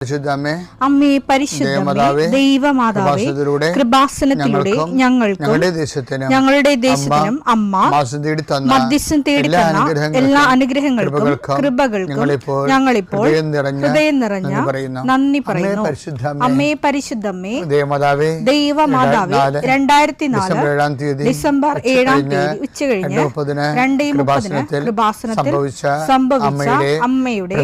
അമ്മേ പരിശുദ്ധമേ ദൈവമാതാവേ കൃപാസനത്തിലൂടെ ഞങ്ങളുടെ ദേശത്തിനും അമ്മ മധ്യസ്ഥം തേടി തന്ന എല്ലാ അനുഗ്രഹങ്ങൾക്കും കൃപകൾക്കും ഞങ്ങളിപ്പോൾ ഹൃദയം നിറഞ്ഞ നന്ദി പറയുന്നു. അമ്മേ പരിശുദ്ധമേ ദൈവമാതാവേ 2004 ഡിസംബർ 7 ഉച്ചകഴിഞ്ഞ് 2:30 കൃപാസനത്തിൽ സംഭവിച്ച അമ്മയുടെ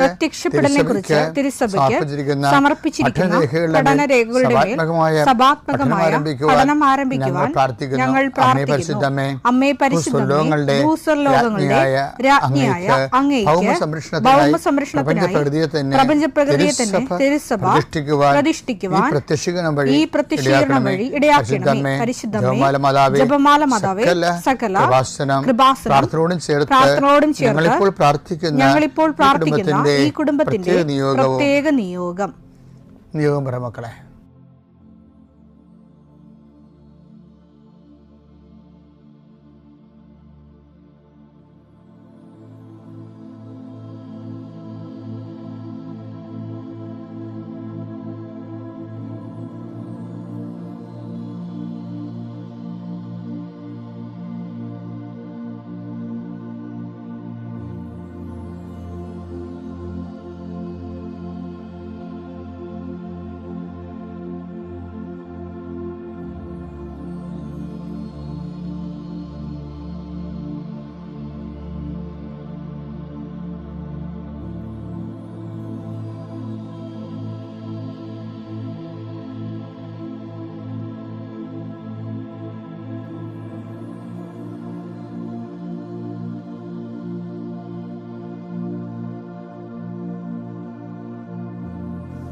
പ്രത്യക്ഷപ്പെടലിനെ കുറിച്ച് തിരുസഭയ്ക്ക് സമർപ്പിച്ചിരിക്കുന്ന പഠനരേഖകളുടെ മേൽ സഭാത്മകമായ പഠനം ആരംഭിക്കുവാൻ ഞങ്ങൾ പ്രാർത്ഥിക്കുന്നു. അമ്മേ പരിശുദ്ധമേ ഭൂസ്വർലോകങ്ങളുടെ രാജ്ഞിയായ അങ്ങേയ്ക്ക് ഭൗമ സംരക്ഷണത്തിനായി പ്രപഞ്ചപ്രകൃതിയെ തന്നെ തിരുസഭ പ്രതിഷ്ഠിക്കുവാൻ ഈ പ്രത്യക്ഷീകരണം വഴി ഇടയാക്കണമേ. പരിശുദ്ധമേ ജപമാല മാതാവേ സകല കൃപാസനം പ്രാർത്ഥനയോടും ചേർത്ത് ഞങ്ങളിപ്പോൾ പ്രാർത്ഥിക്കുന്ന ഈ കുടുംബത്തിന്റെ പ്രത്യേക നിയോഗം മക്കളെ.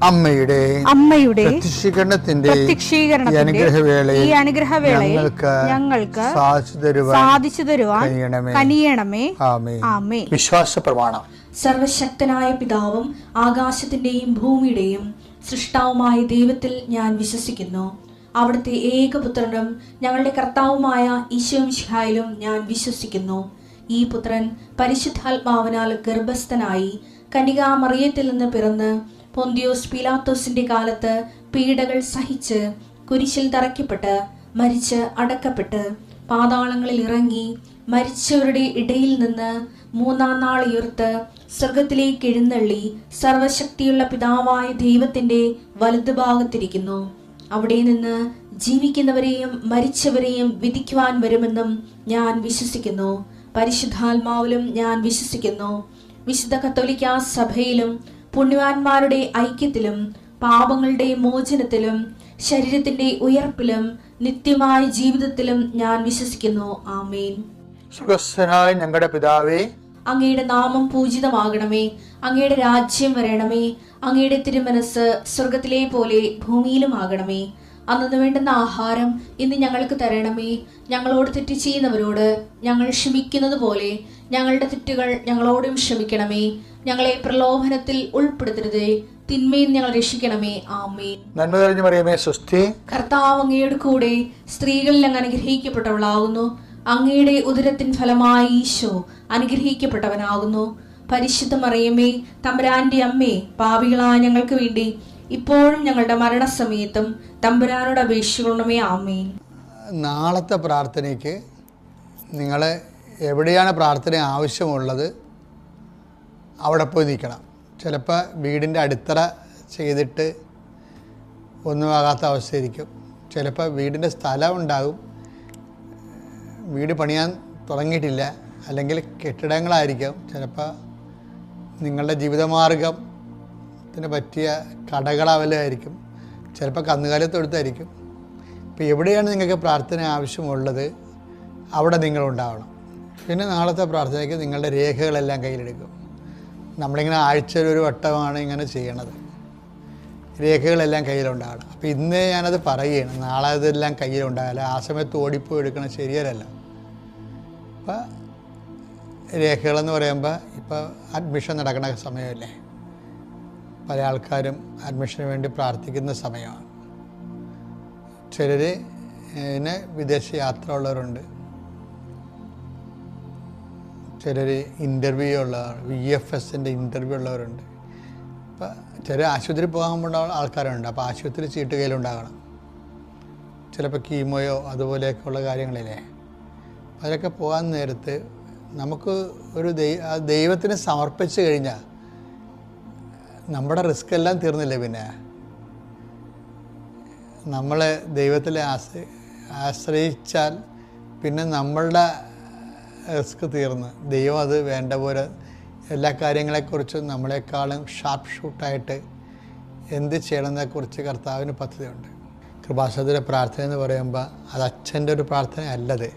അമ്മയുടെ പ്രത്യക്ഷീകരണത്തിന്റെ ഈ അനുഗ്രഹവേളയിൽ ഞങ്ങൾക്ക് സാധിച്ചു തരുവാൻ കനിയണമേ. ആമേൻ. വിശ്വാസ പ്രമാണം. സർവശക്തനായ പിതാവും ആകാശത്തിന്റെയും ഭൂമിയുടെയും സൃഷ്ടാവുമായ ദൈവത്തിൽ ഞാൻ വിശ്വസിക്കുന്നു. അവിടുത്തെ ഏകപുത്രനും ഞങ്ങളുടെ കർത്താവുമായ ഈശോമിശിഹായിലും ഞാൻ വിശ്വസിക്കുന്നു. ഈ പുത്രൻ പരിശുദ്ധാത്മാവിനാൽ ഗർഭസ്ഥനായി കന്യകാമറിയത്തിൽ നിന്ന് പിറന്ന് പൊന്തിയോസ് പീലാത്തോസിന്റെ കാലത്ത് പീഡകൾ സഹിച്ച് കുരിശിൽ തറയ്ക്കപ്പെട്ട് മരിച്ച് അടക്കപ്പെട്ട് പാതാളങ്ങളിൽ ഇറങ്ങി മരിച്ചവരുടെ ഇടയിൽ നിന്ന് 3-ാം നാൾ ഉയർത്ത് സ്വർഗത്തിലേക്ക് എഴുന്നള്ളി സർവശക്തിയുള്ള പിതാവായ ദൈവത്തിന്റെ വലതുഭാഗത്തിരിക്കുന്നു. അവിടെ നിന്ന് ജീവിക്കുന്നവരെയും മരിച്ചവരെയും വിധിക്കുവാൻ വരുമെന്നും ഞാൻ വിശ്വസിക്കുന്നു. പരിശുദ്ധാത്മാവിലും ഞാൻ വിശ്വസിക്കുന്നു. വിശുദ്ധ കത്തോലിക്കാ സഭയിലും പുണ്യവാന്മാരുടെ ഐക്യത്തിലും പാപങ്ങളുടെ മോചനത്തിലും ശരീരത്തിന്റെ ഉയർപ്പിലും നിത്യമായ ജീവിതത്തിലും ഞാൻ വിശ്വസിക്കുന്നു. ആമേൻ. സുഖസ്ഥനായ ഞങ്ങളുടെ പിതാവേ, അങ്ങയുടെ നാമം പൂജിതമാകണമേ. അങ്ങയുടെ രാജ്യം വരണമേ. അങ്ങയുടെ തിരുമനസ് സ്വർഗത്തിലെ പോലെ ഭൂമിയിലും ആകണമേ. അന്നു വേണ്ടുന്ന ആഹാരം ഇന്ന് ഞങ്ങൾക്ക് തരണമേ. ഞങ്ങളോട് തെറ്റ് ചെയ്യുന്നവരോട് ഞങ്ങൾ ക്ഷമിക്കുന്നത് പോലെ ഞങ്ങളുടെ തെറ്റുകൾ ഞങ്ങളോടും ക്ഷമിക്കണമേ. ഞങ്ങളെ പ്രലോഭനത്തിൽ ഉൾപ്പെടുത്തരുതേ, തിന്മയിൽ ഞങ്ങൾ രക്ഷിക്കണമേ. ആമേൻ. നന്മ നിറഞ്ഞ മറിയമേ സ്വസ്തി. കർത്താവ് അങ്ങയുടെ കൂടെ സ്ത്രീകളിൽ അങ്ങ് അനുഗ്രഹിക്കപ്പെട്ടവളാകുന്നു. അങ്ങയുടെ ഉദരത്തിൻ ഫലമായി ഈശോ അനുഗ്രഹിക്കപ്പെട്ടവനാകുന്നു. പരിശുദ്ധ മറിയമേ തമ്പുരാന്റെ അമ്മേ, പാപികളായ ഞങ്ങൾക്ക് വേണ്ടി ഇപ്പോഴും ഞങ്ങളുടെ മരണസമയത്തും തമ്പുരാനോട് അപേക്ഷിക്കണമേ. ആമേൻ. നാളത്തെ പ്രാർത്ഥനയ്ക്ക് നിങ്ങൾ എവിടെയാണ് പ്രാർത്ഥന ആവശ്യമുള്ളത് അവിടെ പോയി നിൽക്കണം. ചിലപ്പോൾ വീടിൻ്റെ അടിത്തറ ചെയ്തിട്ട് ഒന്നുമാകാത്ത അവസ്ഥയായിരിക്കും. ചിലപ്പോൾ വീടിൻ്റെ സ്ഥലം ഉണ്ടാകും, വീട് പണിയാൻ തുടങ്ങിയിട്ടില്ല, അല്ലെങ്കിൽ കെട്ടിടങ്ങളായിരിക്കും. ചിലപ്പോൾ നിങ്ങളുടെ ജീവിതമാർഗത്തിന് പറ്റിയ കടകളവലായിരിക്കും, ചിലപ്പോൾ കന്നുകാലിത്തൊഴുത്തായിരിക്കും. ഇപ്പോൾ എവിടെയാണ് നിങ്ങൾക്ക് പ്രാർത്ഥന ആവശ്യമുള്ളത് അവിടെ നിങ്ങളുണ്ടാവണം. പിന്നെ നാളത്തെ പ്രാർത്ഥനയ്ക്ക് നിങ്ങളുടെ രേഖകളെല്ലാം കയ്യിലെടുക്കും. നമ്മളിങ്ങനെ ആഴ്ചയിൽ ഒരു വട്ടമാണ് ഇങ്ങനെ ചെയ്യണത്. രേഖകളെല്ലാം കയ്യിലുണ്ടാകണം. അപ്പോൾ ഇന്ന് ഞാനത് പറയുകയാണ്, നാളെ അതെല്ലാം കയ്യിലുണ്ടാകില്ല. ആ സമയത്ത് ഓടിപ്പോയി എടുക്കണം, ശരിയല്ല. അപ്പോൾ രേഖകളെന്ന് പറയുമ്പോൾ ഇപ്പോൾ അഡ്മിഷൻ നടക്കുന്ന സമയമല്ലേ, പല ആൾക്കാരും അഡ്മിഷന് വേണ്ടി പ്രാർത്ഥിക്കുന്ന സമയമാണ്. ചിലർ വിദേശ യാത്ര ഉള്ളവരുണ്ട്, ചിലർ ഇൻ്റർവ്യൂ ഉള്ളവർ, VFSൻ്റെ ഇൻ്റർവ്യൂ ഉള്ളവരുണ്ട്. അപ്പോൾ ചില ആശുപത്രി പോകാൻ ആൾക്കാരുണ്ട്. അപ്പോൾ ആശുപത്രി ചീട്ട് കയ്യിലുണ്ടാകണം. ചിലപ്പോൾ കീമോയോ അതുപോലെയൊക്കെയുള്ള കാര്യങ്ങളില്ലേ, അതിലൊക്കെ പോകാൻ നേരത്ത് നമുക്ക് ഒരു ദൈവത്തിന് സമർപ്പിച്ച് കഴിഞ്ഞാൽ നമ്മുടെ റിസ്ക് എല്ലാം തീർന്നില്ലേ. പിന്നെ നമ്മൾ ദൈവത്തിൽ ആശ്രയിച്ചാൽ പിന്നെ നമ്മളുടെ റിസ്ക് തീർന്ന് ദൈവം അത് വേണ്ട പോലെ എല്ലാ കാര്യങ്ങളെക്കുറിച്ചും നമ്മളെക്കാളും ഷാർപ്പ് ഷൂട്ടായിട്ട് എന്ത് ചെയ്യണമെന്നതിനെക്കുറിച്ച് കർത്താവിന് പദ്ധതിയുണ്ട്. കൃപാസനത്തിൻ്റെ പ്രാർത്ഥന എന്ന് പറയുമ്പോൾ അത് അച്ഛൻ്റെ ഒരു പ്രാർത്ഥന അല്ലത്.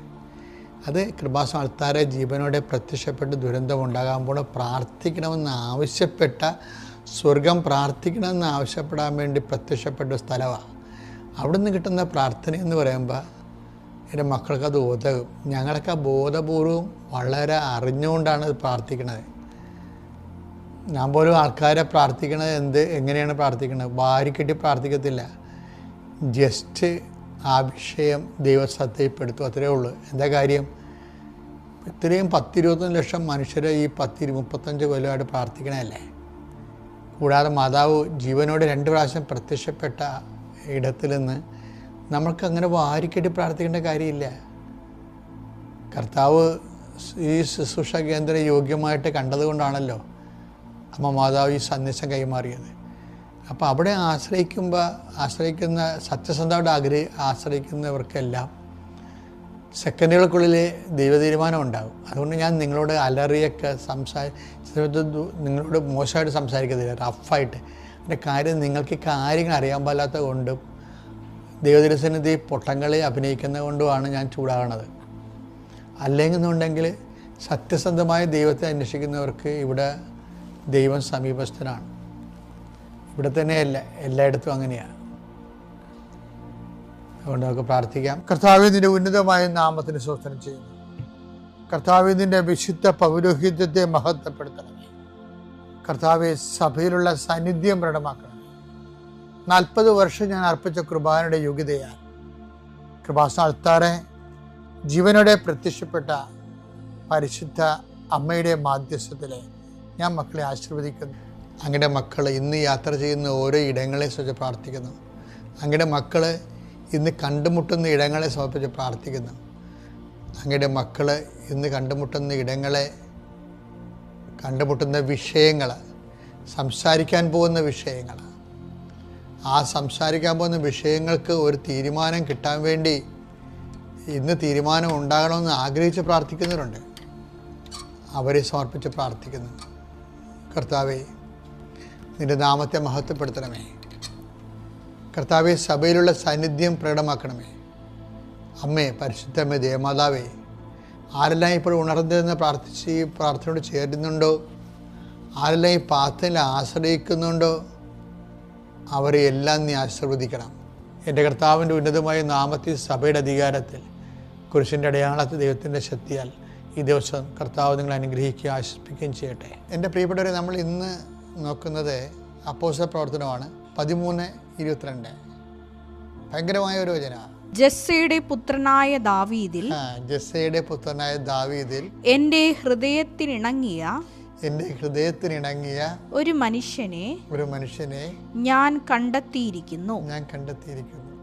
അത് കൃപാസനം ആൾക്കാരെ ജീവനോടെ പ്രത്യക്ഷപ്പെട്ട് ദുരന്തം ഉണ്ടാകാമ്പോൾ പ്രാർത്ഥിക്കണമെന്ന് ആവശ്യപ്പെട്ട സ്വർഗം പ്രാർത്ഥിക്കണമെന്ന് ആവശ്യപ്പെടാൻ വേണ്ടി പ്രത്യക്ഷപ്പെട്ട സ്ഥലമാണ്. അവിടെ നിന്ന് കിട്ടുന്ന പ്രാർത്ഥന എന്ന് പറയുമ്പോൾ എൻ്റെ മക്കൾക്കത് ഉതകും. ഞങ്ങളൊക്കെ ബോധപൂർവം വളരെ അറിഞ്ഞുകൊണ്ടാണ് അത് പ്രാർത്ഥിക്കുന്നത്. ഞാൻ പോലും ആൾക്കാരെ പ്രാർത്ഥിക്കണത് എങ്ങനെയാണ് പ്രാർത്ഥിക്കുന്നത്? വാരിക്കെട്ടി പ്രാർത്ഥിക്കത്തില്ല. ജസ്റ്റ് ആ വിഷയം ദൈവശ്രദ്ധയിൽപ്പെടുത്തും, അത്രയേ ഉള്ളൂ. എന്താ കാര്യം? ഇത്രയും 10-21 ലക്ഷം മനുഷ്യരെ ഈ 30-35 കൊല്ലമായിട്ട് പ്രാർത്ഥിക്കണമല്ലേ. കൂടാതെ മാതാവ് ജീവനോട് 2 പ്രാവശ്യം പ്രത്യക്ഷപ്പെട്ട ഇടത്തിൽ നിന്ന് നമ്മൾക്കങ്ങനെ വാരിക്കെട്ടി പ്രാർത്ഥിക്കേണ്ട കാര്യമില്ല. കർത്താവ് ഈ ശുശ്രൂഷ കേന്ദ്രം യോഗ്യമായിട്ട് കണ്ടതുകൊണ്ടാണല്ലോ അമ്മ മാതാവ് ഈ സന്ദേശം കൈമാറിയത്. അപ്പോൾ അവിടെ ആശ്രയിക്കുന്ന സത്യസന്ധമായിട്ട് ആശ്രയിക്കുന്നവർക്കെല്ലാം സെക്കൻഡുകൾക്കുള്ളിൽ ദൈവതീരുമാനം ഉണ്ടാകും. അതുകൊണ്ട് ഞാൻ നിങ്ങളോട് അലറിയൊക്കെ നിങ്ങളോട് മോശമായിട്ട് സംസാരിക്കത്തില്ല, റഫായിട്ട്. എൻ്റെ കാര്യം നിങ്ങൾക്ക് കാര്യങ്ങൾ അറിയാൻ പാടില്ലാത്ത കൊണ്ടും ദൈവതിരുസന്നിധി പൊട്ടങ്ങളെ അഭിനയിക്കുന്നത് കൊണ്ടുമാണ് ഞാൻ ചൂടാകണത്. അല്ലെന്നുണ്ടെങ്കിൽ സത്യസന്ധമായ ദൈവത്തെ അന്വേഷിക്കുന്നവർക്ക് ഇവിടെ ദൈവം സമീപസ്ഥനാണ്. ഇവിടെ തന്നെയല്ല, എല്ലായിടത്തും അങ്ങനെയാണ്. അതുകൊണ്ട് നമുക്ക് പ്രാർത്ഥിക്കാം. കർത്താവേ, നിന്റെ ഉന്നതമായ നാമത്തിന് സ്തോത്രം ചെയ്യുന്നു. കർത്താവേ, നിന്റെ വിശുദ്ധ പൗരോഹിത്യത്തെ മഹത്വപ്പെടുത്തണമേ. കർത്താവേ, സഭയിലുള്ള സാന്നിധ്യം പ്രകടമാക്കണം. 40 വർഷം ഞാൻ അർപ്പിച്ച കൃപാനയുടെ യോഗ്യതയാൽ കൃപാസന ആൾക്കാരെ ജീവനോടെ പ്രത്യക്ഷപ്പെട്ട പരിശുദ്ധ അമ്മയുടെ മാധ്യസ്ഥത്തിലെ ഞാൻ മക്കളെ ആശീർവദിക്കുന്നു. അങ്ങയുടെ മക്കൾ ഇന്ന് യാത്ര ചെയ്യുന്ന ഓരോ ഇടങ്ങളെ സംബന്ധിച്ച് പ്രാർത്ഥിക്കുന്നു. അങ്ങയുടെ മക്കൾ ഇന്ന് കണ്ടുമുട്ടുന്ന ഇടങ്ങളെ സമർപ്പിച്ച് പ്രാർത്ഥിക്കുന്നു. അങ്ങയുടെ മക്കൾ ഇന്ന് കണ്ടുമുട്ടുന്ന വിഷയങ്ങൾ, സംസാരിക്കാൻ പോകുന്ന വിഷയങ്ങൾ, ആ സംസാരിക്കാൻ പോകുന്ന വിഷയങ്ങൾക്ക് ഒരു തീരുമാനം കിട്ടാൻ വേണ്ടി ഇന്ന് തീരുമാനം ഉണ്ടാകണമെന്ന് ആഗ്രഹിച്ച് പ്രാർത്ഥിക്കുന്നവരുണ്ട്. അവരെ സമർപ്പിച്ച് പ്രാർത്ഥിക്കുന്നു. കർത്താവേ, നിൻ്റെ നാമത്തെ മഹത്വപ്പെടുത്തണമേ. കർത്താവെ, സഭയിലുള്ള സാന്നിധ്യം പ്രകടമാക്കണമേ. അമ്മേ, പരിശുദ്ധമ്മേ, ദേവമാതാവേ, ആരെല്ലാം ഇപ്പോൾ ഉണർന്നിരുന്ന് പ്രാർത്ഥിച്ച് ഈ പ്രാർത്ഥനയോട് ചേരുന്നുണ്ടോ, ആരെല്ലാം ഈ പ്രാർത്ഥനയിൽ ആശ്രയിക്കുന്നുണ്ടോ, അവരെ എല്ലാം നീ ആശീർവദിക്കണം. എൻ്റെ കർത്താവിൻ്റെ ഉന്നതമായ നാമത്തിൽ സഭയുടെ അധികാരത്തിൽ കുരിശിൻ്റെ അടയാളത്തിൽ ദൈവത്തിൻ്റെ ശക്തിയാൽ ഈ ദിവസം കർത്താവ് നിങ്ങൾ അനുഗ്രഹിക്കുകയും ആശ്വസിപ്പിക്കുകയും ചെയ്യട്ടെ. എൻ്റെ പ്രിയപ്പെട്ടവരെ, നമ്മൾ ഇന്ന് നോക്കുന്നത് അപ്പോസ്തല പ്രവർത്തനമാണ് 13:22. ഭയങ്കരമായ ഒരു വചന. ജസ്സയുടെ പുത്രനായ ദാവീദിൽ എൻ്റെ ഹൃദയത്തിനിണങ്ങിയ ഒരു മനുഷ്യനെ ഞാൻ കണ്ടെത്തിയിരിക്കുന്നു.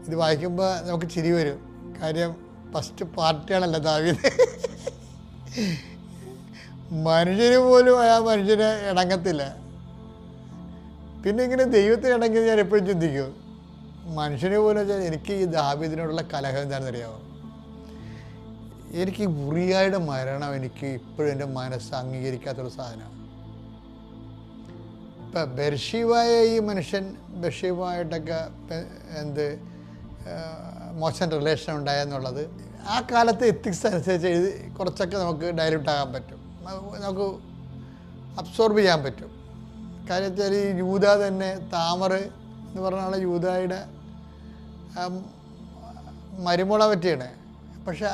ഇത് വായിക്കുമ്പോൾ നമുക്ക് ചിരി വരും. കാര്യം ഫസ്റ്റ് പാർട്ടിയാണല്ലോ ദാവീദ്. മനുഷ്യന് പോലും ആ മനുഷ്യനെ ഇണങ്ങത്തില്ല. പിന്നെ ഇങ്ങനെ ദൈവത്തിന് ഇണങ്ങിയത് ഞാൻ എപ്പോഴും ചിന്തിക്കും. മനുഷ്യനെ പോലും വെച്ചാൽ എനിക്ക് ഈ ദാവീദിനോടുള്ള കലഹം എന്താണെന്ന് അറിയാമോ? എനിക്ക് ഉറിയായുടെ മരണം എനിക്ക് ഇപ്പോഴും എൻ്റെ മനസ്സ് അംഗീകരിക്കാത്തൊരു സാധനമാണ്. ഇപ്പം ബർശീബായ ഈ മനുഷ്യൻ ബർശീബായിട്ടൊക്കെ മോശം റിലേഷൻ ഉണ്ടായെന്നുള്ളത് ആ കാലത്തെ എത്തിക്സ് അനുസരിച്ച് കുറച്ചൊക്കെ നമുക്ക് ഡയലൂട്ട് ആകാൻ പറ്റും, നമുക്ക് അബ്സോർബ് ചെയ്യാൻ പറ്റും. കാര്യം വെച്ചാൽ ഈ യൂദ തന്നെ താമർ എന്ന് പറഞ്ഞാൽ യൂദായുടെ മരുമോളെ പറ്റിയാണ്. പക്ഷെ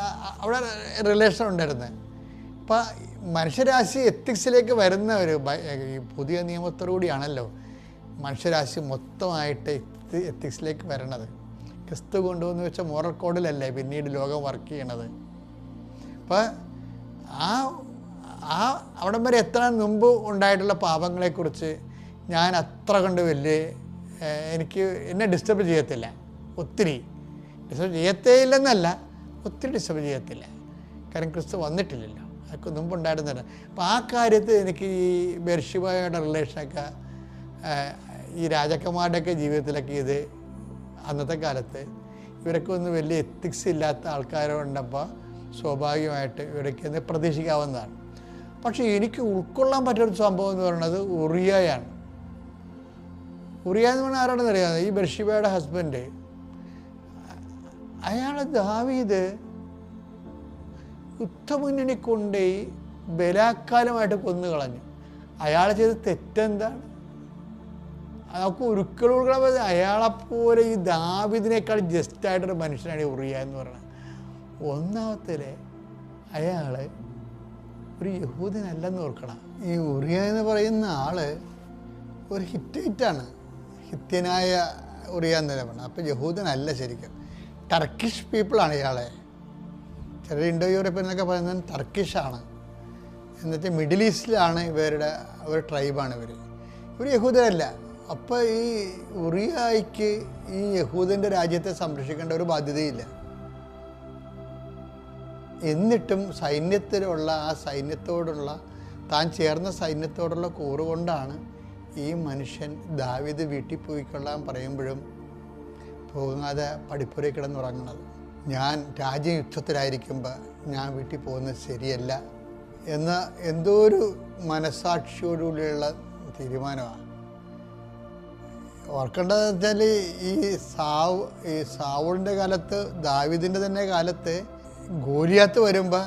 അവിടെ റിലേഷൻ ഉണ്ടായിരുന്നത്. അപ്പം മനുഷ്യരാശി എത്തിക്സിലേക്ക് വരുന്ന ഈ പുതിയ നിയമത്തോടു കൂടിയാണല്ലോ മനുഷ്യരാശി മൊത്തമായിട്ട് എത്തിക്സിലേക്ക് വരണത്. ക്രിസ്തു കൊണ്ടുവന്ന് വെച്ച മോറൽ കോഡിലല്ലേ പിന്നീട് ലോകം വർക്ക് ചെയ്യണത്. അപ്പം അവിടം വരെ എത്താൻ മുമ്പ് ഉണ്ടായിട്ടുള്ള പാപങ്ങളെക്കുറിച്ച് ഞാൻ അത്ര കണ്ട് വലിയ എനിക്ക് എന്നെ ഡിസ്റ്റർബ് ചെയ്യത്തില്ല, ഒത്തിരി ഡിസ്റ്റർബ് ചെയ്യത്തേ ഇല്ലെന്നല്ല, ഒത്തിരി ഡിസ്റ്റർബ് ചെയ്യത്തില്ല. കാരണം ക്രിസ്തു വന്നിട്ടില്ലല്ലോ, അതൊക്കെ മുമ്പുണ്ടായിരുന്നില്ല. അപ്പോൾ ആ കാര്യത്തിൽ എനിക്ക് ഈ ബെർശിബയുടെ റിലേഷനൊക്കെ ഈ രാജാക്കന്മാരുടെയൊക്കെ ജീവിതത്തിലൊക്കെ ഇത് അന്നത്തെ കാലത്ത് ഇവരൊക്കെ ഒന്നും വലിയ എത്തിക്സ് ഇല്ലാത്ത ആൾക്കാരുണ്ടപ്പോൾ സ്വാഭാവികമായിട്ട് ഇവരൊക്കെ പ്രതീക്ഷിക്കാവുന്നതാണ്. പക്ഷേ എനിക്ക് ഉൾക്കൊള്ളാൻ പറ്റിയൊരു സംഭവം എന്ന് പറയുന്നത് ഉറിയയാണ്. ഉറിയ എന്ന് പറഞ്ഞാൽ ആരാണെന്ന് അറിയാതെ, ഈ ബെർശിബയുടെ ഹസ്ബൻഡ്. അയാളെ ദാവീദ് യുദ്ധമുന്നണി കൊണ്ടുപോയി ബലാത്കാരമായിട്ട് കൊന്നുകളഞ്ഞു. അയാൾ ചെയ്ത തെറ്റെന്താണ്? അതൊക്കെ ഒരിക്കലും അയാളെപ്പോലെ ഈ ദാവീദിനേക്കാൾ ജസ്റ്റായിട്ടൊരു മനുഷ്യനാണ് ഈ ഉറിയ എന്ന് പറയുന്നത്. ഒന്നാമത്തില് അയാൾ ഒരു യഹൂദനല്ലെന്ന് ഓർക്കണം. ഈ ഉറിയ എന്ന് പറയുന്ന ആള് ഒരു ഹിറ്റൈറ്റാണ്, ഹിത്യനായ ഉറിയ എന്നല്ല പറഞ്ഞത്. അപ്പം യഹൂദനല്ല, ശരിക്കും ടർക്കിഷ് പീപ്പിളാണ് ഇയാളെ. ചിലർ ഇൻഡോ യൂറോപ്യൻ എന്നൊക്കെ പറയുന്നത് ടർക്കിഷാണ്. എന്നിട്ട് മിഡിൽ ഈസ്റ്റിലാണ് ഇവരുടെ ഒരു ട്രൈബാണ് ഇവർ യഹൂദരല്ല. അപ്പോൾ ഈ ഉറിയായിക്ക് ഈ യഹൂദൻ്റെ രാജ്യത്തെ സംരക്ഷിക്കേണ്ട ഒരു ബാധ്യതയില്ല. എന്നിട്ടും സൈന്യത്തിലുള്ള ആ സൈന്യത്തോടുള്ള താൻ ചേർന്ന സൈന്യത്തോടുള്ള കൂറ് കൊണ്ടാണ് ഈ മനുഷ്യൻ ദാവീദ് വീട്ടിൽ പോയിക്കൊള്ളാൻ പറയുമ്പോഴും പോകാതെ പടിപ്പുരയിൽ കിടന്നുറങ്ങുന്നത്. ഞാൻ രാജ്യയുദ്ധത്തിലായിരിക്കുമ്പോൾ ഞാൻ വീട്ടിൽ പോകുന്നത് ശരിയല്ല എന്ന എന്തോ ഒരു മനസ്സാക്ഷിയോടുകൂടിയുള്ള തീരുമാനമാണ്. ഓർക്കേണ്ടതെന്ന് വെച്ചാൽ ഈ സാവൂളിൻ്റെ കാലത്ത്, ദാവീദിൻ്റെ തന്നെ കാലത്ത് ഗോലിയാത്ത് വരുമ്പോൾ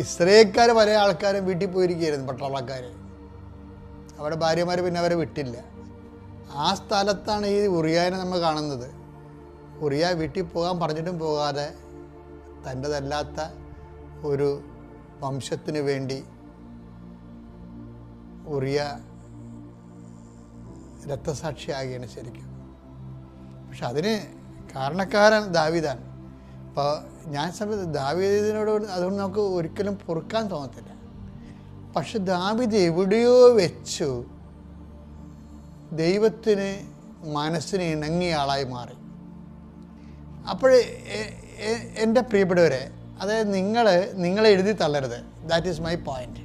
ഇസ്രായേൽക്കാർ പല ആൾക്കാരും വീട്ടിൽ പോയിരിക്കുകയായിരുന്നു, പട്ടാളക്കാർ. അവിടെ ഭാര്യമാർ പിന്നെ അവരെ വിട്ടില്ല. ആ സ്ഥലത്താണ് ഈ ഉറിയാനെ നമ്മൾ കാണുന്നത്. ഉറിയ വീട്ടിൽ പോകാൻ പറഞ്ഞിട്ടും പോകാതെ തൻ്റെതല്ലാത്ത ഒരു വംശത്തിന് വേണ്ടി ഉറിയ രക്തസാക്ഷിയാകുകയാണ് ശരിക്കും. പക്ഷെ അതിന് കാരണക്കാരൻ ദാവീദാണ്. അപ്പോൾ ഞാൻ സമയത്ത് ദാവീദിനോട് അതുകൊണ്ട് നമുക്ക് ഒരിക്കലും പൊറുക്കാൻ തോന്നത്തില്ല. പക്ഷെ ദാവീദ് എവിടെയോ വെച്ചു ദൈവത്തിന് മനസ്സിന് ഇണങ്ങിയ ആളായി മാറി. അപ്പോൾ എൻ്റെ പ്രിയപ്പെട്ടവരെ, അതായത് നിങ്ങൾ എഴുതി തള്ളരുത്. That is my point.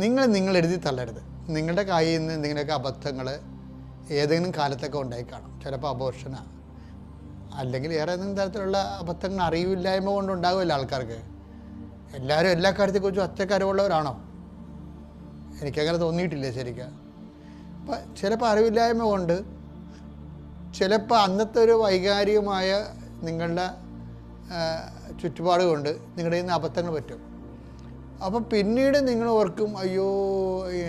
നിങ്ങൾ എഴുതി തള്ളരുത്. നിങ്ങളുടെ കയ്യിൽ നിന്ന് എന്തെങ്കിലുമൊക്കെ അബദ്ധങ്ങൾ ഏതെങ്കിലും കാലത്തൊക്കെ ഉണ്ടായി കാണും. ചിലപ്പോൾ അബോർഷനാണ്, അല്ലെങ്കിൽ വേറെ ഏതെങ്കിലും തരത്തിലുള്ള അബദ്ധങ്ങൾ അറിവില്ലായ്മ കൊണ്ടുണ്ടാകുമല്ലോ ആൾക്കാർക്ക്. എല്ലാവരും എല്ലാ കാര്യത്തെക്കുറിച്ചും ഒറ്റക്കരവുള്ളവരാണോ? എനിക്കങ്ങനെ തോന്നിയിട്ടില്ല ശരിക്കും. അപ്പം ചിലപ്പോൾ അറിവില്ലായ്മ കൊണ്ട്, ചിലപ്പോൾ അന്നത്തെ ഒരു വൈകാരികമായ നിങ്ങളുടെ ചുറ്റുപാട് കൊണ്ട് നിങ്ങളുടെ കയ്യിൽ നിന്ന് അബദ്ധങ്ങൾ പറ്റും. അപ്പം പിന്നീട് നിങ്ങൾ ഓർക്കും, അയ്യോ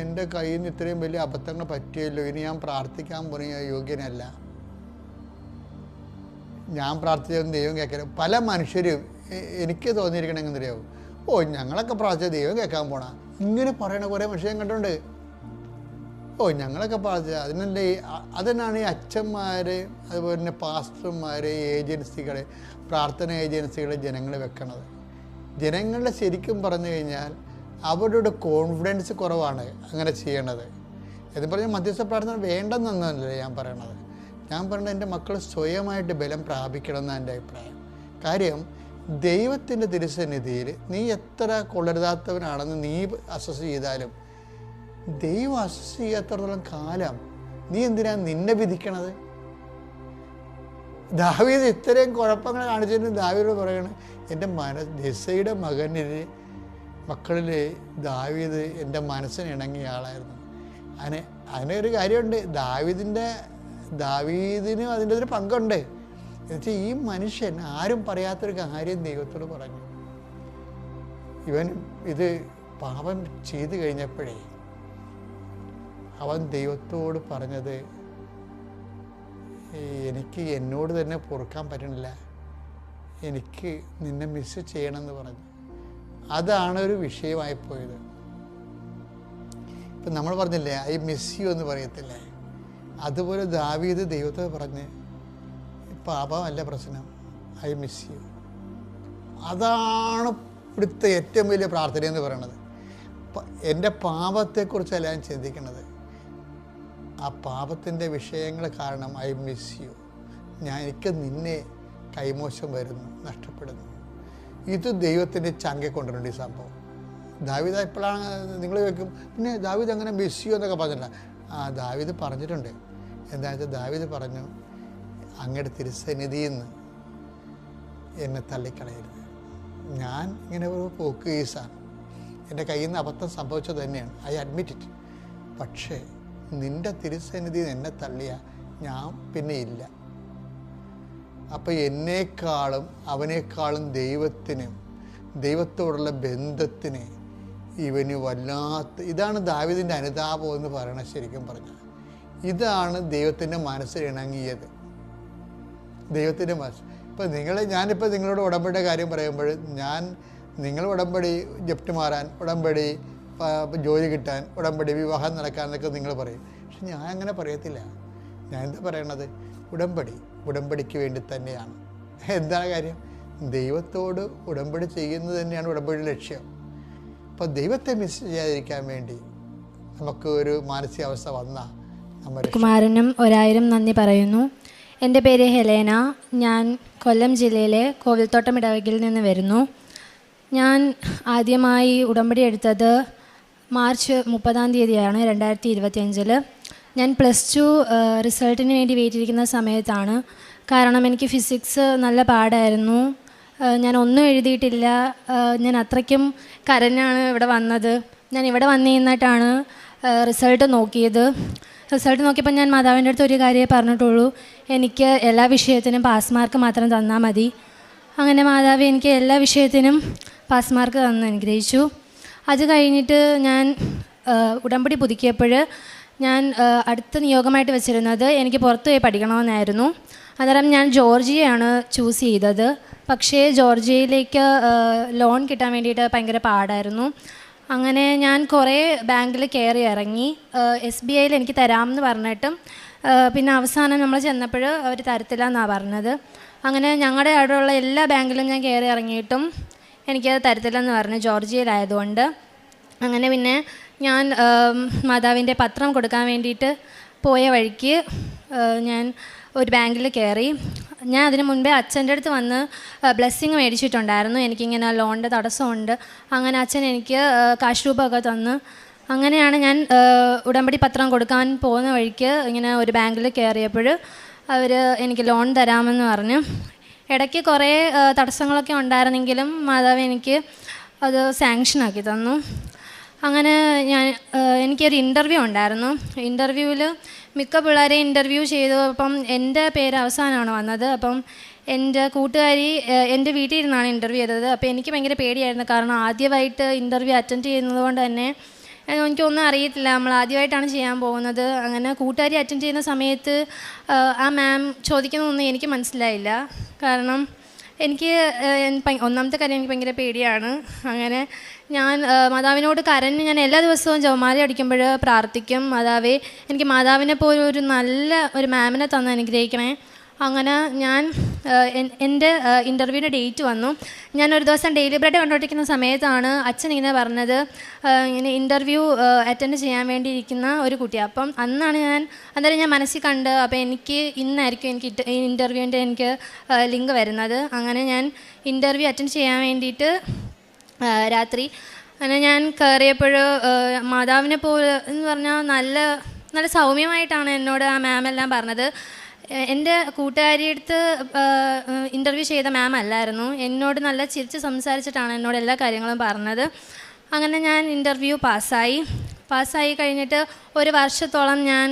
എൻ്റെ കയ്യിൽ നിന്ന് ഇത്രയും വലിയ അബദ്ധങ്ങൾ പറ്റിയല്ലോ, ഇനി ഞാൻ പ്രാർത്ഥിക്കാൻ പോലും യോഗ്യനല്ല, ഞാൻ പ്രാർത്ഥിച്ചൊന്നും ദൈവം കേൾക്കാൻ. പല മനുഷ്യരും എനിക്ക് തോന്നിയിരിക്കണമെങ്കിൽ അറിയാവും, ഓ ഞങ്ങളൊക്കെ പ്രാർത്ഥിച്ച ദൈവം കേൾക്കാൻ പോണ, ഇങ്ങനെ പറയണ കുറേ മനുഷ്യൻ കണ്ടുണ്ട്. ഓ ഞങ്ങളൊക്കെ പ്രാർത്ഥിച്ച അതിനല്ലേ. അതിനാണ് ഈ അച്ഛന്മാർ, അതുപോലെ തന്നെ പാസ്റ്റർമാർ, ഏജൻസികൾ, പ്രാർത്ഥന ഏജൻസികൾ ജനങ്ങളെ വെക്കണത്. ജനങ്ങളുടെ ശരിക്കും പറഞ്ഞു കഴിഞ്ഞാൽ അവരുടെ കോൺഫിഡൻസ് കുറവാണ് അങ്ങനെ ചെയ്യണത്. എന്ന് പറഞ്ഞാൽ മധ്യസ്ഥ പ്രാർത്ഥന വേണ്ടെന്നൊന്നുമല്ല ഞാൻ പറയണത്. ഞാൻ പറയുന്നത് എൻ്റെ മക്കൾ സ്വയമായിട്ട് ബലം പ്രാപിക്കണം എന്നാണ് എൻ്റെ അഭിപ്രായം. കാര്യം ദൈവത്തിൻ്റെ തിരുസന്നിധിയിൽ നീ എത്ര കൊള്ളരുതാത്തവനാണെന്ന് നീ അസസ് ചെയ്താലും ദൈവം അസസ് ചെയ്യാത്തടത്തോളം കാലം നീ എന്തിനാണ് നിന്നെ വിധിക്കണത്? ദാവീദ് ഇത്രയും കുഴപ്പങ്ങൾ കാണിച്ചിട്ട് ദാവീദ് പറയണത്, എൻ്റെ ജെസ്സയുടെ മക്കളിൽ ദാവീദ് എൻ്റെ മനസ്സിന് ഇണങ്ങിയ ആളായിരുന്നു. അതിനൊരു കാര്യമുണ്ട്, ദാവീദിനും അതിൻ്റെ ഒരു പങ്കുണ്ട്. എന്നുവെച്ചാൽ ഈ മനുഷ്യൻ ആരും പറയാത്തൊരു കാര്യം ദൈവത്തോട് പറഞ്ഞു. ഇവൻ ഇത് പാപം ചെയ്തു കഴിഞ്ഞപ്പോഴേ അവൻ ദൈവത്തോട് പറഞ്ഞത്, എനിക്ക് എന്നോട് തന്നെ പൊറുക്കാൻ പറ്റണില്ല, എനിക്ക് നിന്നെ മിസ് ചെയ്യണമെന്ന് പറഞ്ഞു. അതാണ് ഒരു വിഷയമായി പോയത്. ഇപ്പം നമ്മൾ പറഞ്ഞില്ലേ ഐ മിസ് യു എന്ന് പറയത്തില്ലേ, അതുപോലെ ദാവീദ് ദൈവത്തോട് പറഞ്ഞ് പാപമല്ല പ്രശ്നം, ഐ മിസ് യു. അതാണ് ഇവിടുത്തെ ഏറ്റവും വലിയ പ്രാർത്ഥന എന്ന് പറയുന്നത്. എൻ്റെ പാപത്തെക്കുറിച്ചല്ല ഞാൻ ചിന്തിക്കുന്നത്, ആ പാപത്തിൻ്റെ വിഷയങ്ങൾ കാരണം ഐ മിസ് യു, എനിക്ക് നിന്നെ കൈമോശം വരുന്നു, നഷ്ടപ്പെടുന്നു. ഇത് ദൈവത്തിൻ്റെ ചങ്കെ കൊണ്ടുവരുന്നുണ്ട് ഈ സംഭവം. ദാവീദ് എപ്പോഴാണ് നിങ്ങൾ കേൾക്കും, പിന്നെ ദാവീദ് അങ്ങനെ മിസ് യു എന്നൊക്കെ പറഞ്ഞില്ല. ദാവീദ് പറഞ്ഞിട്ടുണ്ട്. എന്താണെന്ന് വെച്ചാൽ ദാവീദ് പറഞ്ഞു, അങ്ങയുടെ തിരുസന്നിധിയിൽ നിന്ന് എന്നെ തള്ളിക്കളയരുത്. ഞാൻ ഇങ്ങനെ ഒരു പോക്ക് കേസാണ്, എൻ്റെ കയ്യിൽ നിന്ന് അബദ്ധം സംഭവിച്ചത് തന്നെയാണ്, ഐ അഡ്മിറ്റ് ഇറ്റ്. പക്ഷേ നിൻ്റെ തിരുസന്നിധിയിൽ നിന്ന് എന്നെ തള്ളിയ ഞാൻ പിന്നെ ഇല്ല. അപ്പോൾ എന്നേക്കാളും അവനേക്കാളും ദൈവത്തോടുള്ള ബന്ധത്തിന് ഇവന് വല്ലാത്ത, ഇതാണ് ദാവീദിൻ്റെ അനുതാപം എന്ന് പറയണത്. ശരിക്കും പറഞ്ഞാൽ ഇതാണ് ദൈവത്തിൻ്റെ മനസ്സിൽ ഇണങ്ങിയത്, ദൈവത്തിൻ്റെ മനസ്സ്. ഇപ്പം ഞാനിപ്പോൾ നിങ്ങളോട് ഉടമ്പടിയുടെ കാര്യം പറയുമ്പോൾ നിങ്ങൾ ഉടമ്പടി ജപ്റ്റ് മാറാൻ, ഉടമ്പടി ജോലി കിട്ടാൻ, ഉടമ്പടി വിവാഹം നടക്കാൻ എന്നൊക്കെ നിങ്ങൾ പറയും. പക്ഷെ ഞാൻ അങ്ങനെ പറയത്തില്ല. ഞാൻ എന്താ പറയണത്, ഉടമ്പടിക്ക് വേണ്ടി തന്നെയാണ്. എന്താണ് കാര്യം, ദൈവത്തോട് ഉടമ്പടി ചെയ്യുന്നത് തന്നെയാണ് ഉടമ്പടിയുടെ ലക്ഷ്യം. അപ്പോൾ ദൈവത്തെ മിസ് ചെയ്യാതിരിക്കാൻ വേണ്ടി നമുക്ക് ഒരു മാനസികാവസ്ഥ വന്നാൽ കുമാരനും 1000 നന്ദി പറയുന്നു. എൻ്റെ പേര് ഹെലേന. ഞാൻ കൊല്ലം ജില്ലയിലെ കോവിൽത്തോട്ടം ഇടവകയിൽ നിന്ന് വരുന്നു. ഞാൻ ആദ്യമായി ഉടമ്പടി എടുത്തത് മാർച്ച് 30 2025. ഞാൻ +2 റിസൾട്ടിന് വേണ്ടി വെയിറ്റ് ചെയ്തിരിക്കുന്ന സമയത്താണ്. കാരണം എനിക്ക് ഫിസിക്സ് നല്ല പാടായിരുന്നു. ഞാൻ ഒന്നും എഴുതിയിട്ടില്ല. ഞാൻ അത്രയ്ക്കും കരഞ്ഞാണ് ഇവിടെ വന്നത്. ഞാൻ ഇവിടെ വന്നു നിന്നിട്ടാണ് റിസൾട്ട് നോക്കിയത്. റിസൾട്ട് നോക്കിയപ്പോൾ ഞാൻ മാതാവിൻ്റെ അടുത്ത് ഒരു കാര്യമേ പറഞ്ഞിട്ടുള്ളൂ, എനിക്ക് എല്ലാ വിഷയത്തിനും പാസ് മാർക്ക് മാത്രം തന്നാൽ മതി. അങ്ങനെ മാതാവ് എനിക്ക് എല്ലാ വിഷയത്തിനും പാസ് മാർക്ക് തന്ന് അനുഗ്രഹിച്ചു. അത് കഴിഞ്ഞിട്ട് ഞാൻ ഉടമ്പടി പുതുക്കിയപ്പോൾ ഞാൻ അടുത്ത നിയോഗമായിട്ട് വെച്ചിരുന്നത് എനിക്ക് പുറത്ത് പോയി പഠിക്കണമെന്നായിരുന്നു. അന്നേരം ഞാൻ ജോർജിയയാണ് ചൂസ് ചെയ്തത്. പക്ഷേ ജോർജിയയിലേക്ക് ലോൺ കിട്ടാൻ വേണ്ടിയിട്ട് ഭയങ്കര പാടായിരുന്നു. അങ്ങനെ ഞാൻ കുറേ ബാങ്കിൽ കയറി ഇറങ്ങി. SBIയിൽ എനിക്ക് തരാമെന്ന് പറഞ്ഞിട്ടും പിന്നെ അവസാനം നമ്മൾ ചെന്നപ്പോൾ അവർ തരത്തില്ല എന്നാണ് പറഞ്ഞത്. അങ്ങനെ ഞങ്ങളുടെ അവിടെയുള്ള എല്ലാ ബാങ്കിലും ഞാൻ കയറി ഇറങ്ങിയിട്ടും എനിക്കത് തരത്തില്ലെന്ന് പറഞ്ഞു, ജോർജിയയിലായതുകൊണ്ട്. അങ്ങനെ പിന്നെ ഞാൻ മാതാവിൻ്റെ പത്രം കൊടുക്കാൻ വേണ്ടിയിട്ട് പോയ വഴിക്ക് ഞാൻ ഒരു ബാങ്കിൽ കയറി. ഞാൻ അതിന് മുൻപേ അച്ഛൻ്റെ അടുത്ത് വന്ന് ബ്ലെസ്സിങ് മേടിച്ചിട്ടുണ്ടായിരുന്നു. എനിക്കിങ്ങനെ ലോണിൻ്റെ തടസ്സമുണ്ട്. അങ്ങനെ അച്ഛൻ എനിക്ക് കാശ് രൂപമൊക്കെ തന്ന്. അങ്ങനെയാണ് ഞാൻ ഉടമ്പടി പത്രം കൊടുക്കാൻ പോകുന്ന വഴിക്ക് ഇങ്ങനെ ഒരു ബാങ്കിൽ കയറിയപ്പോൾ അവർ എനിക്ക് ലോൺ തരാമെന്ന് പറഞ്ഞു. ഇടയ്ക്ക് കുറേ തടസ്സങ്ങളൊക്കെ ഉണ്ടായിരുന്നെങ്കിലും മാതാവ് എനിക്ക് അത് സാങ്ഷനാക്കി തന്നു. അങ്ങനെ എനിക്കൊരു ഇൻ്റർവ്യൂ ഉണ്ടായിരുന്നു. ഇൻ്റർവ്യൂവിൽ മിക്ക പിള്ളേരെ ഇൻ്റർവ്യൂ ചെയ്തു. അപ്പം എൻ്റെ പേര് അവസാനമാണ് വന്നത്. അപ്പം എൻ്റെ കൂട്ടുകാരി എൻ്റെ വീട്ടിൽ ഇരുന്നാണ് ഇൻ്റർവ്യൂ ചെയ്തത്. അപ്പോൾ എനിക്ക് ഭയങ്കര പേടിയായിരുന്നു. കാരണം ആദ്യമായിട്ട് ഇൻ്റർവ്യൂ അറ്റൻഡ് ചെയ്യുന്നത് കൊണ്ട് തന്നെ എനിക്കൊന്നും അറിയത്തില്ല, നമ്മൾ ആദ്യമായിട്ടാണ് ചെയ്യാൻ പോകുന്നത്. അങ്ങനെ കൂട്ടുകാരി അറ്റൻഡ് ചെയ്യുന്ന സമയത്ത് ആ മാം ചോദിക്കുന്നതൊന്നും എനിക്ക് മനസ്സിലായില്ല. കാരണം എനിക്ക് ഒന്നാമത്തെ കാര്യം എനിക്ക് ഭയങ്കര പേടിയാണ്. അങ്ങനെ ഞാൻ മാതാവിനോട് കരഞ്ഞ് ഞാൻ എല്ലാ ദിവസവും ജപമാല അടിക്കുമ്പോൾ പ്രാർത്ഥിക്കും, മാതാവേ എനിക്ക് മാതാവിനെ പോലെ ഒരു നല്ല ഒരു മാമിനെ തന്ന് അനുഗ്രഹിക്കണേ. അങ്ങനെ ഞാൻ എൻ്റെ ഇൻ്റർവ്യൂവിൻ്റെ ഡേറ്റ് വന്നു. ഞാനൊരു ദിവസം ഡെയിലി ബ്രെഡ് കണ്ടുകൊണ്ടിരിക്കുന്ന സമയത്താണ് അച്ഛൻ ഇങ്ങനെ പറഞ്ഞത്, ഇങ്ങനെ ഇൻ്റർവ്യൂ അറ്റൻഡ് ചെയ്യാൻ വേണ്ടിയിരിക്കുന്ന ഒരു കുട്ടി. അപ്പം അന്നേരം ഞാൻ മനസ്സിൽ കണ്ട്, അപ്പോൾ എനിക്ക് ഇന്നായിരിക്കും എനിക്ക് ഈ ഇൻ്റർവ്യൂവിൻ്റെ എനിക്ക് ലിങ്ക് വരുന്നത്. അങ്ങനെ ഞാൻ ഇൻ്റർവ്യൂ അറ്റൻഡ് ചെയ്യാൻ വേണ്ടിയിട്ട് രാത്രി അങ്ങനെ ഞാൻ കയറിയപ്പോൾ മാതാവിനെ പോലെ എന്ന് പറഞ്ഞാൽ നല്ല സൗമ്യമായിട്ടാണ് എന്നോട് ആ മാമെല്ലാം പറഞ്ഞത്. എൻ്റെ കൂട്ടുകാരിയടുത്ത് ഇൻ്റർവ്യൂ ചെയ്ത മാം അല്ലായിരുന്നു. എന്നോട് നല്ല ചിരിച്ച് സംസാരിച്ചിട്ടാണ് എന്നോട് എല്ലാ കാര്യങ്ങളും പറഞ്ഞത്. അങ്ങനെ ഞാൻ ഇൻ്റർവ്യൂ പാസ്സായി കഴിഞ്ഞിട്ട് ഒരു വർഷത്തോളം ഞാൻ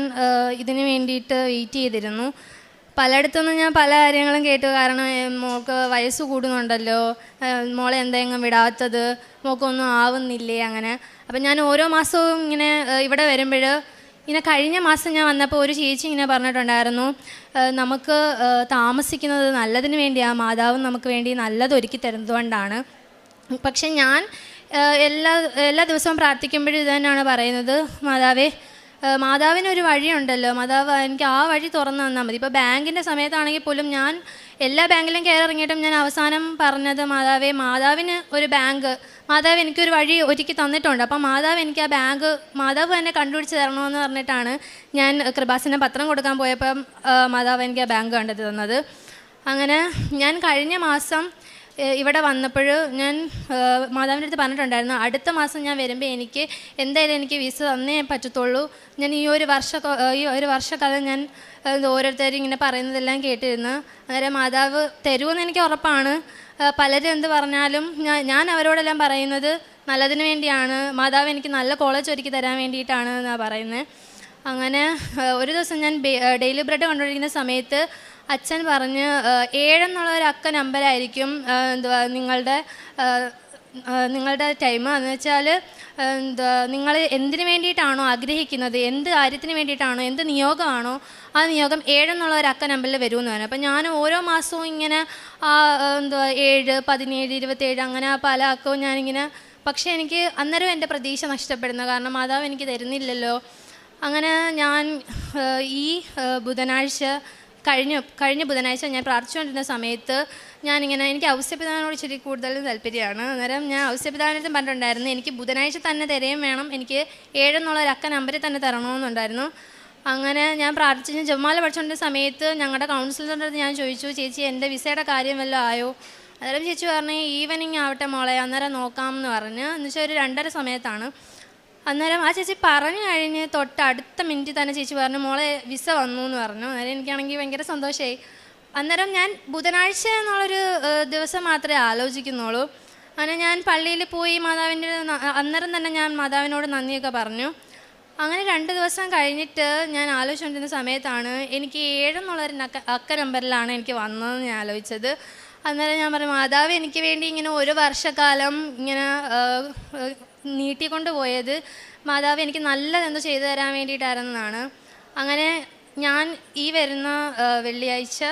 ഇതിന് വേണ്ടിയിട്ട് വെയിറ്റ് ചെയ്തിരുന്നു. പലയിടത്തുനിന്നും ഞാൻ പല കാര്യങ്ങളും കേട്ടു. കാരണം മോൾക്ക് വയസ്സ് കൂടുന്നുണ്ടല്ലോ, മോളെ എന്തെങ്കിലും വിടാത്തത്, മോൾക്കൊന്നും ആവുന്നില്ലേ അങ്ങനെ. അപ്പം ഞാൻ ഓരോ മാസവും ഇങ്ങനെ ഇവിടെ വരുമ്പോൾ ഇങ്ങനെ കഴിഞ്ഞ മാസം ഞാൻ വന്നപ്പോൾ ഒരു ചേച്ചി ഇങ്ങനെ പറഞ്ഞിട്ടുണ്ടായിരുന്നു, നമുക്ക് താമസിക്കുന്നത് നല്ലതിന് വേണ്ടിയാണ്, മാതാവ് നമുക്ക് വേണ്ടി നല്ലത് ഒരുക്കി തരുന്നതുകൊണ്ടാണ്. പക്ഷെ ഞാൻ എല്ലാ ദിവസവും പ്രാർത്ഥിക്കുമ്പോഴും ഇത് തന്നെയാണ് പറയുന്നത്, മാതാവേ മാതാവിനൊരു വഴിയുണ്ടല്ലോ, മാതാവ് എനിക്ക് ആ വഴി തുറന്നു തന്നാൽ മതി. ഇപ്പോൾ ബാങ്കിൻ്റെ സമയത്താണെങ്കിൽ പോലും ഞാൻ എല്ലാ ബാങ്കിലും കയറി ഇറങ്ങിയിട്ടും ഞാൻ അവസാനം പറഞ്ഞത് മാതാവിന് ഒരു ബാങ്ക്, മാതാവ് എനിക്കൊരു വഴി ഒരുക്കി തന്നിട്ടുണ്ട്, അപ്പം മാതാവ് എനിക്ക് ആ ബാങ്ക് മാതാവ് തന്നെ കണ്ടുപിടിച്ച് തരണമെന്ന് പറഞ്ഞിട്ടാണ് ഞാൻ കൃപാസന പത്രം കൊടുക്കാൻ പോയപ്പം മാതാവ് എനിക്ക് ആ ബാങ്ക് കണ്ടെത്തി തന്നത്. അങ്ങനെ ഞാൻ കഴിഞ്ഞ മാസം ഇവിടെ വന്നപ്പോൾ ഞാൻ മാതാവിൻ്റെ അടുത്ത് പറഞ്ഞിട്ടുണ്ടായിരുന്നു, അടുത്ത മാസം ഞാൻ വരുമ്പോൾ എന്തായാലും എനിക്ക് വിസ തന്നേ പറ്റത്തുള്ളൂ. ഞാൻ ഈ ഒരു വർഷക്കാലം ഞാൻ ഓരോരുത്തരും ഇങ്ങനെ പറയുന്നതെല്ലാം കേട്ടിരുന്നു. അന്നേരം മാതാവ് തരുമെന്ന് എനിക്ക് ഉറപ്പാണ്. പലരും എന്ത് പറഞ്ഞാലും ഞാൻ അവരോടെല്ലാം പറയുന്നത് നല്ലതിന് വേണ്ടിയാണ്, മാതാവ് എനിക്ക് നല്ല കോളേജ് ഒരുക്കി തരാൻ വേണ്ടിയിട്ടാണ് എന്നാണ് പറയുന്നത്. അങ്ങനെ ഒരു ദിവസം ഞാൻ ഡെയിലി ബ്രെഡ് കൊണ്ടുവരിക്കുന്ന സമയത്ത് അച്ഛൻ പറഞ്ഞ് 7 എന്നുള്ള ഒരു അക്ക നമ്പറായിരിക്കും നിങ്ങളുടെ ടൈം. എന്ന് വെച്ചാൽ നിങ്ങൾ എന്തിനു വേണ്ടിയിട്ടാണോ ആഗ്രഹിക്കുന്നത്, എന്ത് കാര്യത്തിന് വേണ്ടിയിട്ടാണോ, എന്ത് നിയോഗമാണോ ആ നിയോഗം 7 എന്നുള്ള ഒരു അക്ക നമ്പറിൽ വരുമെന്ന് പറഞ്ഞു. അപ്പം ഞാൻ ഓരോ മാസവും ഇങ്ങനെ 7, 17, 27 അങ്ങനെ പല അക്കവും ഞാനിങ്ങനെ, പക്ഷേ എനിക്ക് അന്നേരം എൻ്റെ പ്രതീക്ഷ നഷ്ടപ്പെടുന്നു, കാരണം മാതാവ് എനിക്ക് തരുന്നില്ലല്ലോ. അങ്ങനെ ഞാൻ ഈ ബുധനാഴ്ച കഴിഞ്ഞ ബുധനാഴ്ച ഞാൻ പ്രാർത്ഥിച്ചുകൊണ്ടിരുന്ന സമയത്ത് ഞാനിങ്ങനെ, എനിക്ക് ഔസ്യപിതാവിനോട് ഇച്ചിരി കൂടുതൽ താല്പര്യമാണ്. അന്നേരം ഞാൻ ഔസ്യപിതാവിനടുത്ത് പറഞ്ഞിട്ടുണ്ടായിരുന്നു, എനിക്ക് ബുധനാഴ്ച തന്നെ തരുകയും വേണം, എനിക്ക് 7 എന്നുള്ള ഒരു അക്ക നമ്പറിൽ തന്നെ തരണമെന്നുണ്ടായിരുന്നു. അങ്ങനെ ഞാൻ പ്രാർത്ഥിച്ച് ജപമാല പഠിച്ചുകൊണ്ടിരുന്ന സമയത്ത് ഞങ്ങളുടെ കൗൺസിലറിൻ്റെ അടുത്ത് ഞാൻ ചോദിച്ചു, ചേച്ചി എൻ്റെ വിസയുടെ കാര്യം വല്ലതും ആയോ? അന്നേരം ചേച്ചി പറഞ്ഞു, ഈവനിങ് ആവട്ടെ മോളെ, അന്നേരം നോക്കാം എന്ന് പറഞ്ഞ്. എന്നുവെച്ചാൽ ഒരു 2:30 സമയത്താണ്. അന്നേരം ആ ചേച്ചി പറഞ്ഞു കഴിഞ്ഞ് അടുത്ത മിനിറ്റ് തന്നെ ചേച്ചി പറഞ്ഞു, മോളെ വിസ വന്നു എന്ന് പറഞ്ഞു. അന്നേരം എനിക്കാണെങ്കിൽ ഭയങ്കര സന്തോഷമായി. അന്നേരം ഞാൻ ബുധനാഴ്ച എന്നുള്ളൊരു ദിവസം മാത്രമേ ആലോചിക്കുന്നുള്ളൂ. അങ്ങനെ ഞാൻ പള്ളിയിൽ പോയി അന്നേരം തന്നെ ഞാൻ മാതാവിനോട് നന്ദിയൊക്കെ പറഞ്ഞു. അങ്ങനെ 2 ദിവസം കഴിഞ്ഞിട്ട് ഞാൻ ആലോചിച്ചുകൊണ്ടിരുന്ന സമയത്താണ് എനിക്ക് 7 എന്നുള്ളൊരു അക്ക നമ്പറിലാണ് എനിക്ക് വന്നതെന്ന് ഞാൻ ആലോചിച്ചത്. അന്നേരം ഞാൻ പറഞ്ഞു, മാതാവ് എനിക്ക് വേണ്ടി ഇങ്ങനെ ഒരു വർഷക്കാലം ഇങ്ങനെ നീട്ടിക്കൊണ്ട് പോയത് മാതാവ് എനിക്ക് നല്ലതെന്തോ ചെയ്തു തരാൻ വേണ്ടിയിട്ടായിരുന്നതാണ്. അങ്ങനെ ഞാൻ ഈ വരുന്ന വെള്ളിയാഴ്ച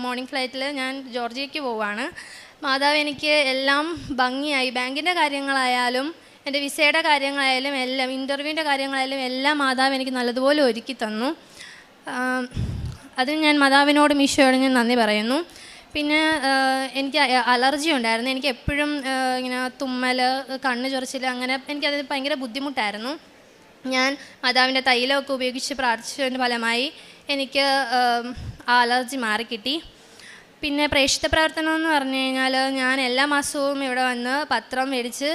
മോർണിംഗ് ഫ്ലൈറ്റിൽ ഞാൻ ജോർജിയയ്ക്ക് പോവുകയാണ്. മാതാവ് എനിക്ക് എല്ലാം ഭംഗിയായി, ബാങ്കിൻ്റെ കാര്യങ്ങളായാലും എൻ്റെ വിസയുടെ കാര്യങ്ങളായാലും എല്ലാം, ഇൻ്റർവ്യൂവിൻ്റെ കാര്യങ്ങളായാലും എല്ലാം മാതാവ് എനിക്ക് നല്ലതുപോലെ ഒരുക്കി തന്നു. അതിന് ഞാൻ മാതാവിനോടും ഈശോയോടും ഞാൻ നന്ദി പറയുന്നു. പിന്നെ എനിക്ക് അലർജി ഉണ്ടായിരുന്നു. എനിക്ക് എപ്പോഴും ഇങ്ങനെ തുമ്മൽ, കണ്ണ് ചൊറിച്ചിൽ, അങ്ങനെ എനിക്കത് ഭയങ്കര ബുദ്ധിമുട്ടായിരുന്നു. ഞാൻ മാതാവിൻ്റെ തൈലമൊക്കെ ഉപയോഗിച്ച് പ്രാർത്ഥിച്ചതിൻ്റെ ഫലമായി എനിക്ക് ആ അലർജി മാറിക്കിട്ടി. പിന്നെ പ്രേക്ഷിത പ്രവർത്തനം എന്ന് പറഞ്ഞു കഴിഞ്ഞാൽ ഞാൻ എല്ലാ മാസവും ഇവിടെ വന്ന് പത്രം മേടിച്ച്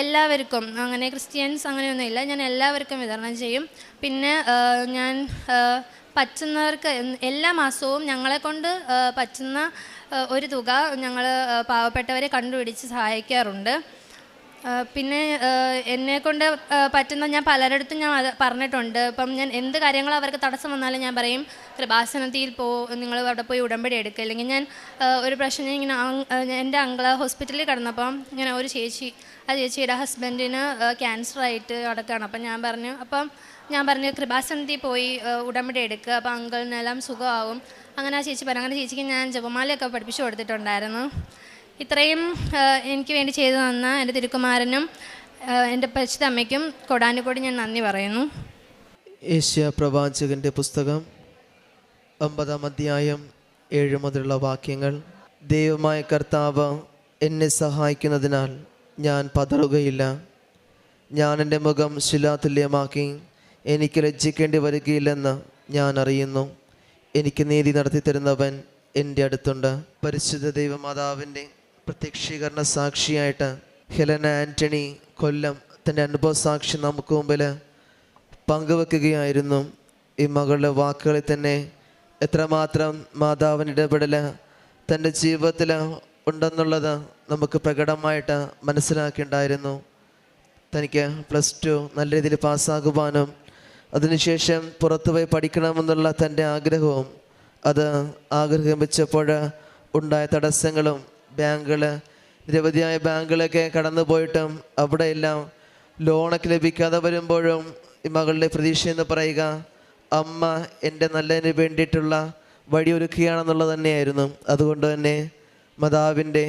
എല്ലാവർക്കും, അങ്ങനെ ക്രിസ്ത്യൻസ് അങ്ങനെയൊന്നുമില്ല, ഞാൻ എല്ലാവർക്കും വിതരണം ചെയ്യും. പിന്നെ ഞാൻ പറ്റുന്നവർക്ക് എല്ലാ മാസവും ഞങ്ങളെക്കൊണ്ട് പറ്റുന്ന ഒരു തുക ഞങ്ങൾ പാവപ്പെട്ടവരെ കണ്ടുപിടിച്ച് സഹായിക്കാറുണ്ട്. പിന്നെ എന്നെക്കൊണ്ട് പറ്റുന്ന, ഞാൻ പലരിടത്തും ഞാൻ പറഞ്ഞിട്ടുണ്ട്, ഇപ്പം ഞാൻ എന്ത് കാര്യങ്ങളും അവർക്ക് തടസ്സം വന്നാലും ഞാൻ പറയും, കൃപാസനത്തിൽ നിങ്ങൾ അവിടെ പോയി ഉടമ്പടി എടുക്കുക. അല്ലെങ്കിൽ ഞാൻ ഒരു പ്രശ്നം ഇങ്ങനെ എൻ്റെ അങ്കിള് ഹോസ്പിറ്റലിൽ കിടന്നപ്പം ഇങ്ങനെ ഒരു ആ ചേച്ചിയുടെ ഹസ്ബൻഡിന് ക്യാൻസറായിട്ട് കിടക്കുകയാണ്. അപ്പം ഞാൻ പറഞ്ഞു കൃപാസനത്തിൽ പോയി ഉടമ്പടി എടുക്കുക, അപ്പോൾ അങ്കിളിനെല്ലാം സുഖമാകും. അങ്ങനെ ആ ചേച്ചി പറഞ്ഞു. അങ്ങനെ ചേച്ചിക്ക് ഞാൻ ജപമാലയൊക്കെ പഠിപ്പിച്ചു കൊടുത്തിട്ടുണ്ടായിരുന്നു. ഇത്രയും എനിക്ക് വേണ്ടി ചെയ്തു തന്ന എൻ്റെ തിരുക്കുമാരനും എൻ്റെ പരിശുദ്ധ അമ്മയ്ക്കും കൊടാനുകൂടി ഞാൻ നന്ദി പറയുന്നു. ഏഷ്യ പ്രവാചകൻ്റെ പുസ്തകം 9-ാം അധ്യായം 7 മുതലുള്ള വാക്യങ്ങൾ. ദൈവമായ കർത്താവ് എന്നെ സഹായിക്കുന്നതിനാൽ ഞാൻ പതറുകയില്ല. ഞാൻ എൻ്റെ മുഖം ശിലാതുല്യമാക്കി എനിക്ക് ലജ്ജിക്കേണ്ടി വരികയില്ലെന്ന് ഞാൻ അറിയുന്നു. എനിക്ക് നീതി നടത്തി തരുന്നവൻ എൻ്റെ അടുത്തുണ്ട്. പരിശുദ്ധ ദൈവമാതാവിൻ്റെ പ്രത്യക്ഷീകരണ സാക്ഷിയായിട്ട് ഹെലന ആൻ്റണി കൊല്ലം തൻ്റെ അനുഭവ സാക്ഷി നമുക്ക് മുമ്പിൽ പങ്കുവെക്കുകയായിരുന്നു. ഈ മകളുടെ വാക്കുകളിൽ തന്നെ എത്രമാത്രം മാതാവിൻ്റെ ഇടപെടൽ തൻ്റെ ജീവിതത്തിൽ ഉണ്ടെന്നുള്ളത് നമുക്ക് പ്രകടമായിട്ട് മനസ്സിലാക്കിയിട്ടുണ്ടായിരുന്നു. തനിക്ക് +2 നല്ല രീതിയിൽ പാസ്സാകുവാനും അതിനുശേഷം പുറത്തുപോയി പഠിക്കണമെന്നുള്ള തൻ്റെ ആഗ്രഹവും, അത് ആഗ്രഹം വെച്ചപ്പോൾ ഉണ്ടായ തടസ്സങ്ങളും, നിരവധിയായ ബാങ്കുകളൊക്കെ കടന്നു പോയിട്ടും അവിടെയെല്ലാം ലോണൊക്കെ ലഭിക്കാതെ വരുമ്പോഴും ഈ മകളുടെ പ്രതീക്ഷ എന്ന് പറയുക, അമ്മ എൻ്റെ നല്ലതിന് വേണ്ടിയിട്ടുള്ള വഴിയൊരുക്കുകയാണെന്നുള്ളത് തന്നെയായിരുന്നു. അതുകൊണ്ട് തന്നെ മാതാവിൻ്റെ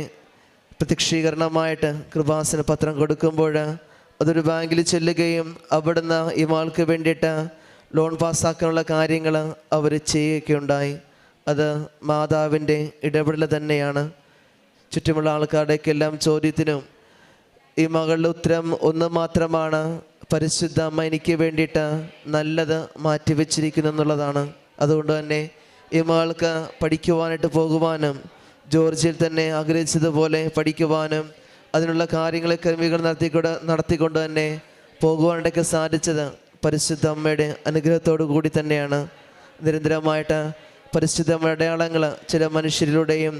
പ്രത്യക്ഷീകരണമായിട്ട് കൃപാസന പത്രം കൊടുക്കുമ്പോൾ അതൊരു ബാങ്കിൽ ചെല്ലുകയും അവിടുന്ന് ഈ മകൾക്ക് വേണ്ടിയിട്ട് ലോൺ പാസ്സാക്കാനുള്ള കാര്യങ്ങൾ അവർ ചെയ്യുകയുണ്ടായി. അത് മാതാവിൻ്റെ ഇടപെടൽ തന്നെയാണ്. ചുറ്റുമുള്ള ആൾക്കാരുടെയൊക്കെല്ലാം ചോദ്യത്തിനും ഈ മകളുടെ ഉത്തരം ഒന്ന് മാത്രമാണ്: പരിശുദ്ധ അമ്മ എനിക്ക് വേണ്ടിയിട്ട് നല്ലത് മാറ്റിവെച്ചിരിക്കുന്നു എന്നുള്ളതാണ്. അതുകൊണ്ട് തന്നെ ഈ മകൾക്ക് പഠിക്കുവാനായിട്ട് പോകുവാനും ജോർജിയയിൽ തന്നെ ആഗ്രഹിച്ചതുപോലെ പഠിക്കുവാനും അതിനുള്ള കാര്യങ്ങളെ ക്രമീകരണം നടത്തിക്കൊണ്ട് തന്നെ പോകുവാനായിട്ടൊക്കെ സാധിച്ചത് പരിശുദ്ധ അമ്മയുടെ അനുഗ്രഹത്തോടു കൂടി തന്നെയാണ്. നിരന്തരമായിട്ട് പരിശുദ്ധ അമ്മയുടെ അടയാളങ്ങൾ ചില മനുഷ്യരിലൂടെയും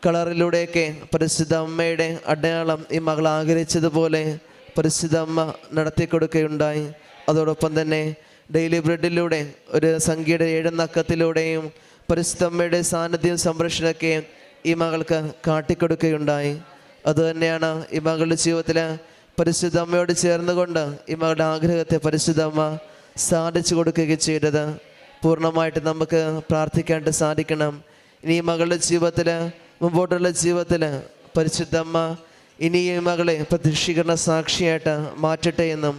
കളറിലൂടെയൊക്കെ പരിശുദ്ധ അമ്മയുടെ അടയാളം ഈ മകൾ ആഗ്രഹിച്ചതുപോലെ പരിശുദ്ധ അമ്മ നടത്തിക്കൊടുക്കുകയുണ്ടായി. അതോടൊപ്പം തന്നെ ഡെയിലി ബ്രെഡിലൂടെ ഒരു സംഖ്യയുടെ 7 അക്കത്തിലൂടെയും പരിശുദ്ധ അമ്മയുടെ സാന്നിധ്യവും സംരക്ഷണമൊക്കെ ഈ മകൾക്ക് കാട്ടിക്കൊടുക്കുകയുണ്ടായി. അതുതന്നെയാണ് ഈ മകളുടെ ജീവിതത്തിൽ പരിശുദ്ധ അമ്മയോട് ചേർന്നുകൊണ്ട് ഈ മകളുടെ ആഗ്രഹത്തെ പരിശുദ്ധ അമ്മ സാധിച്ചു കൊടുക്കുകയും ചെയ്തത്. പൂർണ്ണമായിട്ട് നമുക്ക് പ്രാർത്ഥിക്കാനായിട്ട് സാധിക്കണം. ഇനി ഈ മകളുടെ ജീവിതത്തിൽ, മുമ്പോട്ടുള്ള ജീവിതത്തിൽ പരിശുദ്ധ അമ്മ ഇനി ഈ മകളെ പ്രത്യക്ഷീകരണ സാക്ഷിയായിട്ട് മാറ്റട്ടെ എന്നും,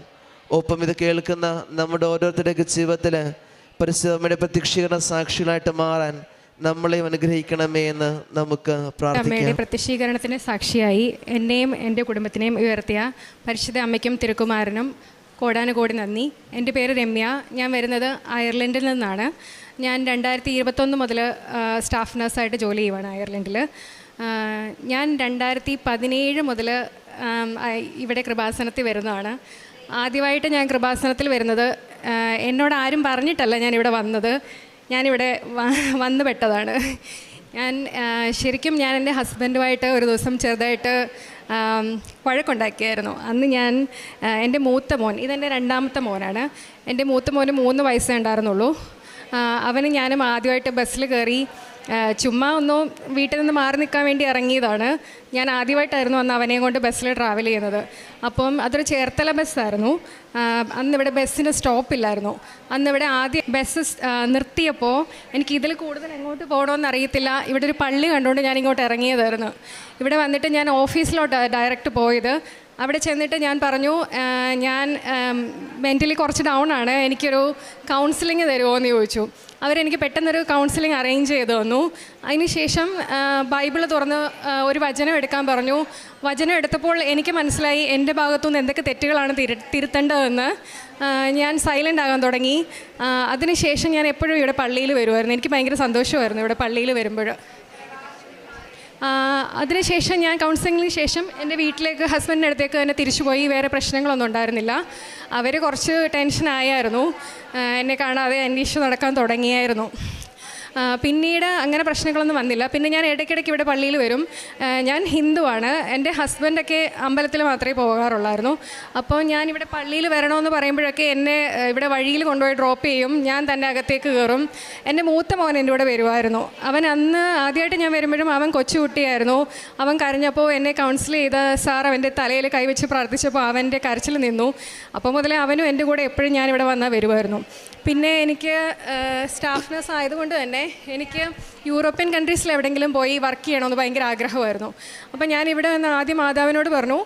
ഒപ്പം ഇത് കേൾക്കുന്ന നമ്മുടെ ഓരോരുത്തരുടെയൊക്കെ ജീവിതത്തിൽ പരിശുദ്ധ അമ്മയുടെ പ്രത്യക്ഷീകരണ സാക്ഷികളായിട്ട് മാറാൻ നമ്മളെയും അനുഗ്രഹിക്കണമേ എന്ന് നമുക്ക് പ്രാർത്ഥിക്കാം. അമ്മയുടെ പ്രത്യക്ഷീകരണത്തിന് സാക്ഷിയായി എന്നെയും എൻ്റെ കുടുംബത്തിനെയും ഉയർത്തിയ പരിശുദ്ധ അമ്മയ്ക്കും തിരുക്കുമാരനും കോടാനുകോടി നന്ദി. എൻ്റെ പേര് രമ്യ. ഞാൻ വരുന്നത് അയർലൻഡിൽ നിന്നാണ്. ഞാൻ 2021 മുതൽ സ്റ്റാഫ് നഴ്സായിട്ട് ജോലി ചെയ്യുവാണ് അയർലൻഡിൽ. ഞാൻ 2017 മുതൽ ഇവിടെ കൃപാസനത്തിൽ വരുന്നതാണ്. ആദ്യമായിട്ട് ഞാൻ കൃപാസനത്തിൽ വരുന്നത് എന്നോട് ആരും പറഞ്ഞിട്ടല്ല ഞാനിവിടെ വന്നത്. ഞാനിവിടെ വന്നു പെട്ടതാണ്. ശരിക്കും ഞാൻ എൻ്റെ ഹസ്ബൻഡുമായിട്ട് ഒരു ദിവസം ചെറുതായിട്ട് വഴക്കുണ്ടാക്കിയായിരുന്നു. അന്ന് ഞാൻ എൻ്റെ മൂത്ത മോൻ, ഇതെൻ്റെ 2ാമത്തെ മോനാണ്. എൻ്റെ മൂത്ത മോന് 3 വയസ്സേ ഉണ്ടായിരുന്നുള്ളൂ. അവന് ഞാനും ആദ്യമായിട്ട് ബസ്സിൽ കയറി ചുമ്മാ ഒന്നും വീട്ടിൽ നിന്ന് മാറി നിൽക്കാൻ വേണ്ടി ഇറങ്ങിയതാണ്. ഞാൻ ആദ്യമായിട്ടായിരുന്നു അന്ന് അവനെയും കൊണ്ട് ബസ്സിൽ ട്രാവൽ ചെയ്യുന്നത്. അപ്പം അതൊരു ചേർത്തല ബസ്സായിരുന്നു. അന്നിവിടെ ബസ്സിന് സ്റ്റോപ്പില്ലായിരുന്നു. അന്നിവിടെ ആദ്യം ബസ് നിർത്തിയപ്പോൾ എനിക്ക് ഇതിൽ കൂടുതൽ എങ്ങോട്ട് പോകണമെന്ന് അറിയത്തില്ല. ഇവിടെ ഒരു പള്ളി കണ്ടുകൊണ്ട് ഞാൻ ഇങ്ങോട്ട് ഇറങ്ങിയതായിരുന്നു. ഇവിടെ വന്നിട്ട് ഞാൻ ഓഫീസിലോട്ട് ഡയറക്റ്റ് പോയത്. അവിടെ ചെന്നിട്ട് ഞാൻ പറഞ്ഞു, ഞാൻ മെൻ്റലി കുറച്ച് ഡൗൺ ആണ്, എനിക്കൊരു കൗൺസിലിംഗ് തരുമോ എന്ന് ചോദിച്ചു. അവരെനിക്ക് പെട്ടെന്നൊരു കൗൺസിലിംഗ് അറേഞ്ച് ചെയ്ത് തന്നു. അതിനുശേഷം ബൈബിൾ തുറന്ന് ഒരു വചനം എടുക്കാൻ പറഞ്ഞു. വചനം എടുത്തപ്പോൾ എനിക്ക് മനസ്സിലായി എൻ്റെ ഭാഗത്തുനിന്ന് എന്തൊക്കെ തെറ്റുകളാണ് തിരുത്തേണ്ടതെന്ന്. ഞാൻ സൈലൻ്റ് ആകാൻ തുടങ്ങി. അതിനുശേഷം ഞാൻ എപ്പോഴും ഇവിടെ പള്ളിയിൽ വരുമായിരുന്നു. എനിക്ക് ഭയങ്കര സന്തോഷമായിരുന്നു ഇവിടെ പള്ളിയിൽ വരുമ്പോൾ. അതിനുശേഷം ഞാൻ കൗൺസിലിങ്ങിന് ശേഷം എൻ്റെ വീട്ടിലേക്ക്, ഹസ്ബൻഡിൻ്റെ അടുത്തേക്ക് തന്നെ തിരിച്ചു പോയി. വേറെ പ്രശ്നങ്ങളൊന്നും ഉണ്ടായിരുന്നില്ല. അവർ കുറച്ച് ടെൻഷനായിരുന്നു. എന്നെ കാണാതെ അന്വേഷിച്ച് നടക്കാൻ തുടങ്ങിയായിരുന്നു. പിന്നീട് അങ്ങനെ പ്രശ്നങ്ങളൊന്നും വന്നില്ല. പിന്നെ ഞാൻ ഇടയ്ക്കിടയ്ക്ക് ഇവിടെ പള്ളിയിൽ വരും. ഞാൻ ഹിന്ദുവാണ്. എൻ്റെ ഹസ്ബൻഡൊക്കെ അമ്പലത്തിൽ മാത്രമേ പോകാറുള്ളായിരുന്നു. അപ്പോൾ ഞാൻ ഇവിടെ പള്ളിയിൽ വരണമെന്ന് പറയുമ്പോഴൊക്കെ എന്നെ ഇവിടെ വഴിയിൽ കൊണ്ടുപോയി ഡ്രോപ്പ് ചെയ്യും. ഞാൻ തന്നെ അകത്തേക്ക് കയറും. എൻ്റെ മൂത്ത മോൻ എൻ്റെ കൂടെ വരുമായിരുന്നു. അവൻ അന്ന് ആദ്യമായിട്ട് ഞാൻ വരുമ്പോഴും അവൻ കൊച്ചുകുട്ടിയായിരുന്നു. അവൻ കരഞ്ഞപ്പോൾ എന്നെ കൗൺസിൽ ചെയ്ത സാർ അവൻ്റെ തലയിൽ കൈവച്ച് പ്രാർത്ഥിച്ചപ്പോൾ അവൻ്റെ കരച്ചിൽ നിന്നു. അപ്പോൾ മുതലേ അവനും എൻ്റെ കൂടെ എപ്പോഴും ഞാനിവിടെ വന്നാൽ വരുമായിരുന്നു. പിന്നെ എനിക്ക് സ്റ്റാഫ് നഴ്സ് ആയതുകൊണ്ട് തന്നെ എനിക്ക് യൂറോപ്യൻ കൺട്രീസിൽ എവിടെയെങ്കിലും പോയി വർക്ക് ചെയ്യണമെന്ന് ഭയങ്കര ആഗ്രഹമായിരുന്നു. അപ്പോൾ ഞാൻ ഇവിടെ വന്ന് ആദ്യം മാതാവിനോട് പറഞ്ഞു,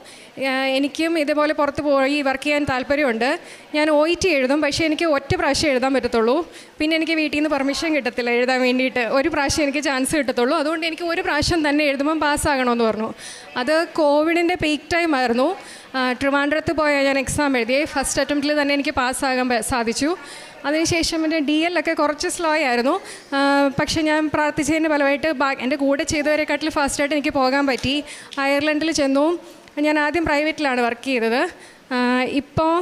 എനിക്കും ഇതുപോലെ പുറത്ത് പോയി വർക്ക് ചെയ്യാൻ താല്പര്യമുണ്ട്. ഞാൻ OET എഴുതും, പക്ഷേ എനിക്ക് ഒറ്റ പ്രാവശ്യം എഴുതാൻ പറ്റത്തുള്ളൂ. പിന്നെ എനിക്ക് വീട്ടിൽ നിന്ന് പെർമിഷൻ കിട്ടത്തില്ല എഴുതാൻ വേണ്ടിയിട്ട്. ഒരു പ്രാവശ്യം എനിക്ക് ചാൻസ് കിട്ടത്തുള്ളൂ. അതുകൊണ്ട് എനിക്ക് ഒരു പ്രാവശ്യം തന്നെ എഴുതുമ്പം പാസ്സാകണമെന്ന് പറഞ്ഞു. അത് കോവിഡിൻ്റെ പീക്ക് ടൈം ആയിരുന്നു. ട്രിവാൻഡ്രത്ത് പോയാൽ ഞാൻ എക്സാം എഴുതി. ഫസ്റ്റ് അറ്റംപ്റ്റിൽ തന്നെ എനിക്ക് പാസ്സാകാൻ സാധിച്ചു. അതിനുശേഷം എൻ്റെ DL ഒക്കെ കുറച്ച് സ്ലോ ആയിരുന്നു. പക്ഷേ ഞാൻ പ്രാർത്ഥിച്ചതിൻ്റെ ഫലമായിട്ട് എൻ്റെ കൂടെ ചെയ്തവരെക്കാട്ടിൽ ഫാസ്റ്റായിട്ട് എനിക്ക് പോകാൻ പറ്റി. അയർലൻഡിൽ ചെന്നു. ഞാൻ ആദ്യം പ്രൈവറ്റിലാണ് വർക്ക് ചെയ്തത്. ഇപ്പോൾ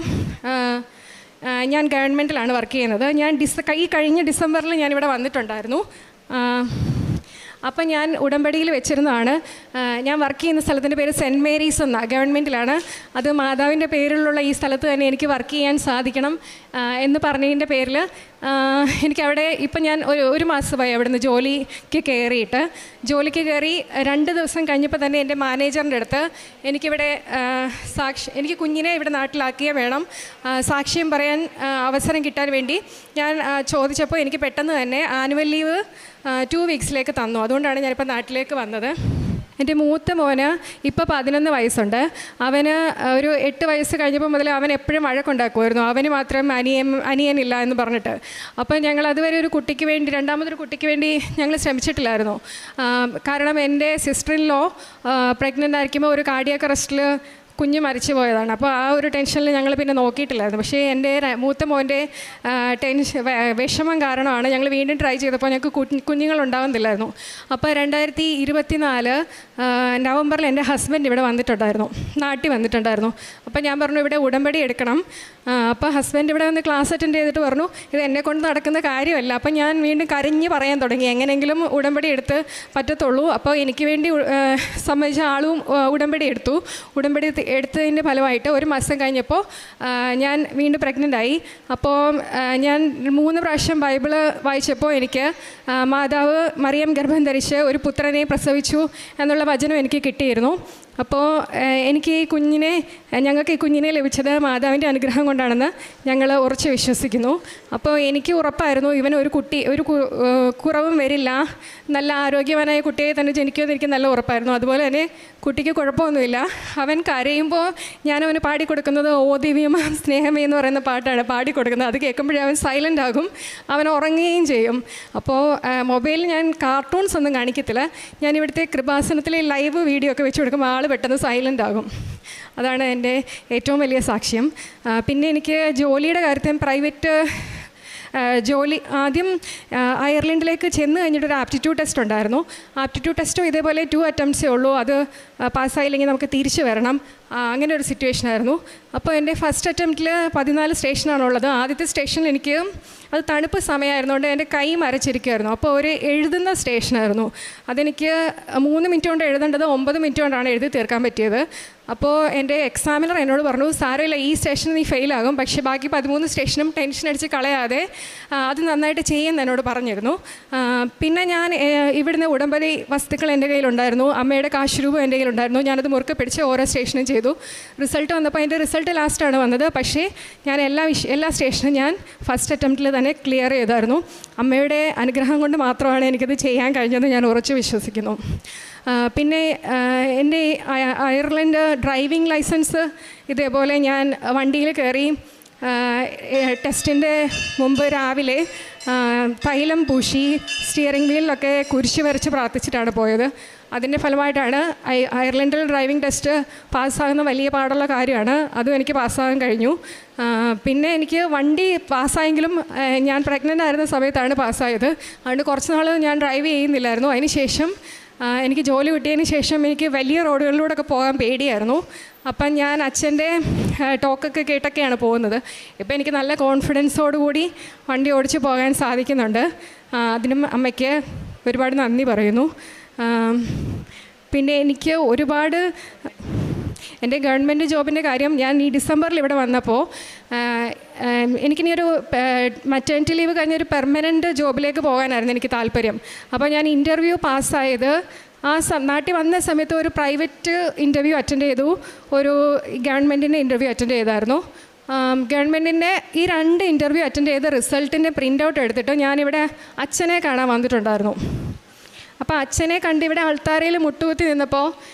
ഞാൻ ഗവൺമെൻറ്റിലാണ് വർക്ക് ചെയ്യുന്നത്. ഞാൻ ഈ കഴിഞ്ഞ ഡിസംബറിൽ ഞാനിവിടെ വന്നിട്ടുണ്ടായിരുന്നു. അപ്പം ഞാൻ ഉടമ്പടിയിൽ വെച്ചിരുന്നതാണ്. ഞാൻ വർക്ക് ചെയ്യുന്ന സ്ഥലത്തിൻ്റെ പേര് സെൻറ്റ് മേരീസ് എന്നാണ്, ഗവൺമെൻറ്റിലാണ്. അത് മാതാവിൻ്റെ പേരിലുള്ള ഈ സ്ഥലത്ത് തന്നെ എനിക്ക് വർക്ക് ചെയ്യാൻ സാധിക്കണം എന്ന് പറഞ്ഞതിൻ്റെ പേരിൽ എനിക്കവിടെ ഇപ്പം ഞാൻ ഒരു മാസമായി അവിടെ നിന്ന് ജോലിക്ക് കയറി 2 ദിവസം കഴിഞ്ഞപ്പോൾ തന്നെ എൻ്റെ മാനേജറിൻ്റെ അടുത്ത് എനിക്കിവിടെ എനിക്ക് കുഞ്ഞിനെ ഇവിടെ നാട്ടിലാക്കിയേ വേണം, സാക്ഷ്യം പറയാൻ അവസരം കിട്ടാൻ വേണ്ടി ഞാൻ ചോദിച്ചപ്പോൾ എനിക്ക് പെട്ടെന്ന് തന്നെ ആനുവൽ ലീവ് 2 വീക്സിലേക്ക് തന്നു. അതുകൊണ്ടാണ് ഞാനിപ്പോൾ നാട്ടിലേക്ക് വന്നത്. എൻ്റെ മൂത്ത മോന് ഇപ്പോൾ 11 വയസ്സുണ്ട്. അവന് ഒരു 8 വയസ്സ് കഴിഞ്ഞപ്പോൾ മുതൽ അവൻ എപ്പോഴും വഴക്കുണ്ടാക്കുമായിരുന്നു. അവന് മാത്രം അനിയനില്ല എന്ന് പറഞ്ഞിട്ട്. അപ്പോൾ ഞങ്ങൾ അതുവരെ ഒരു കുട്ടിക്ക് വേണ്ടി, രണ്ടാമതൊരു കുട്ടിക്ക് വേണ്ടി ഞങ്ങൾ ശ്രമിച്ചിട്ടില്ലായിരുന്നു. കാരണം എൻ്റെ സിസ്റ്റർ ഇൻ ലോ പ്രഗ്നൻ്റ് ആയിരിക്കുമ്പോൾ ഒരു കാർഡിയാക് അറസ്റ്റിൽ കുഞ്ഞ് മരിച്ചു പോയതാണ്. അപ്പോൾ ആ ഒരു ടെൻഷനിൽ ഞങ്ങൾ പിന്നെ നോക്കിയിട്ടില്ലായിരുന്നു. പക്ഷേ എൻ്റെ മൂത്ത മോൻ്റെ വിഷമം കാരണമാണ് ഞങ്ങൾ വീണ്ടും ട്രൈ ചെയ്തപ്പോൾ ഞങ്ങൾക്ക് കുഞ്ഞുങ്ങളുണ്ടാവുന്നില്ലായിരുന്നു. അപ്പോൾ 2024 നവംബറിൽ എൻ്റെ ഹസ്ബൻഡ് ഇവിടെ വന്നിട്ടുണ്ടായിരുന്നു, നാട്ടിൽ വന്നിട്ടുണ്ടായിരുന്നു. അപ്പോൾ ഞാൻ പറഞ്ഞു ഇവിടെ ഉടമ്പടി എടുക്കണം. അപ്പോൾ ഹസ്ബൻഡ് ഇവിടെ വന്ന് ക്ലാസ് അറ്റൻഡ് ചെയ്തിട്ട് പറഞ്ഞു ഇത് എന്നെ കൊണ്ട് നടക്കുന്ന കാര്യമല്ല. അപ്പോൾ ഞാൻ വീണ്ടും കരഞ്ഞ് പറയാൻ തുടങ്ങി എങ്ങനെയെങ്കിലും ഉടമ്പടി എടുത്ത് പറ്റത്തുള്ളൂ. അപ്പോൾ എനിക്ക് വേണ്ടി സംബന്ധിച്ച ആളും ഉടമ്പടി എടുത്തു. ഉടമ്പടി എടുത്തതിൻ്റെ ഫലമായിട്ട് 1 മാസം കഴിഞ്ഞപ്പോൾ ഞാൻ വീണ്ടും പ്രഗ്നൻ്റ് ആയി. അപ്പോൾ ഞാൻ 3 പ്രാവശ്യം ബൈബിള് വായിച്ചപ്പോൾ എനിക്ക് മാതാവ് മറിയം ഗർഭം ധരിച്ച് ഒരു പുത്രനെ പ്രസവിച്ചു എന്നുള്ള വചനം എനിക്ക് കിട്ടിയിരുന്നു. അപ്പോൾ ഞങ്ങൾക്ക് ഈ കുഞ്ഞിനെ ലഭിച്ചത് മാതാവിൻ്റെ അനുഗ്രഹം കൊണ്ടാണെന്ന് ഞങ്ങൾ ഉറച്ച് വിശ്വസിക്കുന്നു. അപ്പോൾ എനിക്ക് ഉറപ്പായിരുന്നു ഇവൻ ഒരു കുറവും വരില്ല, നല്ല ആരോഗ്യവാനായ കുട്ടിയെ തന്നെ ജനിക്കുമെന്ന് എനിക്ക് നല്ല ഉറപ്പായിരുന്നു. അതുപോലെ തന്നെ കുട്ടിക്ക് കുഴപ്പമൊന്നുമില്ല. അവൻ കരയുമ്പോൾ ഞാനവന് പാടിക്കൊടുക്കുന്നത് ഓ ദിവ്യമാം സ്നേഹമേ എന്ന് പറയുന്ന പാട്ടാണ് പാടിക്കൊടുക്കുന്നത്. അത് കേൾക്കുമ്പോഴേ അവൻ സൈലൻ്റ് ആകും, അവൻ ഉറങ്ങുകയും ചെയ്യും. അപ്പോൾ മൊബൈലിൽ ഞാൻ കാർട്ടൂൺസ് ഒന്നും കാണിക്കത്തില്ല. ഞാൻ ഇവിടുത്തെ കൃപാസനത്തിലെ ലൈവ് വീഡിയോ ഒക്കെ വെച്ച് കൊടുക്കുമ്പോൾ ആൾ പെട്ടെന്ന് സൈലൻ്റ് ആകും. അതാണ് എൻ്റെ ഏറ്റവും വലിയ സാക്ഷ്യം. പിന്നെ എനിക്ക് ജോലിയുടെ കാര്യത്തിൽ പ്രൈവറ്റ് ജോലി ആദ്യം അയർലൻഡിലേക്ക് ചെന്ന് കഴിഞ്ഞിട്ടൊരു ആപ്റ്റിറ്റ്യൂഡ് ടെസ്റ്റ് ഉണ്ടായിരുന്നു. ആപ്റ്റിറ്റ്യൂഡ് ടെസ്റ്റും ഇതേപോലെ 2 അറ്റംപ്റ്റ്സേ ഉള്ളൂ. അത് പാസ്സായില്ലെങ്കിൽ നമുക്ക് തിരിച്ചു വരണം. അങ്ങനെ ഒരു സിറ്റുവേഷനായിരുന്നു. അപ്പോൾ എൻ്റെ ഫസ്റ്റ് അറ്റംപ്റ്റിൽ 14 സ്റ്റേഷനാണുള്ളത്. ആദ്യത്തെ സ്റ്റേഷനിൽ എനിക്ക് അത് തണുപ്പ് സമയമായിരുന്നുകൊണ്ട് എൻ്റെ കൈ മരച്ചിരിക്കുമായിരുന്നു. അപ്പോൾ ഒരു എഴുതുന്ന സ്റ്റേഷനായിരുന്നു. അതെനിക്ക് 3 മിനിറ്റ് കൊണ്ട് എഴുതേണ്ടത് 9 മിനിറ്റ് കൊണ്ടാണ് എഴുതി തീർക്കാൻ പറ്റിയത്. അപ്പോൾ എൻ്റെ എക്സാമിനർ എന്നോട് പറഞ്ഞു സാരമില്ല, ഈ സ്റ്റേഷനിൽ നീ ഫെയിലാകും, പക്ഷേ ബാക്കി 13 സ്റ്റേഷനും ടെൻഷൻ അടിച്ച് കളയാതെ അത് നന്നായിട്ട് ചെയ്യുമെന്ന് എന്നോട് പറഞ്ഞിരുന്നു. പിന്നെ ഞാൻ ഇവിടുന്ന് ഉടമ്പടി വസ്തുക്കൾ എൻ്റെ കയ്യിലുണ്ടായിരുന്നു, അമ്മയുടെ കാശ് രൂപ എൻ്റെ കയ്യിലുണ്ടായിരുന്നു. ഞാനത് മുറുക്കെ പിടിച്ച് ഓരോ സ്റ്റേഷനും ചെയ്തു. റിസൾട്ട് വന്നപ്പോൾ അതിൻ്റെ റിസൾട്ട് ലാസ്റ്റാണ് വന്നത്. പക്ഷേ ഞാൻ എല്ലാ സ്റ്റേഷനും ഞാൻ ഫസ്റ്റ് അറ്റംപ്റ്റിൽ തന്നെ ക്ലിയർ ചെയ്തായിരുന്നു. അമ്മയുടെ അനുഗ്രഹം കൊണ്ട് മാത്രമാണ് എനിക്കത് ചെയ്യാൻ കഴിഞ്ഞത് ഞാൻ ഉറച്ചു വിശ്വസിക്കുന്നു. പിന്നെ എൻ്റെ അയർലൻഡ് ഡ്രൈവിംഗ് ലൈസൻസ് ഇതേപോലെ ഞാൻ വണ്ടിയിൽ കയറി ടെസ്റ്റിൻ്റെ മുമ്പ് രാവിലെ തൈലം പൂശി സ്റ്റിയറിംഗ് വീലിലൊക്കെ കുരിശ് വരച്ച് പ്രാർത്ഥിച്ചിട്ടാണ് പോയത്. അതിൻ്റെ ഫലമായിട്ടാണ് അയർലൻഡിൽ ഡ്രൈവിംഗ് ടെസ്റ്റ് പാസ്സാകുന്ന വലിയ പാടുള്ള കാര്യമാണ്. അതും എനിക്ക് പാസ്സാകാൻ കഴിഞ്ഞു. പിന്നെ എനിക്ക് വണ്ടി പാസ്സായെങ്കിലും ഞാൻ പ്രഗ്നൻ്റ് ആയിരുന്ന സമയത്താണ് പാസ്സായത്. അതുകൊണ്ട് കുറച്ച് നാൾ ഞാൻ ഡ്രൈവ് ചെയ്യുന്നില്ലായിരുന്നു. അതിന് ശേഷം എനിക്ക് ജോലി കിട്ടിയതിന് ശേഷം എനിക്ക് വലിയ റോഡുകളിലൂടെയൊക്കെ പോകാൻ പേടിയായിരുന്നു. അപ്പം ഞാൻ അച്ഛൻ്റെ ടോക്കൊക്കെ കേട്ടൊക്കെയാണ് പോകുന്നത്. ഇപ്പം എനിക്ക് നല്ല കോൺഫിഡൻസോടുകൂടി വണ്ടി ഓടിച്ച് പോകാൻ സാധിക്കുന്നുണ്ട്. അതിനും അമ്മയ്ക്ക് ഒരുപാട് നന്ദി പറയുന്നു. പിന്നെ എനിക്ക് ഒരുപാട് എൻ്റെ ഗവൺമെൻറ് ജോബിൻ്റെ കാര്യം ഞാൻ ഈ ഡിസംബറിൽ ഇവിടെ വന്നപ്പോൾ എനിക്കിനിയൊരു മറ്റേണിറ്റി ലീവ് കഴിഞ്ഞൊരു പെർമനൻറ്റ് ജോബിലേക്ക് പോകാനായിരുന്നു എനിക്ക് താല്പര്യം. അപ്പോൾ ഞാൻ ഇൻ്റർവ്യൂ പാസ്സായത് നാട്ടിൽ വന്ന സമയത്ത് ഒരു പ്രൈവറ്റ് ഇൻ്റർവ്യൂ അറ്റൻഡ് ചെയ്തു, ഒരു ഗവൺമെൻറ്റിൻ്റെ ഇൻ്റർവ്യൂ അറ്റൻഡ് ചെയ്തായിരുന്നു. ഗവൺമെൻറ്റിൻ്റെ ഈ 2 ഇൻ്റർവ്യൂ അറ്റൻഡ് ചെയ്ത റിസൾട്ടിൻ്റെ പ്രിൻ്റ് ഔട്ട് എടുത്തിട്ട് ഞാനിവിടെ അച്ഛനെ കാണാൻ വന്നിട്ടുണ്ടായിരുന്നു. അപ്പോൾ അച്ഛനെ കണ്ട് ഇവിടെ അൾത്താരയിൽ മുട്ടുകുത്തി നിന്നപ്പോൾ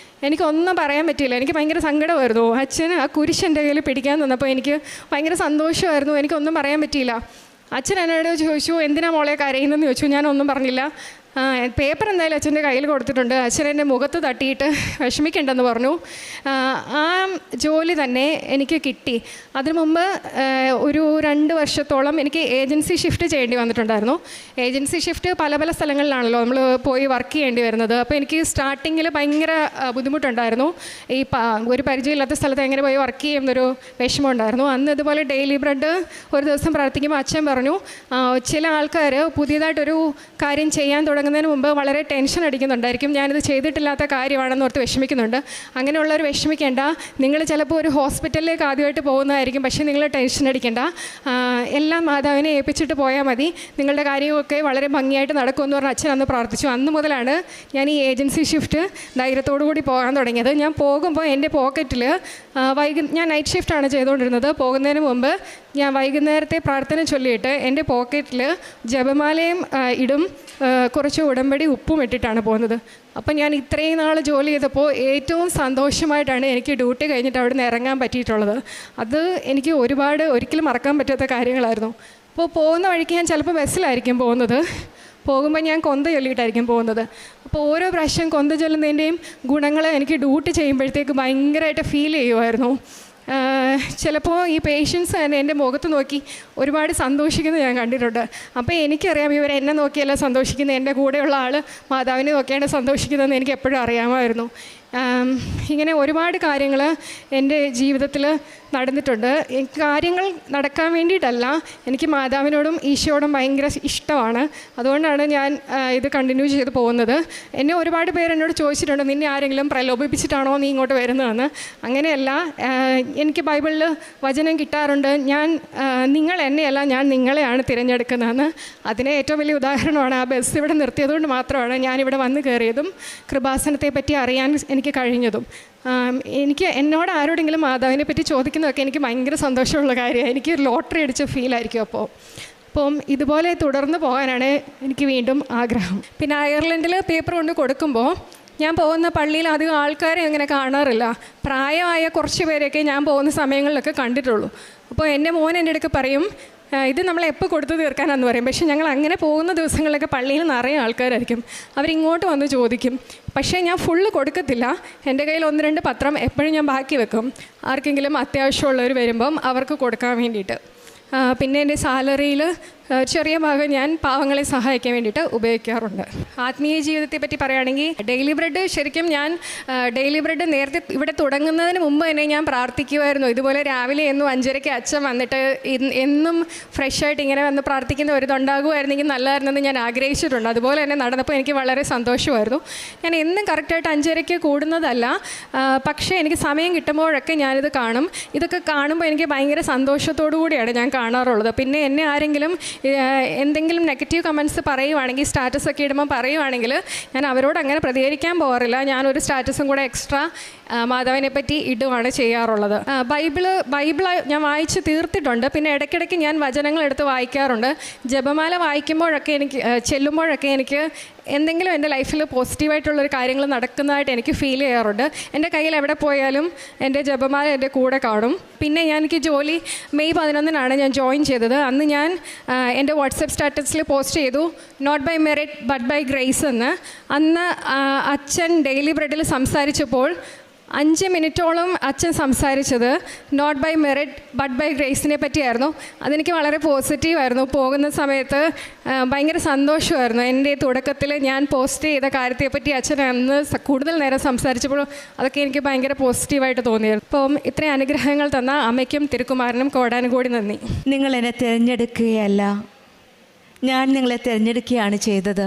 എനിക്കൊന്നും പറയാൻ പറ്റിയില്ല. എനിക്ക് ഭയങ്കര സങ്കടമായിരുന്നു. അച്ഛൻ ആ കുരിശ് എൻ്റെ കയ്യിൽ പിടിക്കാൻ നിന്നപ്പോൾ എനിക്ക് ഭയങ്കര സന്തോഷമായിരുന്നു. എനിക്കൊന്നും പറയാൻ പറ്റിയില്ല. അച്ഛൻ എന്നോട് ചോദിച്ചു എന്തിനാ മോളെ കരയുന്നതെന്ന് ചോദിച്ചു. ഞാനൊന്നും പറഞ്ഞില്ല. പേപ്പർ എന്തായാലും അച്ഛൻ്റെ കയ്യിൽ കൊടുത്തിട്ടുണ്ട്. അച്ഛൻ എൻ്റെ മുഖത്ത് തട്ടിയിട്ട് വിഷമിക്കണ്ടെന്ന് പറഞ്ഞു. ആ ജോലി തന്നെ എനിക്ക് കിട്ടി. അതിനു മുമ്പ് ഒരു 2 വർഷത്തോളം എനിക്ക് ഏജൻസി ഷിഫ്റ്റ് ചെയ്യേണ്ടി വന്നിട്ടുണ്ടായിരുന്നു. ഏജൻസി ഷിഫ്റ്റ് പല സ്ഥലങ്ങളിലാണല്ലോ നമ്മൾ പോയി വർക്ക് ചെയ്യേണ്ടി വരുന്നത്. അപ്പോൾ എനിക്ക് സ്റ്റാർട്ടിങ്ങിൽ ഭയങ്കര ബുദ്ധിമുട്ടുണ്ടായിരുന്നു. ഈ ഒരു പരിചയമില്ലാത്ത സ്ഥലത്ത് എങ്ങനെ പോയി വർക്ക് ചെയ്യുന്നൊരു വിഷമം ഉണ്ടായിരുന്നു. അന്ന് ഇതുപോലെ ഡെയിലി ബ്രെഡ് ഒരു ദിവസം പ്രവർത്തിക്കുമ്പോൾ അച്ഛൻ പറഞ്ഞു ചില ആൾക്കാർ പുതിയതായിട്ടൊരു കാര്യം ചെയ്യാൻ തുടങ്ങുന്നതിന് മുമ്പ് വളരെ ടെൻഷൻ അടിക്കുന്നുണ്ടായിരിക്കും, ഞാനിത് ചെയ്തിട്ടില്ലാത്ത കാര്യമാണെന്ന് ഓർത്ത് വിഷമിക്കുന്നുണ്ട്. അങ്ങനെയുള്ളവർ വിഷമിക്കേണ്ട. നിങ്ങൾ ചിലപ്പോൾ ഒരു ഹോസ്പിറ്റലിലേക്ക് ആദ്യമായിട്ട് പോകുന്നതായിരിക്കും, പക്ഷേ നിങ്ങൾ ടെൻഷൻ അടിക്കേണ്ട. എല്ലാം മാതാവിനെ ഏൽപ്പിച്ചിട്ട് പോയാൽ മതി, നിങ്ങളുടെ കാര്യമൊക്കെ വളരെ ഭംഗിയായിട്ട് നടക്കുമെന്ന് പറഞ്ഞ് അച്ഛൻ അന്ന് പ്രാർത്ഥിച്ചു. അന്ന് മുതലാണ് ഞാൻ ഈ ഏജൻസി ഷിഫ്റ്റ് ധൈര്യത്തോടു കൂടി പോകാൻ തുടങ്ങിയത്. ഞാൻ പോകുമ്പോൾ എൻ്റെ പോക്കറ്റിൽ ഞാൻ നൈറ്റ് ഷിഫ്റ്റാണ് ചെയ്തുകൊണ്ടിരുന്നത്. പോകുന്നതിന് മുമ്പ് ഞാൻ വൈകുന്നേരത്തെ പ്രാർത്ഥന ചൊല്ലിയിട്ട് എൻ്റെ പോക്കറ്റിൽ ജപമാലയും ഇടും, കുറച്ച് കുറച്ച് ഉടമ്പടി ഉപ്പും ഇട്ടിട്ടാണ് പോകുന്നത്. അപ്പം ഞാൻ ഇത്രയും നാൾ ജോലി ചെയ്തപ്പോൾ ഏറ്റവും സന്തോഷമായിട്ടാണ് എനിക്ക് ഡ്യൂട്ടി കഴിഞ്ഞിട്ട് അവിടെ നിന്ന് ഇറങ്ങാൻ പറ്റിയിട്ടുള്ളത്. അത് എനിക്ക് ഒരിക്കലും മറക്കാൻ പറ്റാത്ത കാര്യങ്ങളായിരുന്നു. അപ്പോൾ പോകുന്ന വഴിക്ക് ഞാൻ ചിലപ്പോൾ ബസ്സിലായിരിക്കും പോകുന്നത്. പോകുമ്പോൾ ഞാൻ കൊന്ത ചൊല്ലിയിട്ടായിരിക്കും പോകുന്നത്. അപ്പോൾ ഓരോ പ്രാവശ്യം കൊന്ത ചൊല്ലുന്നതിൻ്റെയും ഗുണങ്ങൾ എനിക്ക് ഡ്യൂട്ടി ചെയ്യുമ്പോഴത്തേക്ക് ഭയങ്കരമായിട്ട് ഫീൽ ചെയ്യുമായിരുന്നു. ചിലപ്പോൾ ഈ പേഷ്യൻസ് തന്നെ എൻ്റെ മുഖത്ത് നോക്കി ഒരുപാട് സന്തോഷിക്കുന്നത് ഞാൻ കണ്ടിട്ടുണ്ട്. അപ്പോൾ എനിക്കറിയാം ഇവരെന്നെ നോക്കിയല്ല സന്തോഷിക്കുന്നത്, എൻ്റെ കൂടെയുള്ള ആൾ മാതാവിനെ നോക്കിയാണ് സന്തോഷിക്കുന്നതെന്ന് എനിക്ക് എപ്പോഴും അറിയാമായിരുന്നു. ഇങ്ങനെ ഒരുപാട് കാര്യങ്ങൾ എൻ്റെ ജീവിതത്തിൽ നടന്നിട്ടുണ്ട്. കാര്യങ്ങൾ നടക്കാൻ വേണ്ടിയിട്ടല്ല, എനിക്ക് മാതാവിനോടും ഈശോയോടും ഭയങ്കര ഇഷ്ടമാണ്. അതുകൊണ്ടാണ് ഞാൻ ഇത് കണ്ടിന്യൂ ചെയ്ത് പോകുന്നത്. എന്നെ ഒരുപാട് പേര് എന്നോട് ചോദിച്ചിട്ടുണ്ട്, നിന്നെ ആരെങ്കിലും പ്രലോഭിപ്പിച്ചിട്ടാണോ നീ ഇങ്ങോട്ട് വരുന്നതെന്ന്. അങ്ങനെയല്ല, എനിക്ക് ബൈബിളിൽ വചനം കിട്ടാറുണ്ട്, നിങ്ങൾ എന്നെയല്ല, ഞാൻ നിങ്ങളെയാണ് തിരഞ്ഞെടുക്കുന്നതെന്ന്. അതിന് ഏറ്റവും വലിയ ഉദാഹരണമാണ് ആ ബസ് ഇവിടെ നിർത്തിയതുകൊണ്ട് മാത്രമാണ് ഞാനിവിടെ വന്ന് കയറിയതും കൃപാസനത്തെ പറ്റി അറിയാൻ എനിക്ക് കഴിഞ്ഞതും. എന്നോട് ആരോടെങ്കിലും മാതാവിനെ പറ്റി ചോദിക്കുന്നതൊക്കെ എനിക്ക് ഭയങ്കര സന്തോഷമുള്ള കാര്യമാണ്. എനിക്ക് ലോട്ടറി അടിച്ച ഫീലായിരിക്കും. അപ്പം ഇതുപോലെ തുടർന്ന് പോകാനാണ് എനിക്ക് വീണ്ടും ആഗ്രഹം. പിന്നെ അയർലൻഡിൽ പേപ്പർ കൊണ്ട് കൊടുക്കുമ്പോൾ ഞാൻ പോകുന്ന പള്ളിയിൽ അധികം ആൾക്കാരെ അങ്ങനെ കാണാറില്ല. പ്രായമായ കുറച്ച് പേരെയൊക്കെ ഞാൻ പോകുന്ന സമയങ്ങളിലൊക്കെ കണ്ടിട്ടുള്ളൂ. അപ്പോൾ എൻ്റെ മോൻ എൻ്റെ അടുക്ക് പറയും, ഇത് നമ്മൾ എപ്പോൾ കൊടുത്തു തീർക്കാനാന്ന് പറയും. പക്ഷേ ഞങ്ങൾ അങ്ങനെ പോകുന്ന ദിവസങ്ങളിലൊക്കെ പള്ളിയിൽ നിറയെ ആൾക്കാരായിരിക്കും. അവരിങ്ങോട്ട് വന്ന് ചോദിക്കും. പക്ഷേ ഞാൻ ഫുള്ള് കൊടുക്കത്തില്ല. എൻ്റെ കയ്യിൽ 1-2 പത്രം എപ്പോഴും ഞാൻ ബാക്കി വെക്കും, ആർക്കെങ്കിലും അത്യാവശ്യമുള്ളവർ വരുമ്പം അവർക്ക് കൊടുക്കാൻ വേണ്ടിയിട്ട്. പിന്നെ എൻ്റെ സാലറിയിൽ ചെറിയ ഭാഗം ഞാൻ പാവങ്ങളെ സഹായിക്കാൻ വേണ്ടിയിട്ട് ഉപയോഗിക്കാറുണ്ട്. ആത്മീയ ജീവിതത്തെ പറ്റി പറയുകയാണെങ്കിൽ ഡെയിലി ബ്രെഡ്, ശരിക്കും ഞാൻ ഡെയിലി ബ്രെഡ് നേരത്തെ ഇവിടെ തുടങ്ങുന്നതിന് മുമ്പ് തന്നെ ഞാൻ പ്രാർത്ഥിക്കുമായിരുന്നു. ഇതുപോലെ രാവിലെ എന്നും 5:30 അച്ഛൻ വന്നിട്ട് എന്നും ഫ്രഷായിട്ട് ഇങ്ങനെ വന്ന് പ്രാർത്ഥിക്കുന്ന ഒരിതുണ്ടാകുമായിരുന്നെങ്കിൽ നല്ലതായിരുന്നെന്ന് ഞാൻ ആഗ്രഹിച്ചിട്ടുണ്ട്. അതുപോലെ തന്നെ നടന്നപ്പോൾ എനിക്ക് വളരെ സന്തോഷമായിരുന്നു. ഞാൻ എന്നും കറക്റ്റായിട്ട് 5:30 കൂടുന്നതല്ല, പക്ഷേ എനിക്ക് സമയം കിട്ടുമ്പോഴൊക്കെ ഞാനിത് കാണും. ഇതൊക്കെ കാണുമ്പോൾ എനിക്ക് ഭയങ്കര സന്തോഷത്തോടു കൂടിയാണ് ഞാൻ കാണാറുള്ളത്. പിന്നെ എന്നെ ആരെങ്കിലും എന്തെങ്കിലും നെഗറ്റീവ് കമൻറ്റ്സ് പറയുവാണെങ്കിൽ, സ്റ്റാറ്റസൊക്കെ ഇടുമ്പോൾ പറയുവാണെങ്കിൽ ഞാൻ അവരോട് അങ്ങനെ പ്രതികരിക്കാൻ പോകാറില്ല. ഞാനൊരു സ്റ്റാറ്റസും കൂടെ എക്സ്ട്രാ മാതാവിനെ പറ്റി ഇടുവാണ് ചെയ്യാറുള്ളത്. ബൈബിൾ ഞാൻ വായിച്ച് തീർത്തിട്ടുണ്ട്. പിന്നെ ഇടയ്ക്കിടയ്ക്ക് ഞാൻ വചനങ്ങൾ എടുത്ത് വായിക്കാറുണ്ട്. ജപമാല വായിക്കുമ്പോഴൊക്കെ ചെല്ലുമ്പോഴൊക്കെ എനിക്ക് എന്തെങ്കിലും എൻ്റെ ലൈഫിൽ പോസിറ്റീവായിട്ടുള്ളൊരു കാര്യങ്ങൾ നടക്കുന്നതായിട്ട് എനിക്ക് ഫീൽ ചെയ്യാറുണ്ട്. എൻ്റെ കയ്യിൽ എവിടെ പോയാലും എൻ്റെ ജപമാല എൻ്റെ കൂടെ കാണും. പിന്നെ എനിക്ക് ജോലി മെയ് 11-നാണ് ഞാൻ ജോയിൻ ചെയ്തത്. അന്ന് ഞാൻ എൻ്റെ വാട്സപ്പ് സ്റ്റാറ്റസിൽ പോസ്റ്റ് ചെയ്തു, not by merit but by grace എന്ന്. അന്ന് അച്ഛൻ ഡെയിലി ബ്രെഡിൽ സംസാരിച്ചപ്പോൾ 5 മിനിറ്റോളം അച്ഛൻ സംസാരിച്ചത് not by merit but by ഗ്രേസിനെ പറ്റിയായിരുന്നു. അതെനിക്ക് വളരെ പോസിറ്റീവായിരുന്നു. പോകുന്ന സമയത്ത് ഭയങ്കര സന്തോഷമായിരുന്നു. എൻ്റെ തുടക്കത്തിൽ ഞാൻ പോസ്റ്റ് ചെയ്ത കാര്യത്തെപ്പറ്റി അച്ഛൻ അന്ന് കൂടുതൽ നേരം സംസാരിച്ചപ്പോൾ അതൊക്കെ എനിക്ക് ഭയങ്കര പോസിറ്റീവായിട്ട് തോന്നിയായിരുന്നു. അപ്പം ഇത്രയും അനുഗ്രഹങ്ങൾ തന്ന അമ്മയ്ക്കും തിരുക്കുമാരനും കോടാനുകൂടി നന്ദി. നിങ്ങൾ എന്നെ തിരഞ്ഞെടുക്കുകയല്ല, ഞാൻ നിങ്ങളെ തിരഞ്ഞെടുക്കുകയാണ് ചെയ്തത്.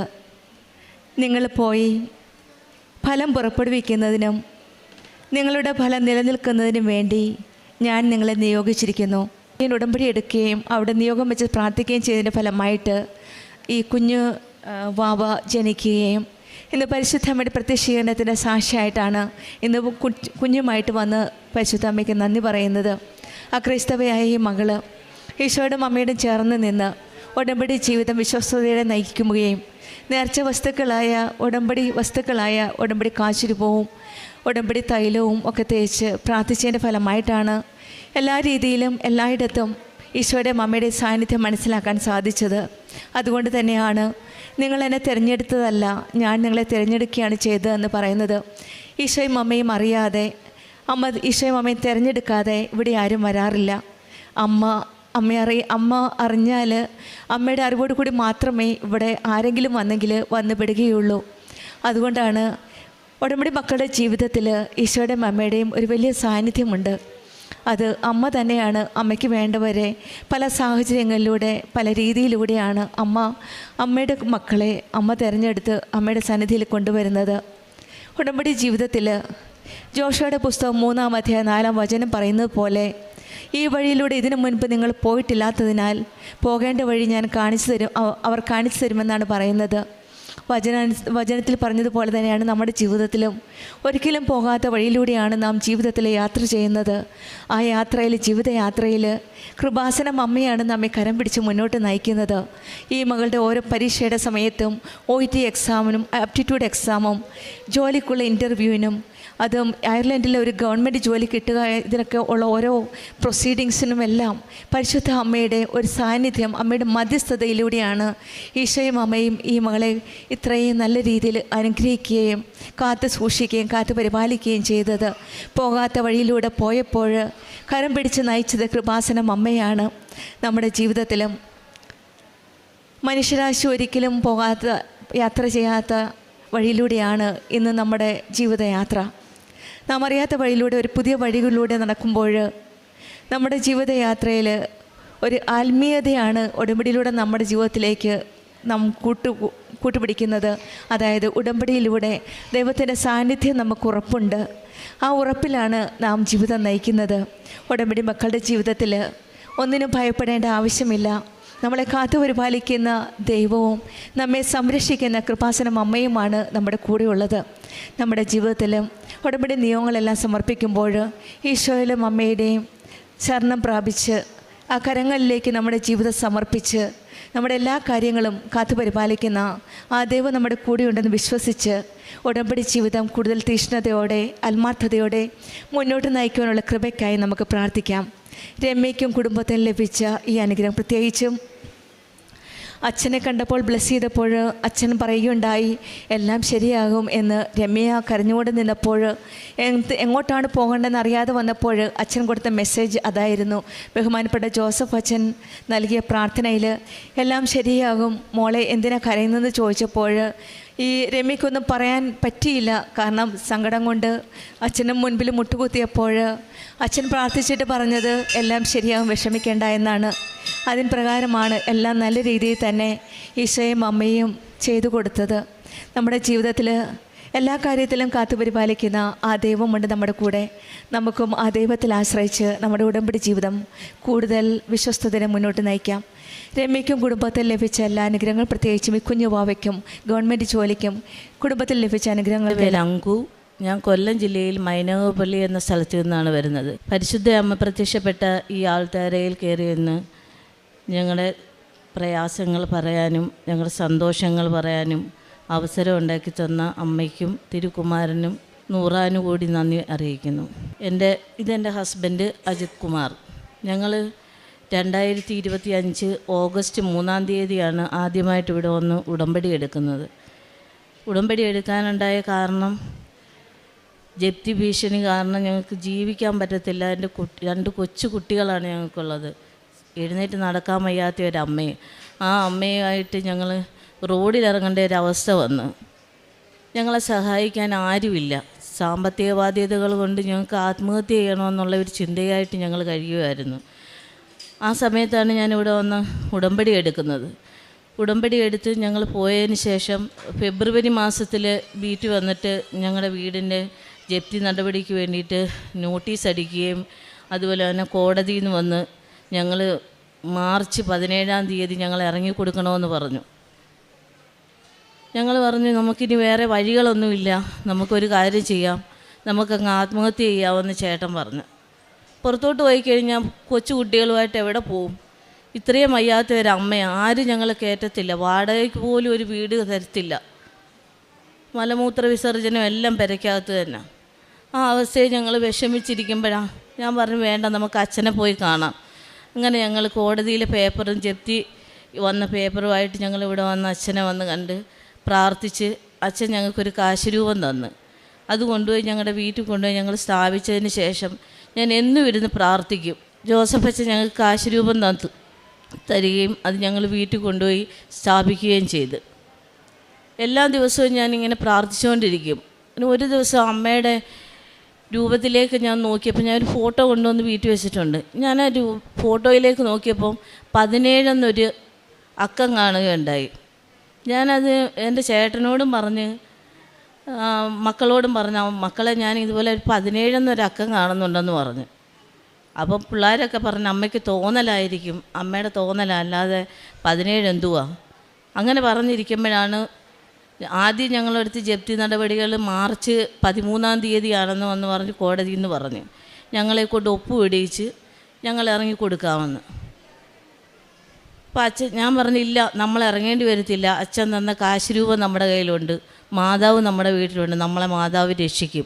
നിങ്ങൾ പോയി ഫലം പുറപ്പെടുവിക്കുന്നതിനും നിങ്ങളുടെ ഫലം നിലനിൽക്കുന്നതിനും വേണ്ടി ഞാൻ നിങ്ങളെ നിയോഗിച്ചിരിക്കുന്നു. ഞാൻ ഉടമ്പടി എടുക്കുകയും അവിടെ നിയോഗം വെച്ച് പ്രാർത്ഥിക്കുകയും ചെയ്തതിൻ്റെ ഫലമായിട്ട് ഈ കുഞ്ഞ് വാവ ജനിക്കുകയും ഇന്ന് പരിശുദ്ധമ്മയുടെ പ്രത്യക്ഷീകരണത്തിൻ്റെ സാക്ഷിയായിട്ടാണ് ഇന്ന് കുഞ്ഞുമായിട്ട് വന്ന് പരിശുദ്ധമ്മയ്ക്ക് നന്ദി പറയുന്നത്. ക്രൈസ്തവയായ ഈ മകള് ഈശോയുടെ അമ്മയോടും ചേർന്ന് നിന്ന് ഉടമ്പടി ജീവിതം വിശ്വസ്തയോടെ നയിക്കുകയും നേർച്ച വസ്തുക്കളായ ഉടമ്പടി കാശുരൂപവും ഉടമ്പടി തൈലവും ഒക്കെ തേച്ച് പ്രാർത്ഥിച്ചതിൻ്റെ ഫലമായിട്ടാണ് എല്ലാ രീതിയിലും എല്ലായിടത്തും ഈശോയുടെ അമ്മയുടെ സാന്നിധ്യം മനസ്സിലാക്കാൻ സാധിച്ചത്. അതുകൊണ്ട് തന്നെയാണ് നിങ്ങൾ എന്നെ തിരഞ്ഞെടുത്തതല്ല, ഞാൻ നിങ്ങളെ തിരഞ്ഞെടുക്കുകയാണ് ചെയ്തതെന്ന് പറയുന്നത്. ഈശോയും അമ്മയും അറിയാതെ, ഈശോയും അമ്മയും തിരഞ്ഞെടുക്കാതെ ഇവിടെ ആരും വരാറില്ല. അമ്മ അറിഞ്ഞാൽ അമ്മയുടെ അറിവോട് കൂടി മാത്രമേ ഇവിടെ ആരെങ്കിലും വന്ന് പെടുകയുള്ളൂ. അതുകൊണ്ടാണ് ഉടമ്പടി മക്കളുടെ ജീവിതത്തിൽ ഈശോയുടെയും അമ്മയുടെയും ഒരു വലിയ സാന്നിധ്യമുണ്ട്. അത് അമ്മ തന്നെയാണ് അമ്മയ്ക്ക് വേണ്ടവരെ പല സാഹചര്യങ്ങളിലൂടെ പല രീതിയിലൂടെയാണ് അമ്മയുടെ മക്കളെ അമ്മ തിരഞ്ഞെടുത്ത് അമ്മയുടെ സന്നിധിയിൽ കൊണ്ടുവരുന്നത്. ഉടമ്പടി ജീവിതത്തിൽ ജോഷുവയുടെ പുസ്തകം 3-ാം അധ്യായം 4-ാം വചനം പറയുന്നത് പോലെ ഈ വഴിയിലൂടെ ഇതിനു മുൻപ് നിങ്ങൾ പോയിട്ടില്ലാത്തതിനാൽ പോകേണ്ട വഴി അവർ കാണിച്ചു തരുമെന്നാണ് പറയുന്നത്. വചനത്തിൽ പറഞ്ഞതുപോലെ തന്നെയാണ് നമ്മുടെ ജീവിതത്തിലും ഒരിക്കലും പോകാത്ത വഴിയിലൂടെയാണ് നാം ജീവിതത്തിൽ യാത്ര ചെയ്യുന്നത്. ആ യാത്രയിൽ, ജീവിതയാത്രയിൽ കൃപാസനം അമ്മയാണ് നമ്മെ കരം പിടിച്ച് മുന്നോട്ട് നയിക്കുന്നത്. ഈ മകളുടെ ഓരോ പരീക്ഷയുടെ സമയത്തും OET എക്സാമിനും ആപ്റ്റിറ്റ്യൂഡ് എക്സാമും ജോലിക്കുള്ള ഇൻ്റർവ്യൂവിനും അതും അയർലൻഡിലെ ഒരു ഗവൺമെൻറ് ജോലി കിട്ടുക, ഇതിനൊക്കെ ഉള്ള ഓരോ പ്രൊസീഡിങ്സിനുമെല്ലാം പരിശുദ്ധ അമ്മയുടെ ഒരു സാന്നിധ്യം, അമ്മയുടെ മധ്യസ്ഥതയിലൂടെയാണ് ഈശോയും അമ്മയും ഈ മകളെ ഇത്രയും നല്ല രീതിയിൽ അനുഗ്രഹിക്കുകയും കാത്തു സൂക്ഷിക്കുകയും കാത്തു പരിപാലിക്കുകയും ചെയ്തത്. പോകാത്ത വഴിയിലൂടെ പോയപ്പോൾ കരം പിടിച്ച് നയിച്ചത് കൃപാസനം അമ്മയാണ്. നമ്മുടെ ജീവിതത്തിലും മനുഷ്യരാശി ഒരിക്കലും പോകാത്ത, യാത്ര ചെയ്യാത്ത വഴിയിലൂടെയാണ് ഇന്ന് നമ്മുടെ ജീവിതയാത്ര. നാം അറിയാത്ത വഴിയിലൂടെ, ഒരു പുതിയ വഴികളിലൂടെ നടക്കുമ്പോൾ നമ്മുടെ ജീവിതയാത്രയിൽ ഒരു ആത്മീയതയാണ് ഉടമ്പടിയിലൂടെ നമ്മുടെ ജീവിതത്തിലേക്ക് നാം കൂട്ടുപിടിക്കുന്നത്. അതായത് ഉടമ്പടിയിലൂടെ ദൈവത്തിൻ്റെ സാന്നിധ്യം നമുക്ക് ഉറപ്പുണ്ട്. ആ ഉറപ്പിലാണ് നാം ജീവിതം നയിക്കുന്നത്. ഉടമ്പടി മക്കളുടെ ജീവിതത്തിൽ ഒന്നിനും ഭയപ്പെടേണ്ട ആവശ്യമില്ല. നമ്മളെ കാത്തു പരിപാലിക്കുന്ന ദൈവവും നമ്മെ സംരക്ഷിക്കുന്ന കൃപാസനം അമ്മയുമാണ് നമ്മുടെ കൂടെയുള്ളത്. നമ്മുടെ ജീവിതത്തിൽ ഉടമ്പടി നിയമങ്ങളെല്ലാം സമർപ്പിക്കുമ്പോൾ ഈശോയിലും അമ്മയുടെയും ശരണം പ്രാപിച്ച് ആ കരങ്ങളിലേക്ക് നമ്മുടെ ജീവിതം സമർപ്പിച്ച് നമ്മുടെ എല്ലാ കാര്യങ്ങളും കാത്തു പരിപാലിക്കുന്ന ആ ദൈവം നമ്മുടെ കൂടെയുണ്ടെന്ന് വിശ്വസിച്ച് ഉടമ്പടി ജീവിതം കൂടുതൽ തീഷ്ണതയോടെ, ആത്മാർത്ഥതയോടെ മുന്നോട്ട് നയിക്കുവാനുള്ള കൃപയ്ക്കായി നമുക്ക് പ്രാർത്ഥിക്കാം. രമ്യയ്ക്കും കുടുംബത്തിനും ലഭിച്ച ഈ അനുഗ്രഹം, പ്രത്യേകിച്ചും അച്ഛനെ കണ്ടപ്പോൾ ബ്ലെസ് ചെയ്തപ്പോൾ അച്ഛൻ പറയുകയുണ്ടായി എല്ലാം ശരിയാകും എന്ന്. രമ്യ കരഞ്ഞുകൊണ്ട് നിന്നപ്പോൾ, എങ്ങോട്ടാണ് പോകേണ്ടതെന്ന് അറിയാതെ വന്നപ്പോൾ അച്ഛൻ കൊടുത്ത മെസ്സേജ് അതായിരുന്നു. ബഹുമാനപ്പെട്ട ജോസഫ് അച്ഛൻ നൽകിയ പ്രാർത്ഥനയിൽ എല്ലാം ശരിയാകും, മോളെ എന്തിനാ കരയുന്നതെന്ന് ചോദിച്ചപ്പോൾ ഈ രമ്യക്കൊന്നും പറയാൻ പറ്റിയില്ല. കാരണം സങ്കടം കൊണ്ട് അച്ഛനും മുൻപിൽ മുട്ടുകുത്തിയപ്പോൾ അച്ഛൻ പ്രാർത്ഥിച്ചിട്ട് പറഞ്ഞത് എല്ലാം ശരിയാകും, വിഷമിക്കേണ്ട എന്നാണ്. അതിന് പ്രകാരമാണ് എല്ലാം നല്ല രീതിയിൽ തന്നെ ഈശോയും അമ്മയും ചെയ്തു കൊടുത്തത്. നമ്മുടെ ജീവിതത്തിൽ എല്ലാ കാര്യത്തിലും കാത്തുപരിപാലിക്കുന്ന ആ ദൈവമുണ്ട് നമ്മുടെ കൂടെ. നമുക്കും ആ ദൈവത്തിൽ ആശ്രയിച്ച് നമ്മുടെ ഉടമ്പടി ജീവിതം കൂടുതൽ വിശ്വസ്തതയെ മുന്നോട്ട് നയിക്കാം. രമ്യയ്ക്കും കുടുംബത്തിൽ ലഭിച്ച എല്ലാ അനുഗ്രഹങ്ങളും, പ്രത്യേകിച്ചും ഈ കുഞ്ഞു വാവയ്ക്കും ഗവൺമെൻറ് ജോലിക്കും കുടുംബത്തിൽ ലഭിച്ച അനുഗ്രഹങ്ങൾ. അങ്കു, ഞാൻ കൊല്ലം ജില്ലയിൽ മൈനകപ്പള്ളി എന്ന സ്ഥലത്തു നിന്നാണ് വരുന്നത്. പരിശുദ്ധ അമ്മ പ്രത്യക്ഷപ്പെട്ട ഈ ആൾത്താരയിൽ കയറി നിന്ന് ഞങ്ങളുടെ പ്രയാസങ്ങൾ പറയാനും ഞങ്ങളുടെ സന്തോഷങ്ങൾ പറയാനും അവസരം ഉണ്ടാക്കി തന്ന അമ്മയ്ക്കും തിരുക്കുമാരനും നൂറാനും കൂടി നന്ദി അറിയിക്കുന്നു. ഇതെൻ്റെ ഹസ്ബൻഡ് അജിത് കുമാർ. ഞങ്ങൾ 2025 ഓഗസ്റ്റ് 3-ാം തീയതിയാണ് ആദ്യമായിട്ട് ഇവിടെ വന്ന് ഉടമ്പടി എടുക്കുന്നത്. ഉടമ്പടി എടുക്കാനുണ്ടായ കാരണം ജപ്തി ഭീഷണി കാരണം ഞങ്ങൾക്ക് ജീവിക്കാൻ പറ്റത്തില്ല. എൻ്റെ 2 കൊച്ചു കുട്ടികളാണ് ഞങ്ങൾക്കുള്ളത്. എഴുന്നേറ്റ് നടക്കാൻ വയ്യാത്ത ഒരമ്മയും, ആ അമ്മയുമായിട്ട് ഞങ്ങൾ റോഡിലിറങ്ങേണ്ട ഒരവസ്ഥ വന്നു. ഞങ്ങളെ സഹായിക്കാൻ ആരുമില്ല. സാമ്പത്തിക ബാധ്യതകൾ കൊണ്ട് ഞങ്ങൾക്ക് ആത്മഹത്യ ചെയ്യണമെന്നുള്ള ഒരു ചിന്തയായിട്ട് ഞങ്ങൾ കഴിയുമായിരുന്നു. ആ സമയത്താണ് ഞാനിവിടെ വന്ന് ഉടമ്പടി എടുക്കുന്നത്. ഉടമ്പടി എടുത്ത് ഞങ്ങൾ പോയതിന് ശേഷം ഫെബ്രുവരി മാസത്തിൽ വീട്ടിൽ വന്നിട്ട് ഞങ്ങളുടെ വീടിൻ്റെ ജപ്തി നടപടിക്ക് വേണ്ടിയിട്ട് നോട്ടീസ് അടിക്കുകയും അതുപോലെ തന്നെ കോടതിയിൽ നിന്ന് വന്ന് ഞങ്ങൾ മാർച്ച് 17-ാം തീയതി ഞങ്ങൾ ഇറങ്ങിക്കൊടുക്കണമെന്ന് പറഞ്ഞു. ഞങ്ങൾ പറഞ്ഞു നമുക്കിനി വേറെ വഴികളൊന്നുമില്ല, നമുക്കൊരു കാര്യം ചെയ്യാം, നമുക്കങ്ങ് ആത്മഹത്യ ചെയ്യാമെന്ന് ചേട്ടൻ പറഞ്ഞു. പുറത്തോട്ട് പോയി കഴിഞ്ഞാൽ കൊച്ചു കുട്ടികളുമായിട്ട് എവിടെ പോവും? ഇത്രയും വയ്യാത്ത ഒരമ്മ ആരും ഞങ്ങളെ കയറ്റത്തില്ല, വാടകയ്ക്ക് പോലും ഒരു വീട് തരത്തില്ല, മലമൂത്ര വിസർജനം എല്ലാം പെരയ്ക്കകത്ത് തന്നെ. ആ അവസ്ഥയെ ഞങ്ങൾ വിഷമിച്ചിരിക്കുമ്പോഴാണ് ഞാൻ പറഞ്ഞു വേണ്ട, നമുക്ക് അച്ഛനെ പോയി കാണാം. അങ്ങനെ ഞങ്ങൾ കോടതിയിലെ പേപ്പറും ജപ്തി വന്ന പേപ്പറുമായിട്ട് ഞങ്ങളിവിടെ വന്ന് അച്ഛനെ വന്ന് കണ്ട് പ്രാർത്ഥിച്ച് അച്ഛൻ ഞങ്ങൾക്കൊരു കാശുരൂപം തന്ന് അത് കൊണ്ടുപോയി ഞങ്ങളുടെ വീട്ടിൽ കൊണ്ടുപോയി ഞങ്ങൾ സ്ഥാപിച്ചതിന് ശേഷം ഞാൻ എന്നും ഇരുന്ന് പ്രാർത്ഥിക്കും. ജോസഫ് അച്ഛൻ ഞങ്ങൾക്ക് കാശുരൂപം തരികയും അത് ഞങ്ങൾ വീട്ടിൽ കൊണ്ടുപോയി സ്ഥാപിക്കുകയും ചെയ്ത് എല്ലാ ദിവസവും ഞാനിങ്ങനെ പ്രാർത്ഥിച്ചുകൊണ്ടിരിക്കും. ഒരു ദിവസം അമ്മയുടെ രൂപത്തിലേക്ക് ഞാൻ നോക്കിയപ്പോൾ ഞാനൊരു ഫോട്ടോ കൊണ്ടുവന്ന് വീട്ടിൽ വെച്ചിട്ടുണ്ട്. ഞാൻ ആ ഫോട്ടോയിലേക്ക് നോക്കിയപ്പോൾ 17 എന്നൊരു അക്കം കാണുകയുണ്ടായി. ഞാനത് എൻ്റെ ചേട്ടനോടും പറഞ്ഞ് മക്കളോടും പറഞ്ഞു, മക്കളെ ഞാൻ ഇതുപോലെ ഒരു 17 എന്നൊരു അക്കം കാണുന്നുണ്ടെന്ന് പറഞ്ഞു. അപ്പം പിള്ളേരൊക്കെ പറഞ്ഞ് അമ്മയ്ക്ക് തോന്നലായിരിക്കും, അമ്മയുടെ തോന്നലല്ലാതെ 17 എന്തുവാ. അങ്ങനെ പറഞ്ഞിരിക്കുമ്പോഴാണ് ആദ്യം ഞങ്ങളെടുത്ത് ജപ്തി നടപടികൾ മാർച്ച് 13-ാം തീയതിയാണെന്ന് വന്ന് പറഞ്ഞ് കോടതിയിൽ നിന്ന് പറഞ്ഞു. ഞങ്ങളെ കൊണ്ട് ഒപ്പുപിടിയിച്ച് ഞങ്ങൾ ഇറങ്ങി കൊടുക്കാമെന്ന്. അപ്പോൾ അച്ഛൻ, ഞാൻ പറഞ്ഞില്ല, നമ്മൾ ഇറങ്ങേണ്ടി വരത്തില്ല, അച്ഛൻ തന്ന കാശ് രൂപ നമ്മുടെ കയ്യിലുണ്ട്, മാതാവ് നമ്മുടെ വീട്ടിലുണ്ട്, നമ്മളെ മാതാവ് രക്ഷിക്കും,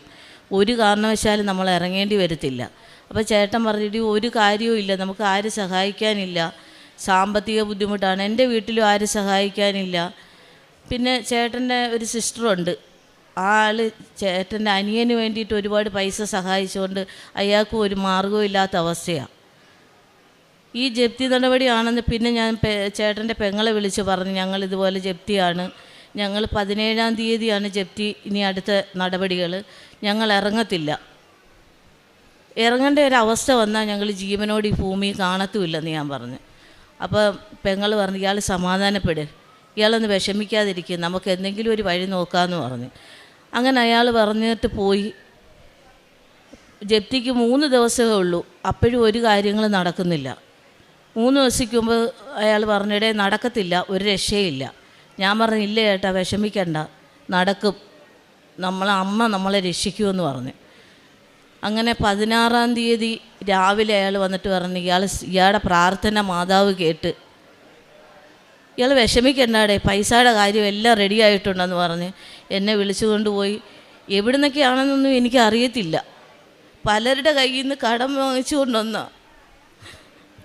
ഒരു കാരണവശാലും നമ്മൾ ഇറങ്ങേണ്ടി വരത്തില്ല. അപ്പോൾ ചേട്ടൻ പറഞ്ഞിട്ട് ഒരു കാര്യവും ഇല്ല, നമുക്ക് ആരും സഹായിക്കാനില്ല, സാമ്പത്തിക ബുദ്ധിമുട്ടാണ്, എൻ്റെ വീട്ടിലും ആരും സഹായിക്കാനില്ല. പിന്നെ ചേട്ടൻ്റെ ഒരു സിസ്റ്ററുണ്ട്, ആൾ ചേട്ടൻ്റെ അനിയന് വേണ്ടിയിട്ട് ഒരുപാട് പൈസ സഹായിച്ചുകൊണ്ട് അയാൾക്കും ഒരു മാർഗവും ഇല്ലാത്ത അവസ്ഥയാണ്. ഈ ജപ്തി നടപടിയാണെന്ന് പിന്നെ ഞാൻ ചേട്ടൻ്റെ പെങ്ങളെ വിളിച്ച് പറഞ്ഞു, ഞങ്ങൾ ഇതുപോലെ ജപ്തിയാണ്, ഞങ്ങൾ 17-ാം തീയതിയാണ് ജപ്തി, ഇനി അടുത്ത നടപടികൾ, ഞങ്ങൾ ഇറങ്ങത്തില്ല. ഇറങ്ങേണ്ട ഒരവസ്ഥ വന്നാൽ ഞങ്ങൾ ജീവനോട് ഈ ഭൂമി കാണത്തുമില്ലെന്ന് ഞാൻ പറഞ്ഞു. അപ്പോൾ പെങ്ങൾ പറഞ്ഞു, ഇയാൾ സമാധാനപ്പെടുക, ഇയാളൊന്ന് വിഷമിക്കാതിരിക്കും, നമുക്ക് എന്തെങ്കിലും ഒരു വഴി നോക്കാമെന്ന് പറഞ്ഞു. അങ്ങനെ അയാൾ പറഞ്ഞിട്ട് പോയി. ജപ്തിക്ക് 3 ദിവസമേ ഉള്ളൂ, അപ്പോഴും ഒരു കാര്യങ്ങൾ നടക്കുന്നില്ല. 3 ദിവസത്തേക്ക് മുമ്പ് അയാൾ പറഞ്ഞിടേ നടക്കത്തില്ല, ഒരു രക്ഷയില്ല. ഞാൻ പറഞ്ഞു, ഇല്ല ചേട്ടാ വിഷമിക്കണ്ട, നടക്കും, അമ്മ നമ്മളെ രക്ഷിക്കുമെന്ന് പറഞ്ഞു. അങ്ങനെ 16-ാം തീയതി രാവിലെ അയാൾ വന്നിട്ട് പറഞ്ഞു, ഇയാളുടെ പ്രാർത്ഥന മാതാവ് കേട്ട്, ഇയാൾ വിഷമിക്കണ്ടാടേ, പൈസയുടെ കാര്യം എല്ലാം റെഡി ആയിട്ടുണ്ടെന്ന് പറഞ്ഞ് എന്നെ വിളിച്ചു കൊണ്ടുപോയി. എവിടെ നിന്നൊക്കെയാണെന്നൊന്നും എനിക്കറിയത്തില്ല, പലരുടെ കയ്യിൽ നിന്ന് കടം വാങ്ങിച്ചു കൊണ്ടുവന്ന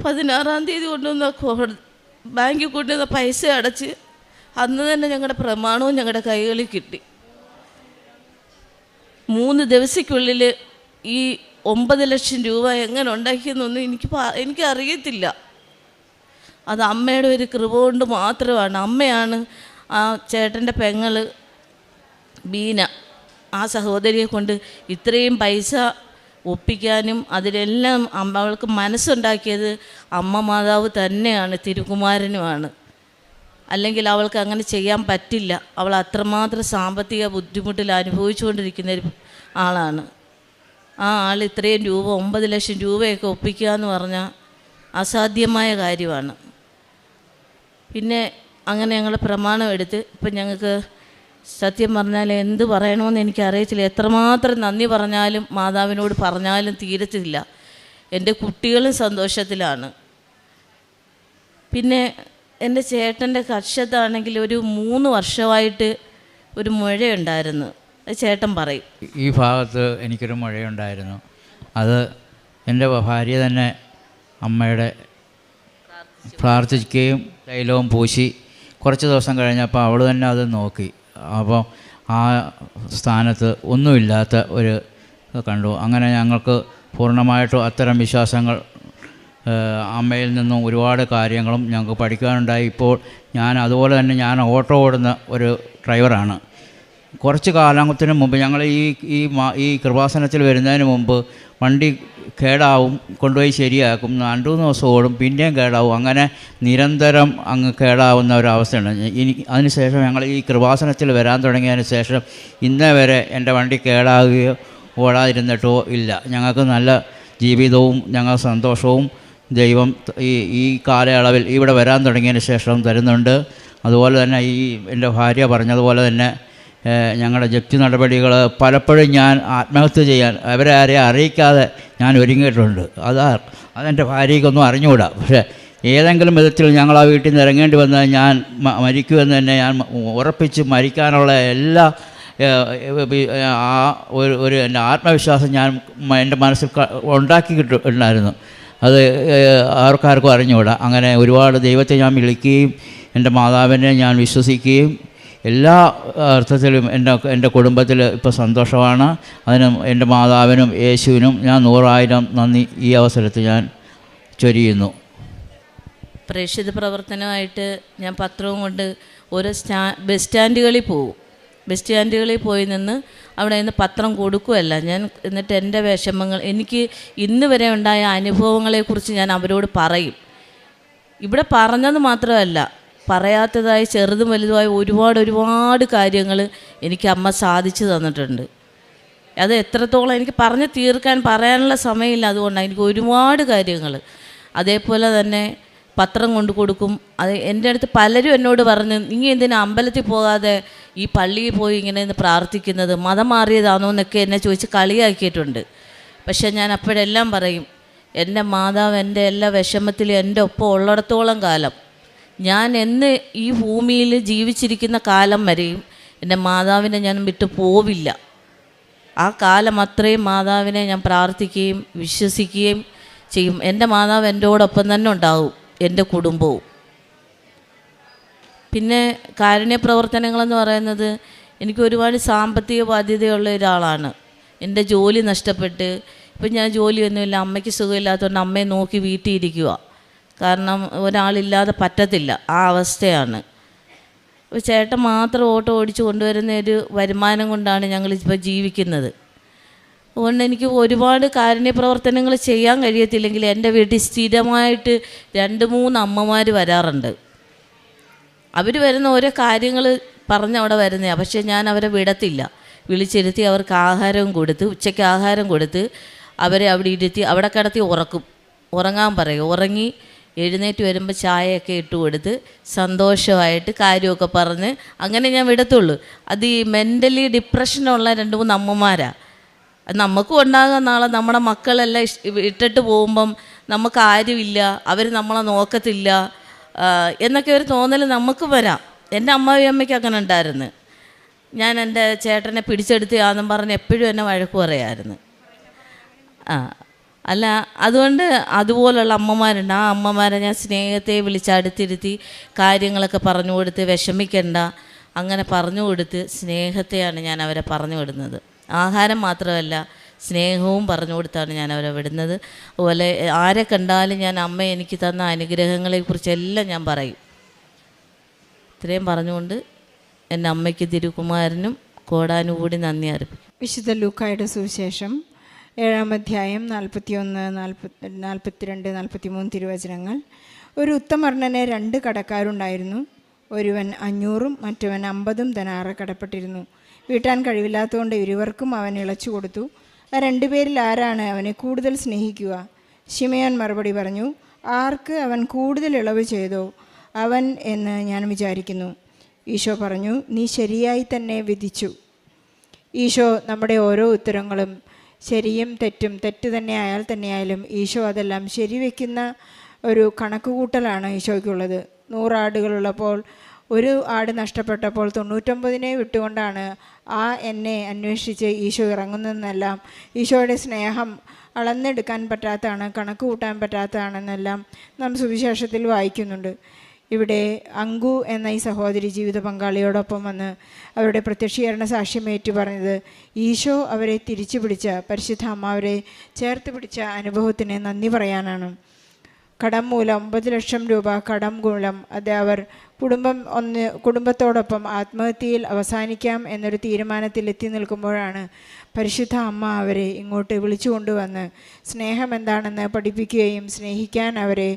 16-ാം തീയതി കൊണ്ടുവന്ന ബാങ്കിൽ കൊണ്ടുവന്ന പൈസ അടച്ച് അന്ന് തന്നെ ഞങ്ങളുടെ പ്രമാണവും ഞങ്ങളുടെ കൈകളിൽ കിട്ടി. 3 ദിവസത്തിനുള്ളിൽ ഈ 9 ലക്ഷം രൂപ എങ്ങനെ ഉണ്ടാക്കിയെന്നൊന്നും എനിക്കറിയത്തില്ല. അത് അമ്മയുടെ ഒരു കൃപ കൊണ്ട് മാത്രമാണ്. അമ്മയാണ് ആ ചേട്ടൻ്റെ പെങ്ങൾ ബീന, ആ സഹോദരിയെ കൊണ്ട് ഇത്രയും പൈസ ഒപ്പിക്കാനും അതിലെല്ലാം അവൾക്ക് മനസ്സുണ്ടാക്കിയത് അമ്മ മാതാവ് തന്നെയാണ്, തിരുകുമാരനുമാണ്. അല്ലെങ്കിൽ അവൾക്ക് അങ്ങനെ ചെയ്യാൻ പറ്റില്ല. അവൾ അത്രമാത്രം സാമ്പത്തിക ബുദ്ധിമുട്ടിൽ അനുഭവിച്ചുകൊണ്ടിരിക്കുന്ന ഒരു ആളാണ്. ആ ആൾ ഇത്രയും രൂപ 9 ലക്ഷം രൂപയൊക്കെ ഒപ്പിക്കുക എന്ന് പറഞ്ഞാൽ അസാധ്യമായ കാര്യമാണ്. പിന്നെ അങ്ങനെ ഞങ്ങൾ പ്രമാണം എടുത്ത് ഇപ്പം ഞങ്ങൾക്ക് സത്യം പറഞ്ഞാൽ എന്ത് പറയണമെന്ന് എനിക്കറിയത്തില്ല. എത്രമാത്രം നന്ദി പറഞ്ഞാലും മാതാവിനോട് പറഞ്ഞാലും തീരത്തില്ല. എൻ്റെ കുട്ടികളും സന്തോഷത്തിലാണ്. പിന്നെ എൻ്റെ ചേട്ടൻ്റെ കക്ഷത്താണെങ്കിൽ ഒരു 3 വർഷമായിട്ട് ഒരു മുഴയുണ്ടായിരുന്നു. ചേട്ടൻ പറയും, ഈ ഭാഗത്ത് എനിക്കൊരു മുഴയുണ്ടായിരുന്നു. അത് എൻ്റെ ഭാര്യ തന്നെ അമ്മയുടെ പ്രാർത്ഥിക്കുകയും തൈലവും പൂശി കുറച്ച് ദിവസം കഴിഞ്ഞപ്പോൾ അവൾ തന്നെ അത് നോക്കി. അപ്പോൾ ആ സ്ഥാനത്ത് ഒന്നുമില്ലാത്ത ഒരു കണ്ടു. അങ്ങനെ ഞങ്ങൾക്ക് പൂർണ്ണമായിട്ടും അത്തരം വിശ്വാസങ്ങൾ അമ്മയിൽ നിന്നും ഒരുപാട് കാര്യങ്ങളും ഞങ്ങൾക്ക് പഠിക്കാനുണ്ടായി. ഇപ്പോൾ അതുപോലെ തന്നെ ഞാൻ ഓട്ടോ ഓടുന്ന ഒരു ഡ്രൈവറാണ്. കുറച്ച് കാലത്തിന് മുമ്പ് ഞങ്ങൾ ഈ കൃപാസനത്തിൽ വരുന്നതിന് മുമ്പ് വണ്ടി കേടാവും, കൊണ്ടുപോയി ശരിയാക്കും, 2-3 ദിവസം ഓടും, പിന്നെയും കേടാവും, അങ്ങനെ നിരന്തരം അങ്ങ് കേടാവുന്ന ഒരവസ്ഥയാണ്. അതിനുശേഷം ഞങ്ങൾ ഈ കൃപാസനത്തിൽ വരാൻ തുടങ്ങിയതിന് ശേഷം ഇന്നേ വരെ എൻ്റെ വണ്ടി കേടാകുകയോ ഓടാതിരുന്നിട്ടോ ഇല്ല. ഞങ്ങൾക്ക് നല്ല ജീവിതവും ഞങ്ങൾ സന്തോഷവും ദൈവം ഈ കാലയളവിൽ ഇവിടെ വരാൻ തുടങ്ങിയതിന് ശേഷം തരുന്നുണ്ട്. അതുപോലെ തന്നെ എൻ്റെ ഭാര്യ പറഞ്ഞതുപോലെ തന്നെ ഞങ്ങളുടെ ജപ്തി നടപടികൾ പലപ്പോഴും ഞാൻ ആത്മഹത്യ ചെയ്യാൻ അവരെ ആരെയും അറിയിക്കാതെ ഞാൻ ഒരുങ്ങിയിട്ടുണ്ട്. അതെൻ്റെ ഭാര്യയ്ക്കൊന്നും അറിഞ്ഞുകൂടാ. പക്ഷേ ഏതെങ്കിലും വിധത്തിൽ ഞങ്ങൾ ആ വീട്ടിൽ നിന്ന് ഇറങ്ങേണ്ടി വന്നാൽ ഞാൻ മരിക്കുമെന്ന് തന്നെ ഞാൻ ഉറപ്പിച്ച് മരിക്കാനുള്ള എല്ലാ ഒരു എൻ്റെ ആത്മവിശ്വാസം ഞാൻ എൻ്റെ മനസ്സിൽ ഉണ്ടാക്കിയിട്ടുണ്ടായിരുന്നു. അത് ആർക്കാർക്കും അറിഞ്ഞുകൂടാ. അങ്ങനെ ഒരുപാട് ദൈവത്തെ ഞാൻ വിളിക്കുകയും എൻ്റെ മാതാവിനെ ഞാൻ വിശ്വസിക്കുകയും എല്ലാ അർത്ഥത്തിലും എൻ്റെ കുടുംബത്തിൽ ഇപ്പോൾ സന്തോഷമാണ്. അതിന് എൻ്റെ മാതാവിനും യേശുവിനും ഞാൻ 100,000 നന്ദി ഈ അവസരത്തിൽ ഞാൻ ചൊരിയുന്നു. പ്രേക്ഷിത പ്രവർത്തനമായിട്ട് ഞാൻ പത്രവും കൊണ്ട് ഓരോ ബസ് സ്റ്റാൻഡുകളിൽ പോകും. ബസ് സ്റ്റാൻഡുകളിൽ പോയി നിന്ന് അവിടെ നിന്ന് പത്രം കൊടുക്കുകയല്ല ഞാൻ. എന്നിട്ട് എൻ്റെ വിഷമങ്ങൾ, എനിക്ക് ഇന്ന് വരെ ഉണ്ടായ അനുഭവങ്ങളെക്കുറിച്ച് ഞാൻ അവരോട് പറയും. ഇവിടെ പറഞ്ഞത് മാത്രമല്ല, പറയാത്തതായി ചെറുതും വലുതുമായ ഒരുപാട് കാര്യങ്ങൾ എനിക്ക് അമ്മ സാധിച്ചു തന്നിട്ടുണ്ട്. അത് എത്രത്തോളം എനിക്ക് പറഞ്ഞ് തീർക്കാൻ പറയാനുള്ള സമയമില്ല. അതുകൊണ്ടാണ് എനിക്ക് ഒരുപാട് കാര്യങ്ങൾ. അതേപോലെ തന്നെ പത്രം കൊണ്ട് കൊടുക്കും. അത് എൻ്റെ അടുത്ത് പലരും എന്നോട് പറഞ്ഞു, നീ എന്തിനാ അമ്പലത്തിൽ പോകാതെ ഈ പള്ളിയിൽ പോയി ഇങ്ങനെ നിന്ന് പ്രാർത്ഥിക്കുന്നത് മതം മാറിയതാണോ എന്നൊക്കെ എന്നെ ചോദിച്ച് കളിയാക്കിയിട്ടുണ്ട്. പക്ഷേ ഞാൻ അപ്പോഴെല്ലാം പറയും, എൻ്റെ മാതാവ് എൻ്റെ എല്ലാ വിഷമത്തിലും എൻ്റെ ഒപ്പം ഉള്ളിടത്തോളം കാലം, ഞാൻ എന്ന് ഈ ഭൂമിയിൽ ജീവിച്ചിരിക്കുന്ന കാലം വരെയും എൻ്റെ മാതാവിനെ ഞാൻ വിട്ടു പോവില്ല. ആ കാലം അത്രയും മാതാവിനെ ഞാൻ പ്രാർത്ഥിക്കുകയും വിശ്വസിക്കുകയും ചെയ്യും. എൻ്റെ മാതാവ് എൻ്റെയോടൊപ്പം തന്നെ ഉണ്ടാവും, എൻ്റെ കുടുംബവും. പിന്നെ കാരുണ്യ പ്രവർത്തനങ്ങളെന്ന് പറയുന്നത്, എനിക്ക് ഒരുപാട് സാമ്പത്തിക ബാധ്യതയുള്ള ഒരാളാണ്. എൻ്റെ ജോലി നഷ്ടപ്പെട്ട് ഇപ്പം ഞാൻ ജോലിയൊന്നുമില്ല, അമ്മയ്ക്ക് സുഖമില്ലാത്തതുകൊണ്ട് അമ്മയെ നോക്കി വീട്ടിൽ ഇരിക്കുക. കാരണം ഒരാളില്ലാതെ പറ്റത്തില്ല, ആ അവസ്ഥയാണ്. അപ്പോൾ ചേട്ടൻ മാത്രം ഓട്ടോ ഓടിച്ച് കൊണ്ടുവരുന്ന ഒരു വരുമാനം കൊണ്ടാണ് ഞങ്ങളിപ്പോൾ ജീവിക്കുന്നത്. അതുകൊണ്ട് എനിക്ക് ഒരുപാട് കാരുണ്യ പ്രവർത്തനങ്ങൾ ചെയ്യാൻ കഴിയത്തില്ലെങ്കിൽ എൻ്റെ വീട്ടിൽ സ്ഥിരമായിട്ട് 2-3 അമ്മമാർ വരാറുണ്ട്. അവർ വരുന്ന ഓരോ കാര്യങ്ങൾ പറഞ്ഞവിടെ വരുന്നതാണ്. പക്ഷേ ഞാൻ അവരെ വിടത്തില്ല. വിളിച്ചിരുത്തി അവർക്ക് ആഹാരവും കൊടുത്ത്, ഉച്ചയ്ക്ക് ആഹാരം കൊടുത്ത് അവരെ അവിടെ ഇരുത്തി അവിടെ കിടത്തി ഉറങ്ങാൻ പറയും. ഉറങ്ങി എഴുന്നേറ്റ് വരുമ്പോൾ ചായയൊക്കെ ഇട്ട് കൊടുത്ത് സന്തോഷമായിട്ട് കാര്യമൊക്കെ പറഞ്ഞ് അങ്ങനെ ഞാൻ വിടത്തുള്ളൂ. അത് ഈ മെൻ്റലി ഡിപ്രഷനുള്ള 2-3 അമ്മമാരാണ്. നമുക്കും ഉണ്ടാകാൻ നാളെ നമ്മുടെ മക്കളെല്ലാം ഇട്ടിട്ട് പോകുമ്പം നമുക്ക് ആരുമില്ല, അവർ നമ്മളെ നോക്കത്തില്ല എന്നൊക്കെ ഒരു തോന്നൽ നമുക്കും വരാം. എൻ്റെ അമ്മയ്ക്ക് അങ്ങനെ ഉണ്ടായിരുന്നു. ഞാൻ എൻ്റെ ചേട്ടനെ പിടിച്ചെടുത്താന്നും പറഞ്ഞ് എപ്പോഴും എന്നെ വഴക്ക് പറയായിരുന്നു. അല്ല, അതുകൊണ്ട് അതുപോലുള്ള അമ്മമാരുണ്ട്. ആ അമ്മമാരെ ഞാൻ സ്നേഹത്തെ വിളിച്ചടുത്തിരുത്തി കാര്യങ്ങളൊക്കെ പറഞ്ഞു കൊടുത്ത്, വിഷമിക്കണ്ട അങ്ങനെ പറഞ്ഞു കൊടുത്ത് സ്നേഹത്തെയാണ് ഞാൻ അവരെ പറഞ്ഞു വിടുന്നത്. ആഹാരം മാത്രമല്ല, സ്നേഹവും പറഞ്ഞു കൊടുത്താണ് ഞാൻ അവരെ വിടുന്നത്. അതുപോലെ ആരെ കണ്ടാലും ഞാൻ അമ്മ എനിക്ക് തന്ന അനുഗ്രഹങ്ങളെക്കുറിച്ചെല്ലാം ഞാൻ പറയും. ഇത്രയും പറഞ്ഞുകൊണ്ട് എൻ്റെ അമ്മയ്ക്ക് തിരുകുമാരനും കോടാനുകൂടി നന്ദി അർപ്പിക്കും. വിശുദ്ധ ലൂക്കായുടെ സുവിശേഷം 7-ാം അധ്യായം 41, 42, 43 തിരുവചനങ്ങൾ. ഒരു ഉത്തമർണന് 2 കടക്കാരുണ്ടായിരുന്നു. ഒരുവൻ 500 മറ്റവൻ 50 ധനാറ് കടപ്പെട്ടിരുന്നു. വീട്ടാൻ കഴിവില്ലാത്തതുകൊണ്ട് ഇരുവർക്കും അവൻ ഇളച്ചു കൊടുത്തു. ആ 2 പേരിൽ ആരാണ് അവനെ കൂടുതൽ സ്നേഹിക്കുക? ശിമയോൻ മറുപടി പറഞ്ഞു, ആർക്ക് അവൻ കൂടുതൽ ഇളവ് ചെയ്തോ അവൻ എന്ന് ഞാൻ വിചാരിക്കുന്നു. ഈശോ പറഞ്ഞു, നീ ശരിയായി തന്നെ വിധിച്ചു. ഈശോ നമ്മുടെ ഓരോ ഉത്തരങ്ങളും ശരിയും തെറ്റും, തെറ്റ് തന്നെ ആയാൽ തന്നെയായാലും ഈശോ അതെല്ലാം ശരിവെക്കുന്ന ഒരു കണക്കുകൂട്ടലാണ് ഈശോയ്ക്കുള്ളത്. 100 ആടുകളുള്ളപ്പോൾ ഒരു ആട് നഷ്ടപ്പെട്ടപ്പോൾ 99 വിട്ടുകൊണ്ടാണ് എന്നെ അന്വേഷിച്ച് ഈശോ ഇറങ്ങുന്നതെന്നെല്ലാം, ഈശോയുടെ സ്നേഹം അളന്നെടുക്കാൻ പറ്റാത്തതാണ്, കണക്ക് കൂട്ടാൻ പറ്റാത്തതാണെന്നെല്ലാം നാം സുവിശേഷത്തിൽ വായിക്കുന്നുണ്ട്. ഇവിടെ അങ്കു എന്ന ഈ സഹോദരി ജീവിത പങ്കാളിയോടൊപ്പം വന്ന് അവരുടെ പ്രത്യക്ഷീകരണ സാക്ഷ്യമേറ്റു പറഞ്ഞത് ഈശോ അവരെ തിരിച്ചു പിടിച്ച, പരിശുദ്ധ അമ്മ അവരെ ചേർത്ത് പിടിച്ച അനുഭവത്തിന് നന്ദി പറയാനാണ്. കടം മൂലം 9 ലക്ഷം രൂപ കടം മൂലം അവർ കുടുംബത്തോടൊപ്പം ആത്മഹത്യയിൽ അവസാനിക്കാം എന്നൊരു തീരുമാനത്തിൽ എത്തി നിൽക്കുമ്പോഴാണ് പരിശുദ്ധ അമ്മ അവരെ ഇങ്ങോട്ട് വിളിച്ചു കൊണ്ടുവന്ന് സ്നേഹം എന്താണെന്ന് പഠിപ്പിക്കുകയും സ്നേഹിക്കാൻ അവരെ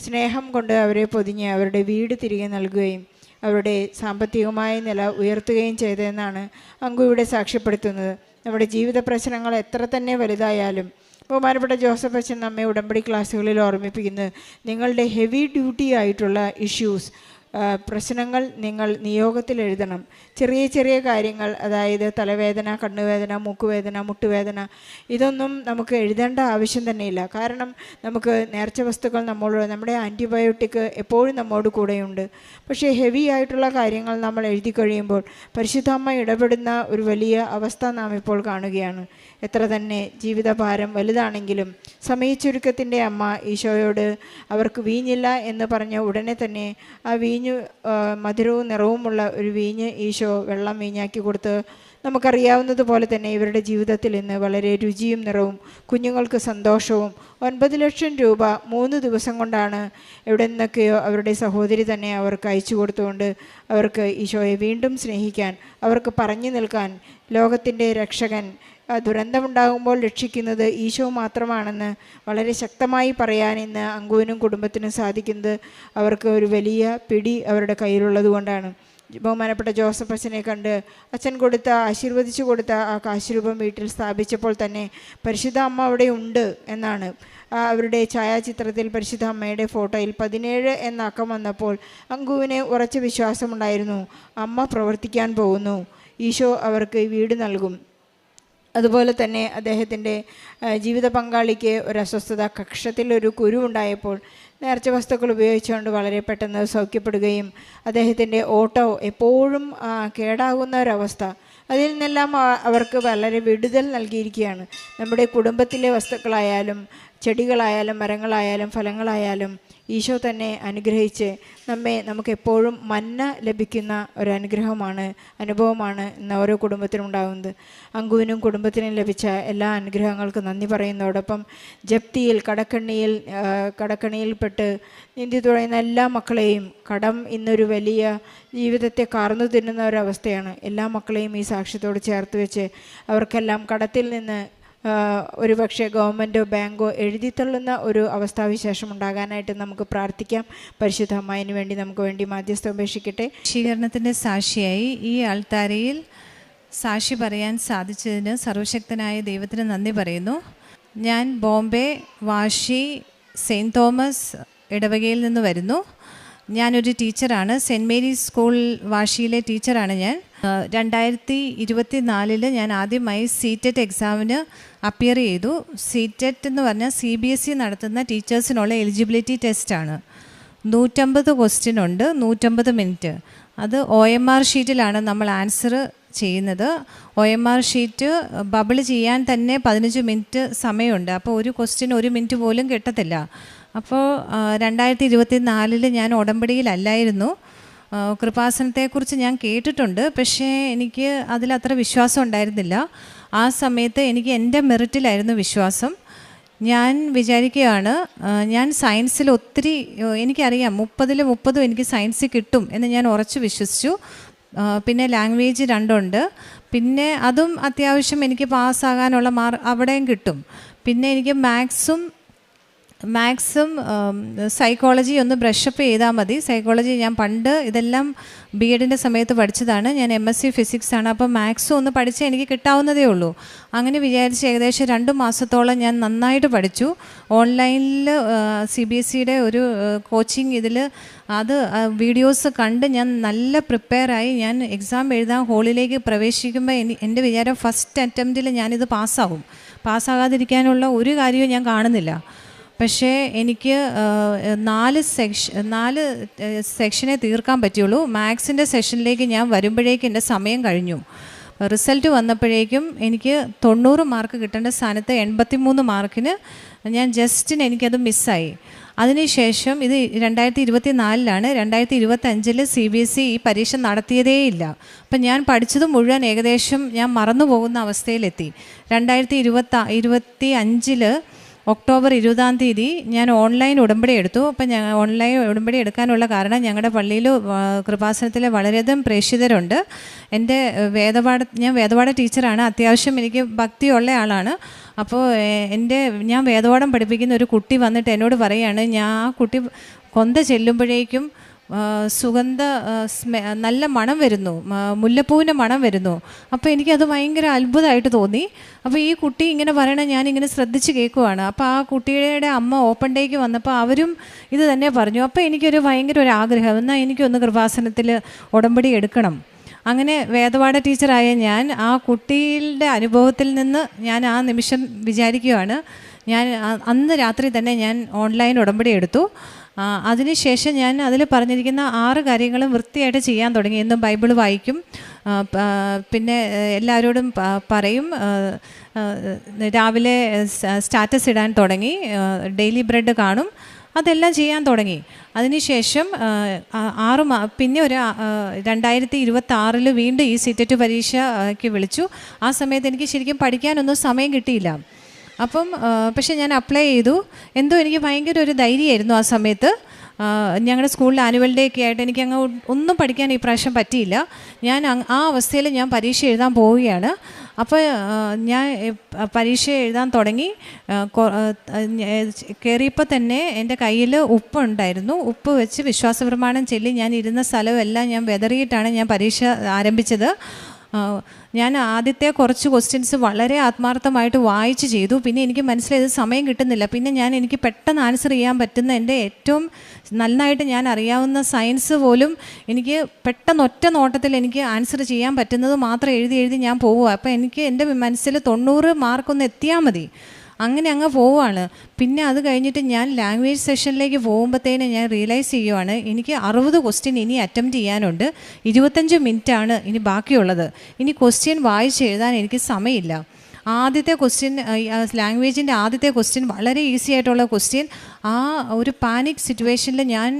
സ്നേഹം കൊണ്ട് അവരെ പൊതിഞ്ഞ് അവരുടെ വീട് തിരികെ നൽകുകയും അവരുടെ സാമ്പത്തികമായ നില ഉയർത്തുകയും ചെയ്തതെന്നാണ് അങ്കു ഇവിടെ സാക്ഷ്യപ്പെടുത്തുന്നത്. നമ്മുടെ ജീവിത പ്രശ്നങ്ങൾ എത്ര തന്നെ വലുതായാലും ബഹുമാനപ്പെട്ട ജോസഫ് അച്ഛൻ നമ്മെ ഉടമ്പടി ക്ലാസ്സുകളിൽ ഓർമ്മിപ്പിക്കുന്നത് നിങ്ങളുടെ ഹെവി ഡ്യൂട്ടി ആയിട്ടുള്ള ഇഷ്യൂസ്, പ്രശ്നങ്ങൾ നിങ്ങൾ നിയോഗത്തിൽ എഴുതണം. ചെറിയ ചെറിയ കാര്യങ്ങൾ, അതായത് തലവേദന, കണ്ണുവേദന, മൂക്കുവേദന, മുട്ടുവേദന, ഇതൊന്നും നമുക്ക് എഴുതേണ്ട ആവശ്യം തന്നെയില്ല. കാരണം നമുക്ക് നേർച്ച വസ്തുക്കൾ നമ്മുടെ ആൻറ്റിബയോട്ടിക് എപ്പോഴും നമ്മോട് കൂടെയുണ്ട്. പക്ഷേ ഹെവി ആയിട്ടുള്ള കാര്യങ്ങൾ നമ്മൾ എഴുതി കഴിയുമ്പോൾ പരിശുദ്ധാമ്മ ഇടപെടുന്ന ഒരു വലിയ അവസ്ഥ നാം ഇപ്പോൾ കാണുകയാണ്. എത്ര തന്നെ ജീവിതഭാരം വലുതാണെങ്കിലും സമയച്ചുരുക്കത്തിൻ്റെ അമ്മ ഈശോയോട് അവർക്ക് വീഞ്ഞില്ല എന്ന് പറഞ്ഞ ഉടനെ തന്നെ ആ വീഞ്ഞ് മധുരവും നിറവുമുള്ള ഒരു വീഞ്ഞ് ഈശോ വെള്ളം വീഞ്ഞാക്കി കൊടുത്ത് നമുക്കറിയാവുന്നതുപോലെ തന്നെ ഇവരുടെ ജീവിതത്തിൽ ഇന്ന് വളരെ രുചിയും നിറവും കുഞ്ഞുങ്ങൾക്ക് സന്തോഷവും 9 ലക്ഷം രൂപ 3 ദിവസം കൊണ്ടാണ് എവിടെ നിന്നൊക്കെയോ അവരുടെ സഹോദരി തന്നെ അവർക്ക് അയച്ചു കൊടുത്തുകൊണ്ട് അവർക്ക് ഈശോയെ വീണ്ടും സ്നേഹിക്കാൻ, അവർക്ക് പറഞ്ഞു നിൽക്കാൻ, ലോകത്തിൻ്റെ രക്ഷകൻ ദുരന്തമുണ്ടാകുമ്പോൾ രക്ഷിക്കുന്നത് ഈശോ മാത്രമാണെന്ന് വളരെ ശക്തമായി പറയാൻ ഇന്ന് അങ്കുവിനും കുടുംബത്തിനും സാധിക്കുന്നത് അവർക്ക് ഒരു വലിയ പിടി അവരുടെ കയ്യിലുള്ളത് കൊണ്ടാണ്. ബഹുമാനപ്പെട്ട ജോസഫ് അച്ഛനെ കണ്ട് അച്ഛൻ ആശീർവദിച്ചു കൊടുത്ത ആ കാശുരൂപം വീട്ടിൽ സ്ഥാപിച്ചപ്പോൾ തന്നെ പരിശുദ്ധ അമ്മ അവിടെ ഉണ്ട് എന്നാണ്. അവരുടെ ഛായാചിത്രത്തിൽ പരിശുദ്ധ അമ്മയുടെ ഫോട്ടോയിൽ 17 എന്ന അക്കം വന്നപ്പോൾ അങ്കുവിന് ഉറച്ച വിശ്വാസമുണ്ടായിരുന്നു, അമ്മ പ്രവർത്തിക്കാൻ പോകുന്നു, ഈശോ അവർക്ക് വീട് നൽകും. അതുപോലെ തന്നെ അദ്ദേഹത്തിൻ്റെ ജീവിത പങ്കാളിക്ക് ഒരു അസ്വസ്ഥത, കക്ഷത്തിലൊരു കുരുവുണ്ടായപ്പോൾ നേർച്ച വസ്തുക്കൾ ഉപയോഗിച്ചുകൊണ്ട് വളരെ പെട്ടെന്ന് സൗഖ്യപ്പെടുകയും അദ്ദേഹത്തിൻ്റെ ഓട്ടോ എപ്പോഴും കേടാകുന്ന ഒരവസ്ഥ, അതിൽ നിന്നെല്ലാം അവർക്ക് വളരെ വിടുതൽ നൽകിയിരിക്കുകയാണ്. നമ്മുടെ കുടുംബത്തിലെ വസ്തുക്കളായാലും ചെടികളായാലും മരങ്ങളായാലും ഫലങ്ങളായാലും ഈശോ തന്നെ അനുഗ്രഹിച്ച് നമുക്കെപ്പോഴും മന്ന ലഭിക്കുന്ന ഒരു അനുഭവമാണ് ഇന്ന് ഓരോ കുടുംബത്തിനും ഉണ്ടാകുന്നത്. അങ്കുവിനും കുടുംബത്തിനും ലഭിച്ച എല്ലാ അനുഗ്രഹങ്ങൾക്കും നന്ദി പറയുന്നതോടൊപ്പം ജപ്തിയിൽ കടക്കണിയിൽപ്പെട്ട് നീന്തി തുഴയുന്ന എല്ലാ മക്കളെയും, കടം ഇന്നൊരു വലിയ ജീവിതത്തെ കാർന്നു തിന്നുന്ന ഒരവസ്ഥയാണ്, എല്ലാ മക്കളെയും ഈ സാക്ഷ്യത്തോട് ചേർത്ത് വെച്ച് അവർക്കെല്ലാം കടത്തിൽ നിന്ന് ഒരുപക്ഷെ ഗവൺമെൻറ്റോ ബാങ്കോ എഴുതിത്തള്ളുന്ന ഒരു അവസ്ഥാവിശേഷം ഉണ്ടാകാനായിട്ട് നമുക്ക് പ്രാർത്ഥിക്കാം. പരിശുദ്ധ അമ്മയിന് വേണ്ടി നമുക്ക് വേണ്ടി മാധ്യസ്ഥം ഉപേക്ഷിക്കട്ടെ. ശീകരണത്തിൻ്റെ സാക്ഷിയായി ഈ ആൾത്താരയിൽ സാക്ഷി പറയാൻ സാധിച്ചതിന് സർവശക്തനായ ദൈവത്തിന് നന്ദി പറയുന്നു. ഞാൻ ബോംബെ വാഷി സെയിൻറ്റ് തോമസ് ഇടവകയിൽ നിന്ന് വരുന്നു. ഞാനൊരു ടീച്ചറാണ്. സെൻറ്റ് മേരീസ് സ്കൂൾ വാഷിയിലെ ടീച്ചറാണ് ഞാൻ. 2024 ഞാൻ ആദ്യമായി CTET എക്സാമിന് അപ്പിയർ ചെയ്തു. CTET എന്ന് പറഞ്ഞാൽ CBSE നടത്തുന്ന ടീച്ചേഴ്സിനുള്ള എലിജിബിലിറ്റി ടെസ്റ്റാണ്. 150 ക്വസ്റ്റ്യൻ ഉണ്ട്, 150 മിനിറ്റ്. അത് OMR ഷീറ്റിലാണ് നമ്മൾ ആൻസർ ചെയ്യുന്നത്. OMR ഷീറ്റ് ബബിൾ ചെയ്യാൻ തന്നെ 15 മിനിറ്റ് സമയമുണ്ട്. അപ്പോൾ ഒരു ക്വസ്റ്റ്യൻ 1 മിനിറ്റ് പോലും കിട്ടത്തില്ല. അപ്പോൾ 2024 ഞാൻ ഉടമ്പടിയിലല്ലായിരുന്നു. കൃപാസനത്തെക്കുറിച്ച് ഞാൻ കേട്ടിട്ടുണ്ട്, പക്ഷേ എനിക്ക് അതിലത്ര വിശ്വാസം ഉണ്ടായിരുന്നില്ല. ആ സമയത്ത് എനിക്ക് എൻ്റെ മെറിറ്റിലായിരുന്നു വിശ്വാസം. ഞാൻ വിചാരിക്കുകയാണ്, ഞാൻ സയൻസിൽ ഒത്തിരി എനിക്കറിയാം, 30 എനിക്ക് സയൻസിൽ കിട്ടും എന്ന് ഞാൻ ഉറച്ചു വിശ്വസിച്ചു. പിന്നെ ലാംഗ്വേജ് 2 ഉണ്ട്, പിന്നെ അതും അത്യാവശ്യം എനിക്ക് പാസ്സാകാനുള്ള അവിടെയും കിട്ടും. പിന്നെ എനിക്ക് മാത്സും സൈക്കോളജി ഒന്ന് ബ്രഷപ്പ് ചെയ്താൽ മതി. സൈക്കോളജി ഞാൻ പണ്ട് ഇതെല്ലാം BEഡിൻ്റെ സമയത്ത് പഠിച്ചതാണ്. ഞാൻ MSc ഫിസിക്സ് ആണ്. അപ്പോൾ മാത്സും ഒന്ന് പഠിച്ചാൽ എനിക്ക് കിട്ടാവുന്നതേ ഉള്ളൂ. അങ്ങനെ വിചാരിച്ച് ഏകദേശം 2 മാസത്തോളം ഞാൻ നന്നായിട്ട് പഠിച്ചു. ഓൺലൈനിൽ CBSEയുടെ ഒരു കോച്ചിങ് അത് വീഡിയോസ് കണ്ട് ഞാൻ നല്ല പ്രിപ്പയറായി. ഞാൻ എക്സാം എഴുതാൻ ഹോളിലേക്ക് പ്രവേശിക്കുമ്പോൾ എൻ്റെ വിചാരം ഫസ്റ്റ് അറ്റംപ്റ്റിൽ ഞാനിത് പാസ്സാകാതിരിക്കാനുള്ള ഒരു കാര്യവും ഞാൻ കാണുന്നില്ല. പക്ഷേ എനിക്ക് 4 സെക്ഷനെ തീർക്കാൻ പറ്റുള്ളൂ. മാത്സിൻ്റെ സെഷനിലേക്ക് ഞാൻ വരുമ്പോഴേക്കും എൻ്റെ സമയം കഴിഞ്ഞു. റിസൾട്ട് വന്നപ്പോഴേക്കും എനിക്ക് 90 മാർക്ക് കിട്ടേണ്ട സ്ഥാനത്ത് 83 മാർക്കിന് എനിക്കത് മിസ്സായി. അതിനുശേഷം ഇത് 2024 2025 CBSE ഈ പരീക്ഷ നടത്തിയതേയില്ല. അപ്പം ഞാൻ പഠിച്ചത് മുഴുവൻ ഏകദേശം ഞാൻ മറന്നു പോകുന്ന അവസ്ഥയിലെത്തി. 2025 ഒക്ടോബർ 20 ഞാൻ ഓൺലൈൻ ഉടമ്പടി എടുത്തു. അപ്പം ഓൺലൈൻ ഉടമ്പടി എടുക്കാനുള്ള കാരണം ഞങ്ങളുടെ പള്ളിയിൽ കൃപാസനത്തിൽ വളരെയധികം പ്രേക്ഷിതരുണ്ട്. ഞാൻ വേദപാഠ ടീച്ചറാണ്. അത്യാവശ്യം എനിക്ക് ഭക്തിയുള്ള ആളാണ്. അപ്പോൾ ഞാൻ വേദപാഠം പഠിപ്പിക്കുന്ന ഒരു കുട്ടി വന്നിട്ട് എന്നോട് പറയുകയാണ്, ആ കുട്ടി കൊന്ത ചെല്ലുമ്പോഴേക്കും നല്ല മണം വരുന്നു, മുല്ലപ്പൂവിൻ്റെ മണം വരുന്നു. അപ്പോൾ എനിക്കത് ഭയങ്കര അത്ഭുതമായിട്ട് തോന്നി. അപ്പോൾ ഈ കുട്ടി ഇങ്ങനെ പറയണ ഞാനിങ്ങനെ ശ്രദ്ധിച്ച് കേൾക്കുവാണ്. അപ്പോൾ ആ കുട്ടിയുടെ അമ്മ ഓപ്പൺ ഡേക്ക് വന്നപ്പോൾ അവരും ഇത് തന്നെ പറഞ്ഞു. അപ്പോൾ എനിക്കൊരു ഭയങ്കര ഒരു ആഗ്രഹം, എന്നാൽ എനിക്കൊന്ന് കൃപാസനത്തിൽ ഉടമ്പടി എടുക്കണം. അങ്ങനെ വേദപാഠ ടീച്ചറായ ഞാൻ ആ കുട്ടിയുടെ അനുഭവത്തിൽ നിന്ന് ഞാൻ ആ നിമിഷം വിചാരിക്കുകയാണ്, ഞാൻ അന്ന് രാത്രി തന്നെ ഞാൻ ഓൺലൈൻ ഉടമ്പടി എടുത്തു. അതിനുശേഷം ഞാൻ അതിൽ പറഞ്ഞിരിക്കുന്ന 6 കാര്യങ്ങളും വൃത്തിയായിട്ട് ചെയ്യാൻ തുടങ്ങി. എന്നും ബൈബിൾ വായിക്കും, പിന്നെ എല്ലാവരോടും പറയും, രാവിലെ സ്റ്റാറ്റസ് ഇടാൻ തുടങ്ങി, ഡെയിലി ബ്രെഡ് കാണും, അതെല്ലാം ചെയ്യാൻ തുടങ്ങി. അതിനുശേഷം പിന്നെ ഒരു 2026 വീണ്ടും ഈ CTET പരീക്ഷയ്ക്ക് വിളിച്ചു. ആ സമയത്ത് എനിക്ക് ശരിക്കും പഠിക്കാനൊന്നും സമയം കിട്ടിയില്ല. പക്ഷേ ഞാൻ അപ്ലൈ ചെയ്തു. എന്തോ എനിക്ക് ഭയങ്കര ഒരു ധൈര്യമായിരുന്നു ആ സമയത്ത്. ഞങ്ങളുടെ സ്കൂളിൽ ആനുവൽ ഡേ ഒക്കെ ആയിട്ട് എനിക്ക് ഒന്നും പഠിക്കാൻ ഈ പ്രാവശ്യം പറ്റിയില്ല. ഞാൻ ആ അവസ്ഥയിൽ ഞാൻ പരീക്ഷ എഴുതാൻ പോവുകയാണ്. അപ്പോൾ ഞാൻ പരീക്ഷ എഴുതാൻ തുടങ്ങി. കയറിയപ്പോൾ തന്നെ എൻ്റെ കയ്യിൽ ഉപ്പുണ്ടായിരുന്നു. ഉപ്പ് വെച്ച് വിശ്വാസപ്രമാണം ചൊല്ലി ഞാൻ ഇരുന്ന സ്ഥലമെല്ലാം ഞാൻ വെതറിയിട്ടാണ് ഞാൻ പരീക്ഷ ആരംഭിച്ചത്. ഞാൻ ആദ്യത്തെ കുറച്ച് ക്വസ്റ്റ്യൻസ് വളരെ ആത്മാർത്ഥമായിട്ട് വായിച്ച് ചെയ്തു. പിന്നെ എനിക്ക് മനസ്സിലായത് സമയം കിട്ടുന്നില്ല. പിന്നെ എനിക്ക് പെട്ടെന്ന് ആൻസർ ചെയ്യാൻ പറ്റുന്ന എൻ്റെ ഏറ്റവും നന്നായിട്ട് ഞാൻ അറിയാവുന്ന സയൻസ് പോലും എനിക്ക് പെട്ടെന്ന് ഒറ്റ നോട്ടത്തിൽ എനിക്ക് ആൻസർ ചെയ്യാൻ പറ്റുന്നത് മാത്രം എഴുതി ഞാൻ പോവുക. അപ്പോൾ എനിക്ക് എൻ്റെ മനസ്സിൽ 90 മാർക്കൊന്ന് എത്തിയാൽ മതി, അങ്ങനെ അങ്ങ് പോവുകയാണ്. പിന്നെ അത് കഴിഞ്ഞിട്ട് ഞാൻ ലാംഗ്വേജ് സെഷനിലേക്ക് പോകുമ്പോഴത്തേന് ഞാൻ റിയലൈസ് ചെയ്യുവാണ് എനിക്ക് 60 ക്വസ്റ്റ്യൻ ഇനി അറ്റംപ്റ്റ് ചെയ്യാനുണ്ട്. 25 മിനിറ്റാണ് ഇനി ബാക്കിയുള്ളത്. ഇനി ക്വസ്റ്റ്യൻ വായിച്ച് എഴുതാൻ എനിക്ക് സമയമില്ല. ആദ്യത്തെ ക്വസ്റ്റ്യൻ, ലാംഗ്വേജിൻ്റെ ആദ്യത്തെ ക്വസ്റ്റ്യൻ വളരെ ഈസി ആയിട്ടുള്ള ക്വസ്റ്റ്യൻ. ആ ഒരു പാനിക് സിറ്റുവേഷനിൽ ഞാൻ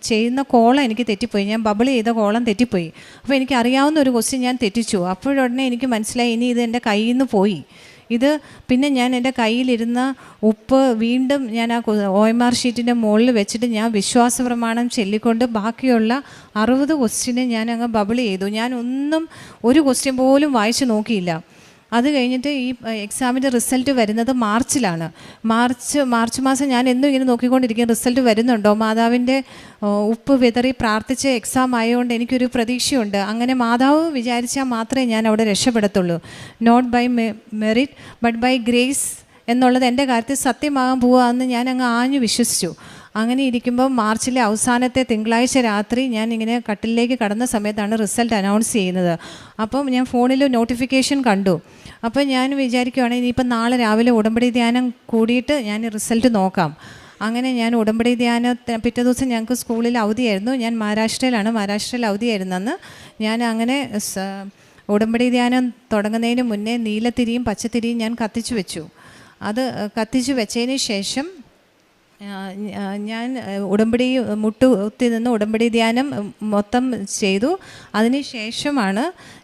ചെയ്യുന്ന കോളം എനിക്ക് തെറ്റിപ്പോയി. ഞാൻ ബബിൾ ചെയ്ത കോളം തെറ്റിപ്പോയി. അപ്പോൾ എനിക്ക് അറിയാവുന്ന ഒരു ക്വസ്റ്റ്യൻ ഞാൻ തെറ്റിച്ചു. അപ്പോഴുടനെ എനിക്ക് മനസ്സിലായി ഇനി ഇത് എൻ്റെ കയ്യിൽ നിന്ന് പോയി. പിന്നെ ഞാൻ എൻ്റെ കയ്യിലിരുന്ന ഉപ്പ് വീണ്ടും ഞാൻ ആ OMR ഷീറ്റിൻ്റെ മുകളിൽ വെച്ചിട്ട് ഞാൻ വിശ്വാസപ്രമാണം ചൊല്ലിക്കൊണ്ട് ബാക്കിയുള്ള 60 ക്വസ്റ്റ്യനെ ഞാൻ അങ്ങ് ബബിൾ ചെയ്തു. ഒരു ക്വസ്റ്റ്യൻ പോലും വായിച്ച് നോക്കിയില്ല. അത് കഴിഞ്ഞിട്ട് ഈ എക്സാമിൻ്റെ റിസൾട്ട് വരുന്നത് മാർച്ചിലാണ്. മാർച്ച് മാസം ഞാൻ എന്നും ഇങ്ങനെ നോക്കിക്കൊണ്ടിരിക്കും റിസൾട്ട് വരുന്നുണ്ടോ. മാതാവിൻ്റെ ഉപ്പ് വിതറി പ്രാർത്ഥിച്ച് എക്സാം ആയതുകൊണ്ട് എനിക്കൊരു പ്രതീക്ഷയുണ്ട്. അങ്ങനെ മാതാവ് വിചാരിച്ചാൽ മാത്രമേ ഞാൻ അവിടെ രക്ഷപ്പെടത്തുള്ളൂ. Not by merit but by grace എന്നുള്ളത് എൻ്റെ കാര്യത്തിൽ സത്യമാകാൻ പോവുകയെന്ന് ഞാൻ അങ്ങ് ആഞ്ഞു വിശ്വസിച്ചു. അങ്ങനെ ഇരിക്കുമ്പോൾ മാർച്ചിലെ അവസാനത്തെ തിങ്കളാഴ്ച രാത്രി ഞാൻ ഇങ്ങനെ കട്ടിലേക്ക് കടന്ന സമയത്താണ് റിസൾട്ട് അനൗൺസ് ചെയ്യുന്നത്. അപ്പം ഞാൻ ഫോണിൽ നോട്ടിഫിക്കേഷൻ കണ്ടു. അപ്പോൾ ഞാൻ വിചാരിക്കുകയാണ് ഇനിയിപ്പം നാളെ രാവിലെ ഉടമ്പടി ധ്യാനം കൂടിയിട്ട് ഞാൻ റിസൾട്ട് നോക്കാം. അങ്ങനെ ഞാൻ ഉടമ്പടി പിറ്റേ ദിവസം ഞങ്ങൾക്ക് സ്കൂളിൽ അവധിയായിരുന്നു. ഞാൻ മഹാരാഷ്ട്രയിൽ അവധിയായിരുന്നു അന്ന്. ഞാൻ അങ്ങനെ ഉടമ്പടി ധ്യാനം തുടങ്ങുന്നതിന് മുന്നേ നീലത്തിരിയും പച്ചത്തിരിയും ഞാൻ കത്തിച്ചു വെച്ചു. അത് കത്തിച്ചു വെച്ചതിന് ശേഷം ഞാൻ ഉടമ്പടി മുട്ടുകുത്തി നിന്ന് ഉടമ്പടി ധ്യാനം മൊത്തം ചെയ്തു. അതിന് ശേഷമാണ്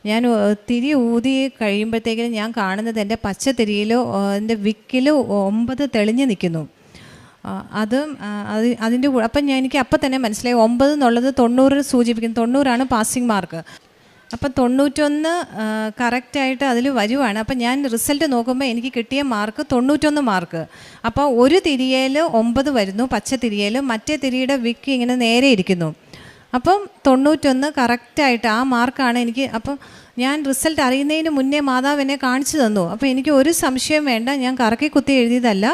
ഞാൻ തിരി ഊതി കഴിയുമ്പോഴത്തേക്കും ഞാൻ കാണുന്നത് എൻ്റെ പച്ചത്തിരിയിലോ എൻ്റെ വിക്കിലോ 9 തെളിഞ്ഞ് നിൽക്കുന്നു. അതിൻ്റെ കൂടെ അപ്പം എനിക്ക് അപ്പം തന്നെ മനസ്സിലായി 9 എന്നുള്ളത് 90 സൂചിപ്പിക്കുന്നു. 90ആണ് പാസിംഗ് മാർക്ക്. അപ്പം 91 കറക്റ്റായിട്ട് അതിൽ വരുവാണ്. അപ്പം ഞാൻ റിസൾട്ട് നോക്കുമ്പോൾ എനിക്ക് കിട്ടിയ മാർക്ക് 91 മാർക്ക്. അപ്പോൾ ഒരു തിരിയേൽ 9 വരുന്നു പച്ച തിരിയേൽ, മറ്റേ തിരിയുടെ വിക്ക് ഇങ്ങനെ നേരെ ഇരിക്കുന്നു. അപ്പം 91 കറക്റ്റായിട്ട് ആ മാർക്കാണ് എനിക്ക്. അപ്പം ഞാൻ റിസൾട്ട് അറിയുന്നതിന് മുന്നേ മാതാവ് എന്നെ കാണിച്ചു തന്നു. അപ്പോൾ എനിക്ക് ഒരു സംശയം വേണ്ട, ഞാൻ കറക്കി കുത്തി എഴുതിയതല്ല,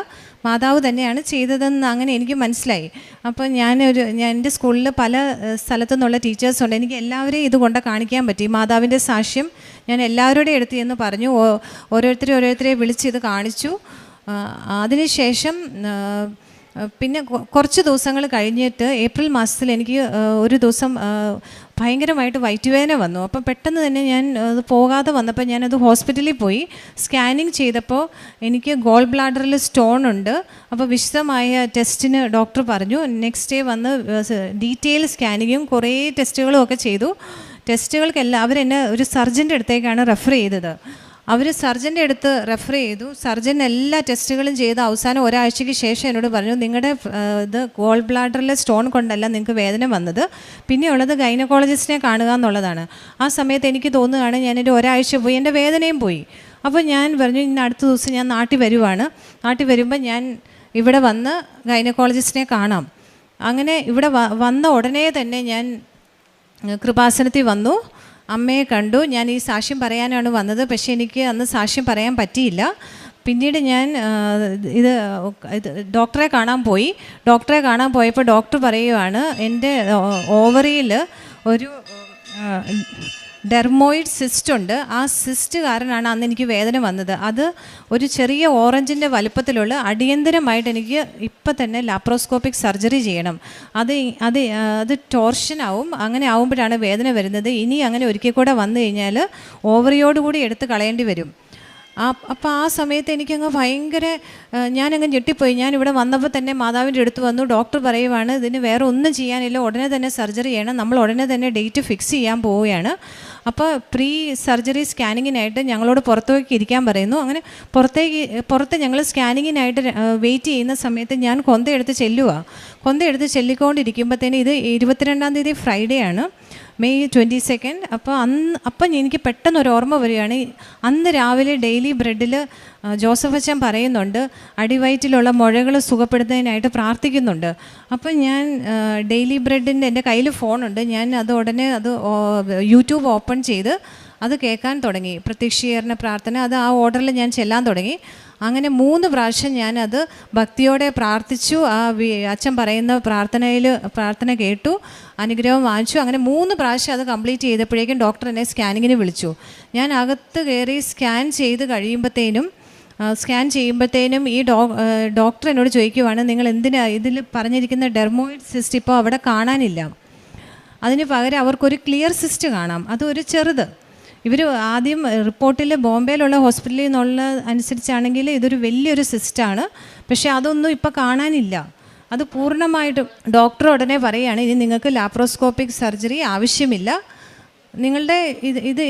മാതാവ് തന്നെയാണ് ചെയ്തതെന്ന് അങ്ങനെ എനിക്ക് മനസ്സിലായി. അപ്പോൾ ഞാൻ എൻ്റെ സ്കൂളിൽ പല സ്ഥലത്തു നിന്നുള്ള ടീച്ചേഴ്സുണ്ട്. എനിക്ക് എല്ലാവരെയും ഇതുകൊണ്ട് കാണിക്കാൻ പറ്റി. മാതാവിൻ്റെ സാക്ഷ്യം ഞാൻ എല്ലാവരുടെയും എടുത്ത് എന്ന് പറഞ്ഞു. ഓരോരുത്തരെ വിളിച്ച് ഇത് കാണിച്ചു. അതിനുശേഷം പിന്നെ കുറച്ച് ദിവസങ്ങൾ കഴിഞ്ഞിട്ട് ഏപ്രിൽ മാസത്തിൽ എനിക്ക് ഒരു ദിവസം ഭയങ്കരമായിട്ട് വയറ്റുവേദന വന്നു. അപ്പം പെട്ടെന്ന് തന്നെ ഞാൻ അത് പോകാതെ വന്നപ്പോൾ ഞാനത് ഹോസ്പിറ്റലിൽ പോയി സ്കാനിങ് ചെയ്തപ്പോൾ എനിക്ക് ഗോൾ ബ്ലാഡറിൽ സ്റ്റോൺ ഉണ്ട്. അപ്പോൾ വിശദമായ ടെസ്റ്റിന് ഡോക്ടർ പറഞ്ഞു. നെക്സ്റ്റ് ഡേ വന്ന് ഡീറ്റെയിൽ സ്കാനിങ്ങും കുറേ ടെസ്റ്റുകളും ഒക്കെ ചെയ്തു. ടെസ്റ്റുകൾക്കെല്ലാം അവരെന്നെ ഒരു സർജൻ്റെ അടുത്തേക്കാണ് റെഫർ ചെയ്തത്. അവർ സർജൻ്റെ അടുത്ത് റെഫർ ചെയ്തു. സർജൻ എല്ലാ ടെസ്റ്റുകളും ചെയ്ത് അവസാനം ഒരാഴ്ചയ്ക്ക് ശേഷം എന്നോട് പറഞ്ഞു, നിങ്ങളുടെ ഇത് ഗോൾ ബ്ലാഡറിലെ സ്റ്റോൺ കൊണ്ടല്ല നിങ്ങൾക്ക് വേദന വന്നത്, പിന്നെയുള്ളത് ഗൈനക്കോളജിസ്റ്റിനെ കാണുക എന്നുള്ളതാണ്. ആ സമയത്ത് എനിക്ക് തോന്നുകയാണ് ഞാനൊരു ഒരാഴ്ച പോയി, എൻ്റെ വേദനയും പോയി. അപ്പോൾ ഞാൻ പറഞ്ഞു ഇന്ന് അടുത്ത ദിവസം ഞാൻ നാട്ടിൽ വരുവാണ്, നാട്ടിൽ വരുമ്പോൾ ഞാൻ ഇവിടെ വന്ന് ഗൈനക്കോളജിസ്റ്റിനെ കാണാം. അങ്ങനെ ഇവിടെ വന്ന ഉടനെ തന്നെ ഞാൻ കൃപാസനത്തിൽ വന്നു, അമ്മയെ കണ്ടു. ഞാൻ ഈ സാക്ഷ്യം പറയാനാണ് വന്നത്, പക്ഷേ എനിക്ക് അന്ന് സാക്ഷ്യം പറയാൻ പറ്റിയില്ല. പിന്നീട് ഞാൻ ഇത് ഡോക്ടറെ കാണാൻ പോയി. ഡോക്ടറെ കാണാൻ പോയപ്പോൾ ഡോക്ടർ പറയുവാണ് എൻ്റെ ഓവറിയിൽ ഒരു ഡെർമോയിഡ് സിസ്റ്റ് ഉണ്ട്. ആ സിസ്റ്റ് കാരണമാണ് അന്ന് എനിക്ക് വേദന വന്നത്. അത് ഒരു ചെറിയ ഓറഞ്ചിൻ്റെ വലുപ്പത്തിലുള്ള അടിയന്തരമായിട്ട് എനിക്ക് ഇപ്പം തന്നെ ലാപ്രോസ്കോപ്പിക് സർജറി ചെയ്യണം. അത് ടോർഷനാവും. അങ്ങനെ ആവുമ്പോഴാണ് വേദന വരുന്നത്. ഇനി അങ്ങനെ ഒരിക്കൽ കൂടെ വന്നു കഴിഞ്ഞാൽ ഓവറിയോടുകൂടി എടുത്ത് കളയേണ്ടി വരും. അപ്പോൾ ആ സമയത്ത് എനിക്കങ്ങ് ഭയങ്കര ഞാനങ്ങ് ഞെട്ടിപ്പോയി. ഞാനിവിടെ വന്നപ്പോൾ തന്നെ മാതാവിൻ്റെ അടുത്ത് വന്നു. ഡോക്ടർ പറയുവാണ് ഇതിന് വേറെ ഒന്നും ചെയ്യാനില്ല, ഉടനെ തന്നെ സർജറി ചെയ്യണം, നമ്മൾ ഉടനെ തന്നെ ഡേറ്റ് ഫിക്സ് ചെയ്യാൻ പോവുകയാണ്. അപ്പോൾ പ്രീ സർജറി സ്കാനിങ്ങിനായിട്ട് ഞങ്ങളോട് പുറത്തേക്ക് ഇരിക്കാൻ പറയുന്നു. അങ്ങനെ പുറത്ത് ഞങ്ങൾ സ്കാനിങ്ങിനായിട്ട് വെയിറ്റ് ചെയ്യുന്ന സമയത്ത് ഞാൻ കൊന്തയെടുത്ത് ചെല്ലുകയാണ്. കൊന്തയെടുത്ത് ചെല്ലിക്കൊണ്ടിരിക്കുമ്പോഴത്തേന് ഇത് 22-ാം തീയതി ഫ്രൈഡേ ആണ്. May 22. അപ്പം എനിക്ക് പെട്ടെന്ന് ഒരു ഓർമ്മ വരികയാണ്. അന്ന് രാവിലെ ഡെയിലി ബ്രെഡിൽ ജോസഫ് അച്ഛൻ പറയുന്നുണ്ട് അടിവയറ്റിലുള്ള മുഴകൾ സുഖപ്പെടുത്തുന്നതിനായിട്ട് പ്രാർത്ഥിക്കുന്നുണ്ട്. അപ്പം ഞാൻ ഡെയിലി ബ്രെഡിൻ്റെ എൻ്റെ കയ്യിൽ ഫോണുണ്ട്, ഞാൻ അത് ഉടനെ യൂട്യൂബ് ഓപ്പൺ ചെയ്ത് അത് കേൾക്കാൻ തുടങ്ങി. പ്രത്യക്ഷീകരണ പ്രാർത്ഥന അത് ആ ഓർഡറിൽ ഞാൻ ചെല്ലാൻ തുടങ്ങി. അങ്ങനെ 3 പ്രാവശ്യം ഞാനത് ഭക്തിയോടെ പ്രാർത്ഥിച്ചു. അച്ഛൻ പറയുന്ന പ്രാർത്ഥന കേട്ടു, അനുഗ്രഹം വാങ്ങിച്ചു. അങ്ങനെ 3 പ്രാവശ്യം അത് കംപ്ലീറ്റ് ചെയ്തപ്പോഴേക്കും ഡോക്ടർ എന്നെ സ്കാനിങ്ങിന് വിളിച്ചു. ഞാൻ അകത്ത് കയറി സ്കാൻ ചെയ്യുമ്പോഴത്തേനും ഈ ഡോക്ടർ എന്നോട് ചോദിക്കുവാണ്, നിങ്ങൾ എന്തിനാ ഇതിൽ പറഞ്ഞിരിക്കുന്ന ഡെർമോയിഡ് സിസ്റ്റ് ഇപ്പോൾ അവിടെ കാണാനില്ല, അതിന് പകരം അവർക്കൊരു ക്ലിയർ സിസ്റ്റ് കാണാം, അത് ഒരു ചെറുത്. ഇവർ ആദ്യം റിപ്പോർട്ടിൽ ബോംബെയിലുള്ള ഹോസ്പിറ്റലിൽ നിന്നുള്ള അനുസരിച്ചാണെങ്കിൽ ഇതൊരു വലിയൊരു സിസ്റ്റാണ്, പക്ഷേ അതൊന്നും ഇപ്പോൾ കാണാനില്ല. അത് പൂർണ്ണമായിട്ടും ഡോക്ടർ ഉടനെ പറയുകയാണ്, ഇനി നിങ്ങൾക്ക് ലാപ്രോസ്കോപ്പിക് സർജറി ആവശ്യമില്ല, നിങ്ങളുടെ ഇത്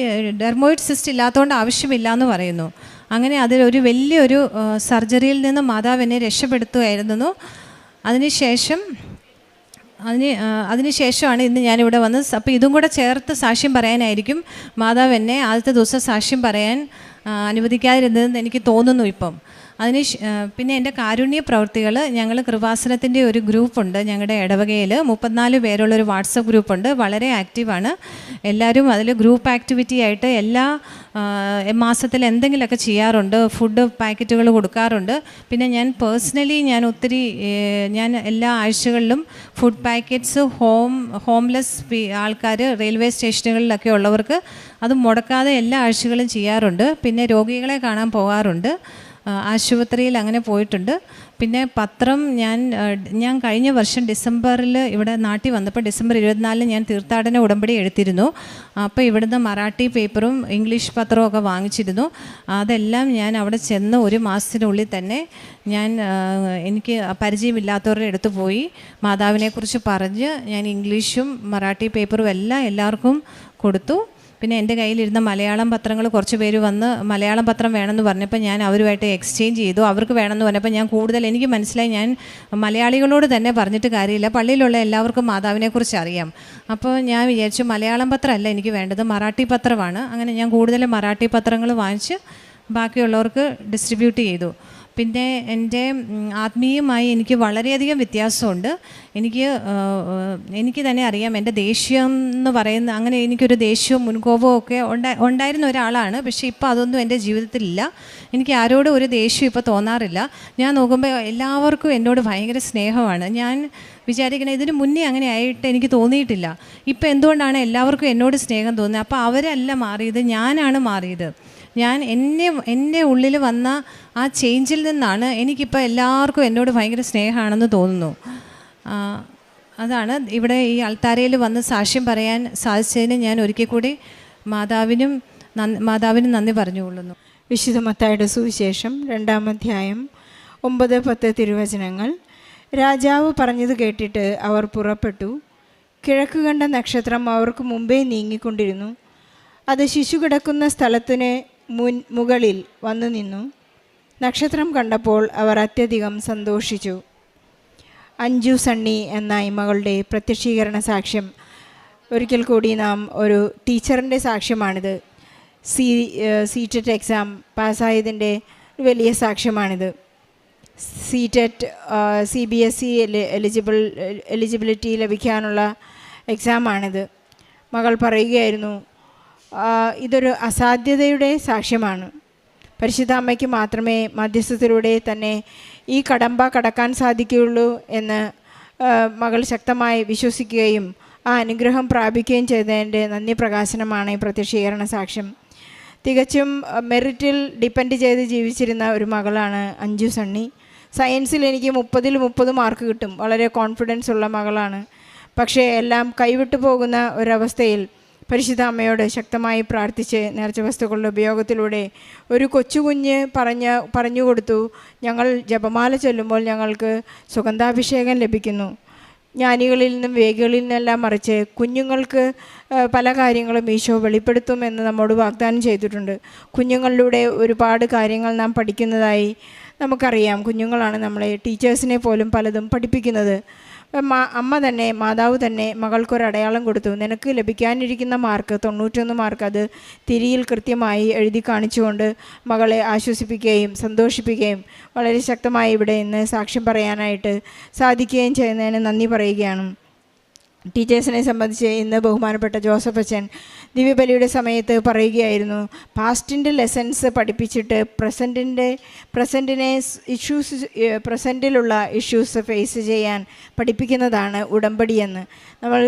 ഡെർമോയിഡ് സിസ്റ്റ് ഇല്ലാത്തതുകൊണ്ട് ആവശ്യമില്ല എന്ന് പറയുന്നു. അങ്ങനെ അതിലൊരു വലിയൊരു സർജറിയിൽ നിന്ന് മാതാവ് എന്നെ രക്ഷപ്പെടുത്തുമായിരുന്നു. അതിനുശേഷമാണ് ഇന്ന് ഞാനിവിടെ വന്നത്. അപ്പോൾ ഇതും കൂടെ ചേർത്ത് സാക്ഷ്യം പറയാനായിരിക്കും മാതാവ് എന്നെ ആദ്യത്തെ ദിവസം സാക്ഷ്യം പറയാൻ അനുവദിക്കാതിരുന്നതെന്ന് എനിക്ക് തോന്നുന്നു ഇപ്പം. പിന്നെ എൻ്റെ കാരുണ്യ പ്രവൃത്തികൾ, ഞങ്ങൾ കൃപാസനത്തിൻ്റെ ഒരു ഗ്രൂപ്പുണ്ട് ഞങ്ങളുടെ ഇടവകയിൽ, 34 പേരുള്ളൊരു വാട്സപ്പ് ഗ്രൂപ്പുണ്ട്, വളരെ ആക്റ്റീവാണ് എല്ലാവരും. അതിൽ ഗ്രൂപ്പ് ആക്ടിവിറ്റി ആയിട്ട് എല്ലാ മാസത്തിൽ എന്തെങ്കിലുമൊക്കെ ചെയ്യാറുണ്ട്, ഫുഡ് പാക്കറ്റുകൾ കൊടുക്കാറുണ്ട്. പിന്നെ ഞാൻ പേഴ്സണലി ഞാൻ എല്ലാ ആഴ്ചകളിലും ഫുഡ് പാക്കറ്റ്സ് ഹോംലെസ് ആൾക്കാർ റെയിൽവേ സ്റ്റേഷനുകളിലൊക്കെ ഉള്ളവർക്ക് അത് മുടക്കാതെ എല്ലാ ആഴ്ചകളും ചെയ്യാറുണ്ട്. പിന്നെ രോഗികളെ കാണാൻ പോകാറുണ്ട്, ആശുപത്രിയിൽ അങ്ങനെ പോയിട്ടുണ്ട്. പിന്നെ പത്രം ഞാൻ കഴിഞ്ഞ വർഷം ഡിസംബറിൽ ഇവിടെ നാട്ടിൽ വന്നപ്പോൾ ഡിസംബർ 24 ഞാൻ തീർത്ഥാടന ഉടമ്പടി എടുത്തിരുന്നു. അപ്പോൾ ഇവിടുന്ന് മറാഠി പേപ്പറും ഇംഗ്ലീഷ് പത്രവും ഒക്കെ വാങ്ങിച്ചിരുന്നു. അതെല്ലാം ഞാൻ അവിടെ ചെന്ന് 1 മാസത്തിനുള്ളിൽ തന്നെ എനിക്ക് പരിചയമില്ലാത്തവരുടെ അടുത്ത് പോയി മാതാവിനെക്കുറിച്ച് പറഞ്ഞ് ഞാൻ ഇംഗ്ലീഷും മറാഠി പേപ്പറും എല്ലാം എല്ലാവർക്കും കൊടുത്തു. പിന്നെ എൻ്റെ കയ്യിലിരുന്ന മലയാളം പത്രങ്ങൾ കുറച്ച് പേര് വന്ന് മലയാളം പത്രം വേണമെന്ന് പറഞ്ഞപ്പോൾ ഞാൻ അവരുമായിട്ട് എക്സ്ചേഞ്ച് ചെയ്തു. അവർക്ക് വേണമെന്ന് പറഞ്ഞപ്പോൾ ഞാൻ എനിക്ക് മനസ്സിലായി ഞാൻ മലയാളികളോട് തന്നെ പറഞ്ഞിട്ട് കാര്യമില്ല, പള്ളിയിലുള്ള എല്ലാവർക്കും മാതാവിനെക്കുറിച്ച് അറിയാം. അപ്പോൾ ഞാൻ വിചാരിച്ചു മലയാളം പത്രമല്ല എനിക്ക് വേണ്ടത്, മറാഠി പത്രമാണ്. അങ്ങനെ ഞാൻ കൂടുതൽ മറാഠി പത്രങ്ങൾ വാങ്ങിച്ച് ബാക്കിയുള്ളവർക്ക് ഡിസ്ട്രിബ്യൂട്ട് ചെയ്തു. പിന്നെ എൻ്റെ ആത്മീയമായി എനിക്ക് വളരെയധികം വ്യത്യാസമുണ്ട്. എനിക്ക് തന്നെ അറിയാം എൻ്റെ ദേഷ്യം എന്ന് പറയുന്ന അങ്ങനെ എനിക്കൊരു ദേഷ്യവും മുൻകോപവും ഒക്കെ ഉണ്ടായിരുന്ന ഒരാളാണ്. പക്ഷേ ഇപ്പോൾ അതൊന്നും എൻ്റെ ജീവിതത്തിലില്ല. എനിക്ക് ആരോടും ഒരു ദേഷ്യം ഇപ്പോൾ തോന്നാറില്ല. ഞാൻ നോക്കുമ്പോൾ എല്ലാവർക്കും എന്നോട് ഭയങ്കര സ്നേഹമാണ്. ഞാൻ വിചാരിക്കണം ഇതിന് മുന്നേ അങ്ങനെ ആയിട്ട് എനിക്ക് തോന്നിയിട്ടില്ല. ഇപ്പോൾ എന്തുകൊണ്ടാണ് എല്ലാവർക്കും എന്നോട് സ്നേഹം തോന്നുന്നത്? അപ്പോൾ അവരല്ല മാറിയത്, ഞാനാണ് മാറിയത്. എൻ്റെ ഉള്ളിൽ വന്ന ആ ചേഞ്ചിൽ നിന്നാണ് എനിക്കിപ്പോൾ എല്ലാവർക്കും എന്നോട് ഭയങ്കര സ്നേഹമാണെന്ന് തോന്നുന്നു. അതാണ് ഇവിടെ ഈ അൾത്താരയിൽ വന്ന് സാക്ഷ്യം പറയാൻ സാധിച്ചതിന് ഞാൻ ഒരിക്കൽ കൂടി മാതാവിനും നന്ദി പറഞ്ഞുകൊള്ളുന്നു. വിശുദ്ധ മത്തായിയുടെ സുവിശേഷം 2-ാം അധ്യായം 9-10 തിരുവചനങ്ങൾ. രാജാവ് പറഞ്ഞത് കേട്ടിട്ട് അവർ പുറപ്പെട്ടു. കിഴക്ക് കണ്ട നക്ഷത്രം അവർക്ക് മുമ്പേ നീങ്ങിക്കൊണ്ടിരുന്നു. അത് ശിശു കിടക്കുന്ന സ്ഥലത്തിന് മുകളിൽ വന്നു നിന്നു. നക്ഷത്രം കണ്ടപ്പോൾ അവർ അത്യധികം സന്തോഷിച്ചു. അഞ്ജു സണ്ണി എന്ന മകളുടെ പ്രത്യക്ഷീകരണ സാക്ഷ്യം. ഒരിക്കൽ കൂടി നാം ഒരു ടീച്ചറിൻ്റെ സാക്ഷ്യമാണിത്. CTET എക്സാം പാസ്സായതിൻ്റെ വലിയ സാക്ഷ്യമാണിത്. CTET CBSE എലിജിബിലിറ്റി ലഭിക്കാനുള്ള എക്സാമാണിത്. മകൾ പറയുകയായിരുന്നു, ഇതൊരു അസാധ്യതയുടെ സാക്ഷ്യമാണ്. പരിശുദ്ധ അമ്മയ്ക്ക് മാത്രമേ മധ്യസ്ഥത്തിലൂടെ തന്നെ ഈ കടമ്പ കടക്കാൻ സാധിക്കുകയുള്ളൂ എന്ന് മകൾ ശക്തമായി വിശ്വസിക്കുകയും ആ അനുഗ്രഹം പ്രാപിക്കുകയും ചെയ്തതിൻ്റെ നന്ദി പ്രകാശനമാണ് ഈ പ്രത്യക്ഷീകരണ സാക്ഷ്യം. തികച്ചും മെറിറ്റിൽ ഡിപ്പെൻഡ് ചെയ്ത് ജീവിച്ചിരുന്ന ഒരു മകളാണ് അഞ്ജു സണ്ണി. സയൻസിൽ എനിക്ക് 30-ൽ 30 മാർക്ക് കിട്ടും, വളരെ കോൺഫിഡൻസ് ഉള്ള മകളാണ്. പക്ഷേ എല്ലാം കൈവിട്ടു പോകുന്ന ഒരവസ്ഥയിൽ പരിശുദ്ധ അമ്മയോട് ശക്തമായി പ്രാർത്ഥിച്ച് നേർച്ച വസ്തുക്കളുടെ ഉപയോഗത്തിലൂടെ ഒരു കൊച്ചുകുഞ്ഞ് പറഞ്ഞു കൊടുത്തു, ഞങ്ങൾ ജപമാല ചൊല്ലുമ്പോൾ ഞങ്ങൾക്ക് സുഗന്ധാഭിഷേകം ലഭിക്കുന്നു. ജ്ഞാനികളിൽ നിന്നും വേഗികളിൽ നിന്നെല്ലാം മറിച്ച് കുഞ്ഞുങ്ങൾക്ക് പല കാര്യങ്ങളും ഈശോ വെളിപ്പെടുത്തുമെന്ന് നമ്മോട് വാഗ്ദാനം ചെയ്തിട്ടുണ്ട്. കുഞ്ഞുങ്ങളിലൂടെ ഒരുപാട് കാര്യങ്ങൾ നാം പഠിക്കുന്നതായി നമുക്കറിയാം. കുഞ്ഞുങ്ങളാണ് നമ്മളെ ടീച്ചേഴ്സിനെ പോലും പലതും പഠിപ്പിക്കുന്നത്. അമ്മ തന്നെ, മാതാവ് തന്നെ മകൾക്കൊരു അടയാളം കൊടുത്തു. നിനക്ക് ലഭിക്കാനിരിക്കുന്ന മാർക്ക് 91 മാർക്ക് അത് തിരിയിൽ കൃത്യമായി എഴുതി കാണിച്ചുകൊണ്ട് മകളെ ആശ്വസിപ്പിക്കുകയും സന്തോഷിപ്പിക്കുകയും വളരെ ശക്തമായി ഇവിടെ ഇന്ന് സാക്ഷ്യം പറയാനായിട്ട് സാധിക്കുകയും ചെയ്യുന്നതിന് നന്ദി പറയുകയാണ്. ടീച്ചേഴ്സിനെ സംബന്ധിച്ച് ഇന്ന് ബഹുമാനപ്പെട്ട ജോസഫ് അച്ഛൻ ദിവ്യബലിയുടെ സമയത്ത് പറയുകയായിരുന്നു, പാസ്റ്റിൻ്റെ ലെസൺസ് പഠിപ്പിച്ചിട്ട് പ്രസൻറ്റിലുള്ള ഇഷ്യൂസ് ഫേസ് ചെയ്യാൻ പഠിപ്പിക്കുന്നതാണ് ഉടമ്പടിയെന്ന്. നമ്മൾ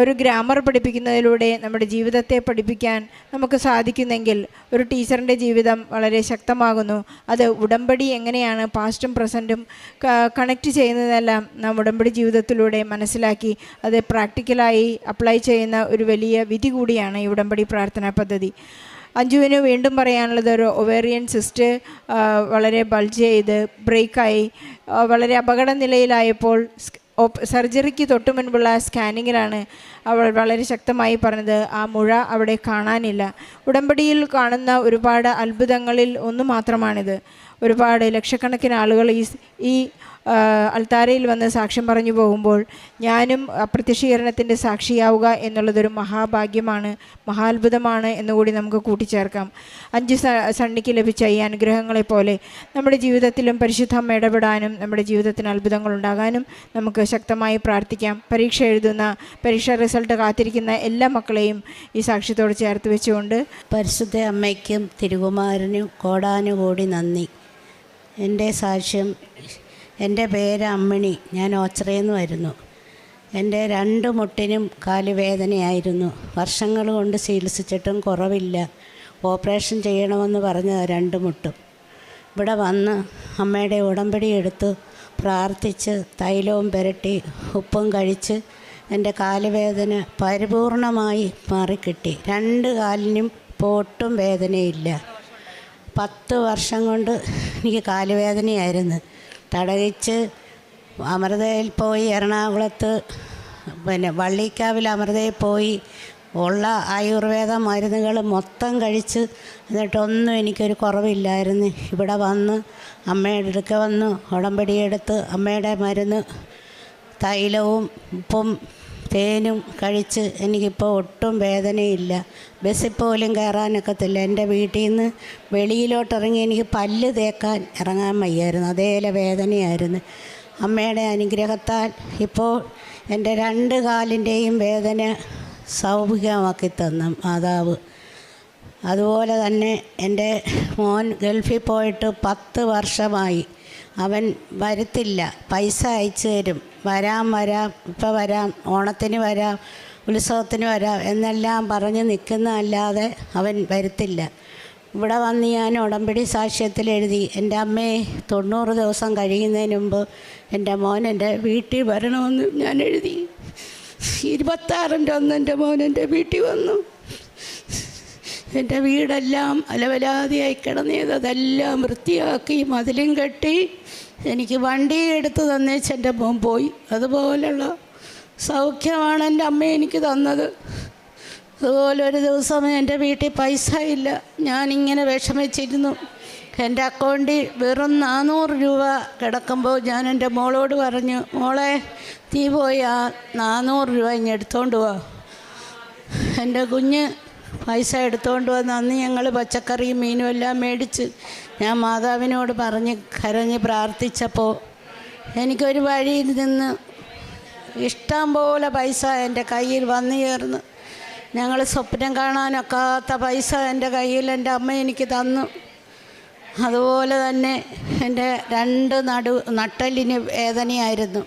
ഒരു ഗ്രാമർ പഠിപ്പിക്കുന്നതിലൂടെ നമ്മുടെ ജീവിതത്തെ പഠിപ്പിക്കാൻ നമുക്ക് സാധിക്കുന്നെങ്കിൽ ഒരു ടീച്ചറിൻ്റെ ജീവിതം വളരെ ശക്തമാകുന്നു. അത് ഉടമ്പടി എങ്ങനെയാണ് പാസ്റ്റും പ്രസൻറ്റും കണക്റ്റ് ചെയ്യുന്നതെല്ലാം നാം ഉടമ്പടി ജീവിതത്തിലൂടെ മനസ്സിലാക്കി അത് പ്രാക്ടിക്കലായി അപ്ലൈ ചെയ്യുന്ന ഒരു വലിയ വിധി കൂടിയാണ് ഈ ഉടമ്പടി പ്രാർത്ഥനാ പദ്ധതി. അഞ്ജുവിന് വീണ്ടും പറയാനുള്ളത്, ഒരു ഒവേറിയൻ സിസ്റ്റ് വളരെ ബൾജ് ചെയ്ത് ബ്രേക്കായി വളരെ അപകട നിലയിലായപ്പോൾ സർജറിക്ക് തൊട്ട് മുൻപുള്ള സ്കാനിങ്ങിലാണ് അവൾ വളരെ ശക്തമായി പറഞ്ഞത് ആ മുഴ അവിടെ കാണാനില്ല. ഉടമ്പടിയിൽ കാണുന്ന ഒരുപാട് അത്ഭുതങ്ങളിൽ ഒന്ന് മാത്രമാണിത്. ഒരുപാട് ലക്ഷക്കണക്കിന് ആളുകൾ ഈ അൾത്താരയിൽ വന്ന് സാക്ഷ്യം പറഞ്ഞു പോകുമ്പോൾ ഞാനും അപ്രത്യക്ഷീകരണത്തിൻ്റെ സാക്ഷിയാവുക എന്നുള്ളതൊരു മഹാഭാഗ്യമാണ്, മഹാത്ഭുതമാണ് എന്നുകൂടി നമുക്ക് കൂട്ടിച്ചേർക്കാം. 5 സണ്ണിക്ക് ലഭിച്ച ഈ അനുഗ്രഹങ്ങളെപ്പോലെ നമ്മുടെ ജീവിതത്തിലും പരിശുദ്ധമ്മ ഇടപെടാനും നമ്മുടെ ജീവിതത്തിന് അത്ഭുതങ്ങൾ ഉണ്ടാകാനും നമുക്ക് ശക്തമായി പ്രാർത്ഥിക്കാം. പരീക്ഷ എഴുതുന്ന, പരീക്ഷ റിസൾട്ട് കാത്തിരിക്കുന്ന എല്ലാ മക്കളെയും ഈ സാക്ഷ്യത്തോട് ചേർത്ത് വെച്ചുകൊണ്ട് പരിശുദ്ധ അമ്മയ്ക്കും തിരുകുമാരനും കോടാനുകോടി നന്ദി. എൻ്റെ സാക്ഷ്യം, എൻ്റെ പേര് അമ്മിണി, ഞാൻ ഓച്ചിറയിൽ നിന്ന് വരുന്നു. എൻ്റെ 2 മുട്ടിനും കാലുവേദനയായിരുന്നു. വർഷങ്ങൾ കൊണ്ട് ചികിത്സിച്ചിട്ടും കുറവില്ല. ഓപ്പറേഷൻ ചെയ്യണമെന്ന് പറഞ്ഞതാണ് 2 മുട്ടും. ഇവിടെ വന്ന് അമ്മയുടെ ഉടമ്പടി എടുത്ത് പ്രാർത്ഥിച്ച് തൈലവും പുരട്ടി ഉപ്പും കഴിച്ച് എൻ്റെ കാലുവേദന പരിപൂർണമായി മാറിക്കിട്ടി. 2 കാലിനും ഇപ്പോൾ ഒട്ടും വേദനയില്ല. 10 വർഷം കൊണ്ട് എനിക്ക് കാലുവേദനയായിരുന്നു. തടവിച്ച് അമൃതയിൽ പോയി, എറണാകുളത്ത് വള്ളിക്കാവിൽ അമൃതയിൽ പോയി ഉള്ള ആയുർവേദ മരുന്നുകൾ മൊത്തം കഴിച്ച് എന്നിട്ടൊന്നും എനിക്കൊരു കുറവില്ലായിരുന്നു. ഇവിടെ വന്ന് അമ്മയുടെ അടുക്ക വന്ന് ഉടമ്പടിയെടുത്ത് അമ്മയുടെ മരുന്ന് തൈലവും ഉപ്പും തേനും കഴിച്ച് എനിക്കിപ്പോൾ ഒട്ടും വേദനയില്ല. ബസ്സിൽ പോലും കയറാനൊക്കത്തില്ല. എൻ്റെ വീട്ടിൽ നിന്ന് വെളിയിലോട്ടിറങ്ങി എനിക്ക് പല്ല് തേക്കാൻ ഇറങ്ങാൻ വയ്യായിരുന്നു, അതേലെ വേദനയായിരുന്നു. അമ്മയുടെ അനുഗ്രഹത്താൽ ഇപ്പോൾ എൻ്റെ 2 കാലിൻ്റെയും വേദന സൗഖ്യമാക്കി തന്ന മാതാവ്. അതുപോലെ തന്നെ എൻ്റെ മോൻ ഗൾഫിൽ പോയിട്ട് 10 വർഷമായി. അവൻ വരത്തില്ല, പൈസ അയച്ചു തരും, വരാം ഇപ്പം വരാം, ഓണത്തിന് വരാം, ഉത്സവത്തിന് വരാം എന്നെല്ലാം പറഞ്ഞ് നിൽക്കുന്നതല്ലാതെ അവൻ വരത്തില്ല. ഇവിടെ വന്ന് ഞാൻ ഉടമ്പടി സാക്ഷ്യത്തിൽ എഴുതി, എൻ്റെ അമ്മയെ 90 ദിവസം കഴിയുന്നതിന് മുമ്പ് എൻ്റെ മോൻ എൻ്റെ വീട്ടിൽ വരണമെന്ന് ഞാൻ എഴുതി. 26-ൻ്റെ അന്ന് എൻ്റെ മോൻ എൻ്റെ വീട്ടിൽ വന്നു. എൻ്റെ വീടെല്ലാം അലവലാതിയായി കിടന്നത് അതെല്ലാം വൃത്തിയാക്കി മതിലും കെട്ടി എനിക്ക് വണ്ടി എടുത്ത് തന്നേച്ച് എൻ്റെ മോൻ പോയി. അതുപോലുള്ള സൗഖ്യമാണ് എൻ്റെ അമ്മ എനിക്ക് തന്നത്. അതുപോലെ ഒരു ദിവസം എൻ്റെ വീട്ടിൽ പൈസ ഇല്ല, ഞാനിങ്ങനെ വിഷമിച്ചിരുന്നു. എൻ്റെ അക്കൗണ്ടിൽ വെറും 400 രൂപ കിടക്കുമ്പോൾ ഞാൻ എൻ്റെ മോളോട് പറഞ്ഞു, മോളെ നീ പോയി ആ 400 രൂപ ഇങ്ങ് എടുത്തോണ്ട് പോവാ. എൻ്റെ കുഞ്ഞ് പൈസ എടുത്തുകൊണ്ട് വന്ന് അന്ന് ഞങ്ങൾ പച്ചക്കറിയും മീനും എല്ലാം മേടിച്ച് ഞാൻ മാതാവിനോട് പറഞ്ഞ് കരഞ്ഞ് പ്രാർത്ഥിച്ചപ്പോൾ എനിക്കൊരു വഴിയിൽ നിന്ന് ഇഷ്ടം പോലെ പൈസ എൻ്റെ കയ്യിൽ വന്നു ചേർന്ന്. ഞങ്ങൾ സ്വപ്നം കാണാനൊക്കാത്ത പൈസ എൻ്റെ കയ്യിൽ എൻ്റെ അമ്മ എനിക്ക് തന്നു. അതുപോലെ തന്നെ എൻ്റെ 2 നട്ടെല്ലിന് വേദനയായിരുന്നു.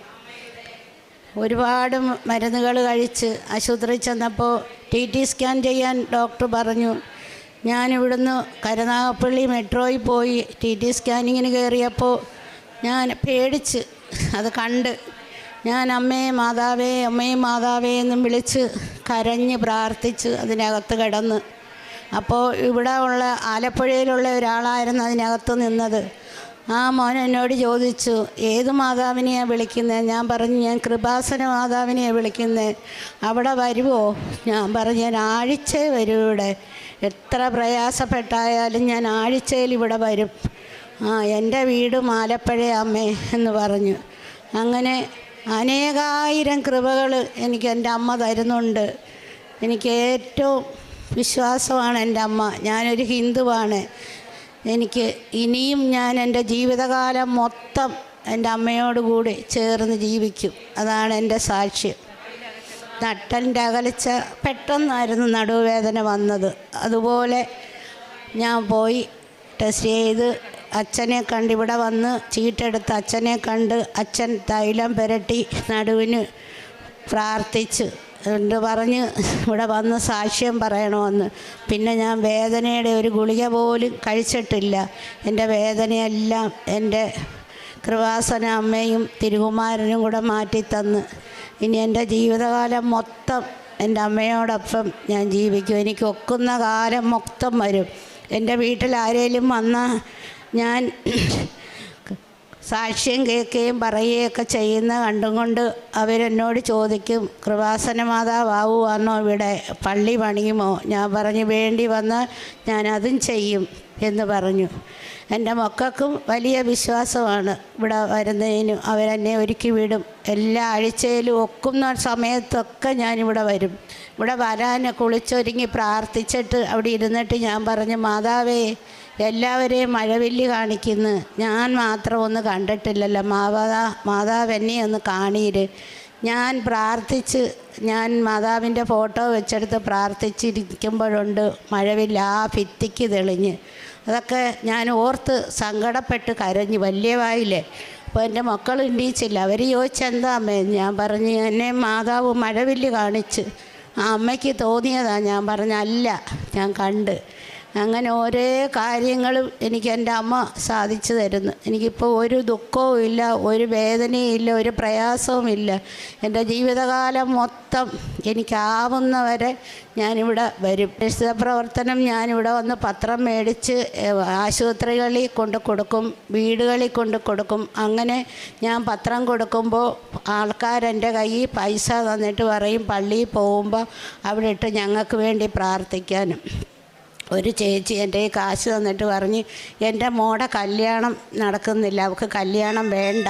ഒരുപാട് മരുന്നുകൾ കഴിച്ച് ആശുപത്രി ചെന്നപ്പോൾ TT സ്കാൻ ചെയ്യാൻ ഡോക്ടർ പറഞ്ഞു. ഞാനിവിടുന്ന് കരുനാഗപ്പള്ളി മെട്രോയിൽ പോയി TT സ്കാനിങ്ങിന് കയറിയപ്പോൾ ഞാൻ പേടിച്ച് അത് കണ്ട് ഞാൻ അമ്മയെ മാതാവേ എന്നും വിളിച്ച് കരഞ്ഞ് പ്രാർത്ഥിച്ച് അതിനകത്ത് കിടന്ന്. അപ്പോൾ ഇവിടെ ഉള്ള ആലപ്പുഴയിലുള്ള ഒരാളായിരുന്നു അതിനകത്ത് നിന്നത്. ആ മോൻ എന്നോട് ചോദിച്ചു, ഏത് മാതാവിനെയാണ് വിളിക്കുന്നത്? ഞാൻ പറഞ്ഞു, ഞാൻ കൃപാസന മാതാവിനെയാണ് വിളിക്കുന്നത്, അവിടെ വരുമോ? ഞാൻ പറഞ്ഞു, ഞാൻ ആഴ്ചയിൽ വരും, ഇവിടെ എത്ര പ്രയാസപ്പെട്ടായാലും ഞാൻ ആഴ്ചയിൽ ഇവിടെ വരും. എൻ്റെ വീട് ആലപ്പുഴ അമ്മേ എന്ന് പറഞ്ഞു. അങ്ങനെ അനേകായിരം കൃപകൾ എനിക്ക് എൻ്റെ അമ്മ തരുന്നുണ്ട്. എനിക്ക് ഏറ്റവും വിശ്വാസമാണ് എൻ്റെ അമ്മ. ഞാനൊരു ഹിന്ദുവാണ്. എനിക്ക് ഇനിയും ഞാൻ എൻ്റെ ജീവിതകാലം മൊത്തം എൻ്റെ അമ്മയോട് കൂടി ചേർന്ന് ജീവിക്കും. അതാണ് എൻ്റെ സാക്ഷ്യം. നട്ടലിൻ്റെ അകൽച്ച പെട്ടെന്നായിരുന്നു നടുവേദന വന്നത്. അതുപോലെ ഞാൻ പോയി ടെസ്റ്റ് ചെയ്ത് അച്ഛനെ കണ്ട് ഇവിടെ വന്ന് ചീട്ടെടുത്ത് അച്ഛനെ കണ്ട് അച്ഛൻ തൈലം പുരട്ടി നടുവിന് പ്രാർത്ഥിച്ച് എന്ന് പറഞ്ഞ് ഇവിടെ വന്ന് സാക്ഷ്യം പറയണമെന്ന്. പിന്നെ ഞാൻ വേദനയുടെ ഒരു ഗുളിക പോലും കഴിച്ചിട്ടില്ല. എൻ്റെ വേദനയെല്ലാം എൻ്റെ കൃപാസന അമ്മയും തിരുകുമാരനും കൂടെ മാറ്റിത്തന്ന് ഇനി എൻ്റെ ജീവിതകാലം മൊത്തം എൻ്റെ അമ്മയോടൊപ്പം ഞാൻ ജീവിക്കും. എനിക്ക് ഒക്കുന്ന കാലം മൊത്തം വരും. എൻ്റെ വീട്ടിൽ ആരെങ്കിലും വന്നാൽ ഞാൻ സാക്ഷ്യം കേൾക്കുകയും പറയുകയൊക്കെ ചെയ്യുന്ന കണ്ടുകൊണ്ട് അവരെന്നോട് ചോദിക്കും, കൃപാസന മാതാവാകുവാണോ ഇവിടെ, പള്ളി പണിയുമോ? ഞാൻ പറഞ്ഞു വേണ്ടി വന്നാൽ ഞാനതും ചെയ്യും എന്ന് പറഞ്ഞു. എൻ്റെ മക്കൾക്കും വലിയ വിശ്വാസമാണ് ഇവിടെ വരുന്നതിനും. അവരെന്നെ ഒരുക്കി വിടും. എല്ലാ ആഴ്ചയിലും ഒക്കുന്ന സമയത്തൊക്കെ ഞാനിവിടെ വരും. ഇവിടെ വരാൻ കുളിച്ചൊരുങ്ങി പ്രാർത്ഥിച്ചിട്ട് അവിടെ ഇരുന്നിട്ട് ഞാൻ പറഞ്ഞു, മാതാവേ എല്ലാവരെയും മഴവില്ല് കാണിക്കുന്നു, ഞാൻ മാത്രം ഒന്ന് കണ്ടിട്ടില്ലല്ലോ, മാതാവ് എന്നെ ഒന്ന് കാണീര്. ഞാൻ പ്രാർത്ഥിച്ച് ഞാൻ മാതാവിൻ്റെ ഫോട്ടോ വെച്ചെടുത്ത് പ്രാർത്ഥിച്ചിരിക്കുമ്പോഴുണ്ട് മഴവില്ല് ആ ഭിത്തിക്ക് തെളിഞ്ഞ്. അതൊക്കെ ഞാൻ ഓർത്ത് സങ്കടപ്പെട്ട് കരഞ്ഞു. വലിയവായില്ലേ. അപ്പോൾ എൻ്റെ മക്കൾ എണ്ണീച്ചില്ല. അവർ ചോദിച്ചെന്താ അമ്മേ? ഞാൻ പറഞ്ഞു എന്നെ മാതാവ് മഴവില്ല് കാണിച്ച്. ആ അമ്മയ്ക്ക് തോന്നിയതാണ്. ഞാൻ പറഞ്ഞല്ല, ഞാൻ കണ്ട്. അങ്ങനെ ഓരോ കാര്യങ്ങളും എനിക്ക് എൻ്റെ അമ്മ സാധിച്ചു തരുന്നു. എനിക്കിപ്പോൾ ഒരു ദുഃഖവും ഇല്ല, ഒരു വേദനയും ഇല്ല, ഒരു പ്രയാസവും ഇല്ല. എൻ്റെ ജീവിതകാലം മൊത്തം എനിക്കാവുന്നവരെ ഞാനിവിടെ വരും. രക്ഷിതപ്രവർത്തനം ഞാനിവിടെ വന്ന് പത്രം മേടിച്ച് ആശുപത്രികളിൽ കൊണ്ട് കൊടുക്കും, വീടുകളിൽ കൊണ്ട് കൊടുക്കും. അങ്ങനെ ഞാൻ പത്രം കൊടുക്കുമ്പോൾ ആൾക്കാരെൻ്റെ കയ്യിൽ പൈസ തന്നിട്ട് പറയും പള്ളിയിൽ പോകുമ്പോൾ അവിടെ ഇട്ട് ഞങ്ങൾക്ക് വേണ്ടി പ്രാർത്ഥിക്കാനും. ഒരു ചേച്ചി എൻ്റെ കാശ് തന്നിട്ട് പറഞ്ഞ് എൻ്റെ മോടെ കല്യാണം നടക്കുന്നില്ല, അവൾക്ക് കല്യാണം വേണ്ട,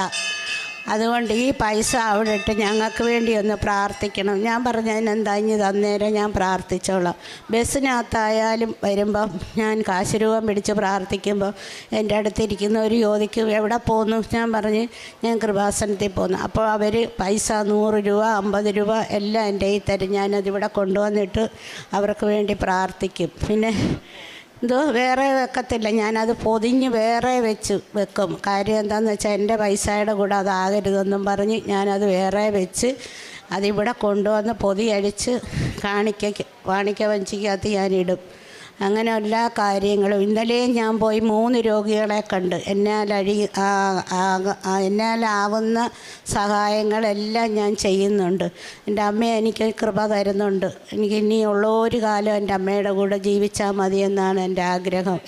അതുകൊണ്ട് ഈ പൈസ അവിടെ ഇട്ട് ഞങ്ങൾക്ക് വേണ്ടി ഒന്ന് പ്രാർത്ഥിക്കണം. ഞാൻ പറഞ്ഞു അതിനെന്താ ഇനി തന്നേരം ഞാൻ പ്രാർത്ഥിച്ചോളാം. ബസ്സിനകത്തായാലും വരുമ്പം ഞാൻ കാശ് രൂപം പിടിച്ച് പ്രാർത്ഥിക്കുമ്പോൾ എൻ്റെ അടുത്തിരിക്കുന്ന ഒരു ചോദിക്കും എവിടെ പോന്നു? ഞാൻ പറഞ്ഞ് ഞാൻ കൃപാസനത്തിൽ പോന്നു. അപ്പോൾ അവർ പൈസ 100 രൂപ 50 രൂപ എല്ലാം എൻ്റെ കയ്യിൽ തരും. ഞാനതിവിടെ കൊണ്ടുവന്നിട്ട് അവർക്ക് വേണ്ടി പ്രാർത്ഥിക്കും. പിന്നെ എന്തോ വേറെ വെക്കത്തില്ല, ഞാനത് പൊതിഞ്ഞ് വേറെ വെക്കും. കാര്യം എന്താണെന്ന് വെച്ചാൽ എൻ്റെ പൈസയുടെ കൂടെ അതാകരുതെന്നും പറഞ്ഞ് ഞാനത് വേറെ വെച്ച് അതിവിടെ കൊണ്ടുവന്ന് പൊതി അടിച്ച് കാണിക്ക വഞ്ചിക്കകത്ത് ഞാനിടും. അങ്ങനെ എല്ലാ കാര്യങ്ങളും. ഇന്നലെയും ഞാൻ പോയി 3 രോഗികളെ കണ്ട്. എന്നാലാവുന്ന സഹായങ്ങളെല്ലാം ഞാൻ ചെയ്യുന്നുണ്ട്. എൻ്റെ അമ്മ എനിക്ക് കൃപ തരുന്നുണ്ട്. എനിക്ക് ഇനിയുള്ള ഒരു കാലം എൻ്റെ അമ്മയുടെ കൂടെ ജീവിച്ചാൽ മതിയെന്നാണ് എൻ്റെ ആഗ്രഹം.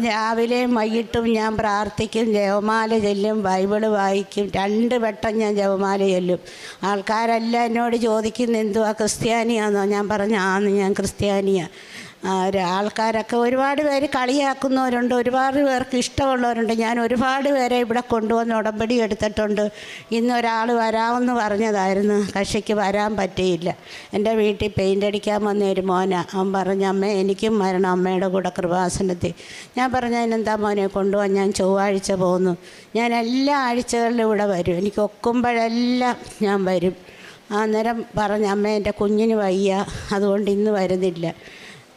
രാവിലെയും വൈകിട്ടും ഞാൻ പ്രാർത്ഥിക്കും, ജപമാല ചൊല്ലും, ബൈബിള് വായിക്കും. 2 വട്ടം ഞാൻ ജപമാല ചൊല്ലും. ആൾക്കാരെല്ലാം എന്നോട് ചോദിക്കുന്നു എന്തുവാ ക്രിസ്ത്യാനിയാണെന്നോ? ഞാൻ പറഞ്ഞു ഞാൻ ക്രിസ്ത്യാനിയാണ്. ആൾക്കാരൊക്കെ ഒരുപാട് പേര് കളിയാക്കുന്നവരുണ്ട്, ഒരുപാട് പേർക്ക് ഇഷ്ടമുള്ളവരുണ്ട്. ഞാൻ ഒരുപാട് പേരെ ഇവിടെ കൊണ്ടുവന്ന് ഉടമ്പടി എടുത്തിട്ടുണ്ട്. ഇന്നൊരാൾ വരാമെന്ന് പറഞ്ഞതായിരുന്നു, കക്ഷിക്ക് വരാൻ പറ്റിയില്ല. എൻ്റെ വീട്ടിൽ പെയിൻ്റ് അടിക്കാൻ വന്ന ഒരു മോനാ. അവൻ പറഞ്ഞു അമ്മേ എനിക്കും വരണം അമ്മയുടെ കൂടെ കൃപാസനത്തിൽ. ഞാൻ പറഞ്ഞു അതിനെന്താ മോനെ കൊണ്ടുപോകാൻ, ഞാൻ ചൊവ്വാഴ്ച പോകുന്നു. ഞാൻ എല്ലാ ആഴ്ചകളിലും ഇവിടെ വരും. എനിക്ക് ഒക്കുമ്പോഴെല്ലാം ഞാൻ വരും. അന്നേരം പറഞ്ഞു അമ്മ എൻ്റെ കുഞ്ഞിന് വയ്യ, അതുകൊണ്ട് ഇന്ന് വരുന്നില്ല.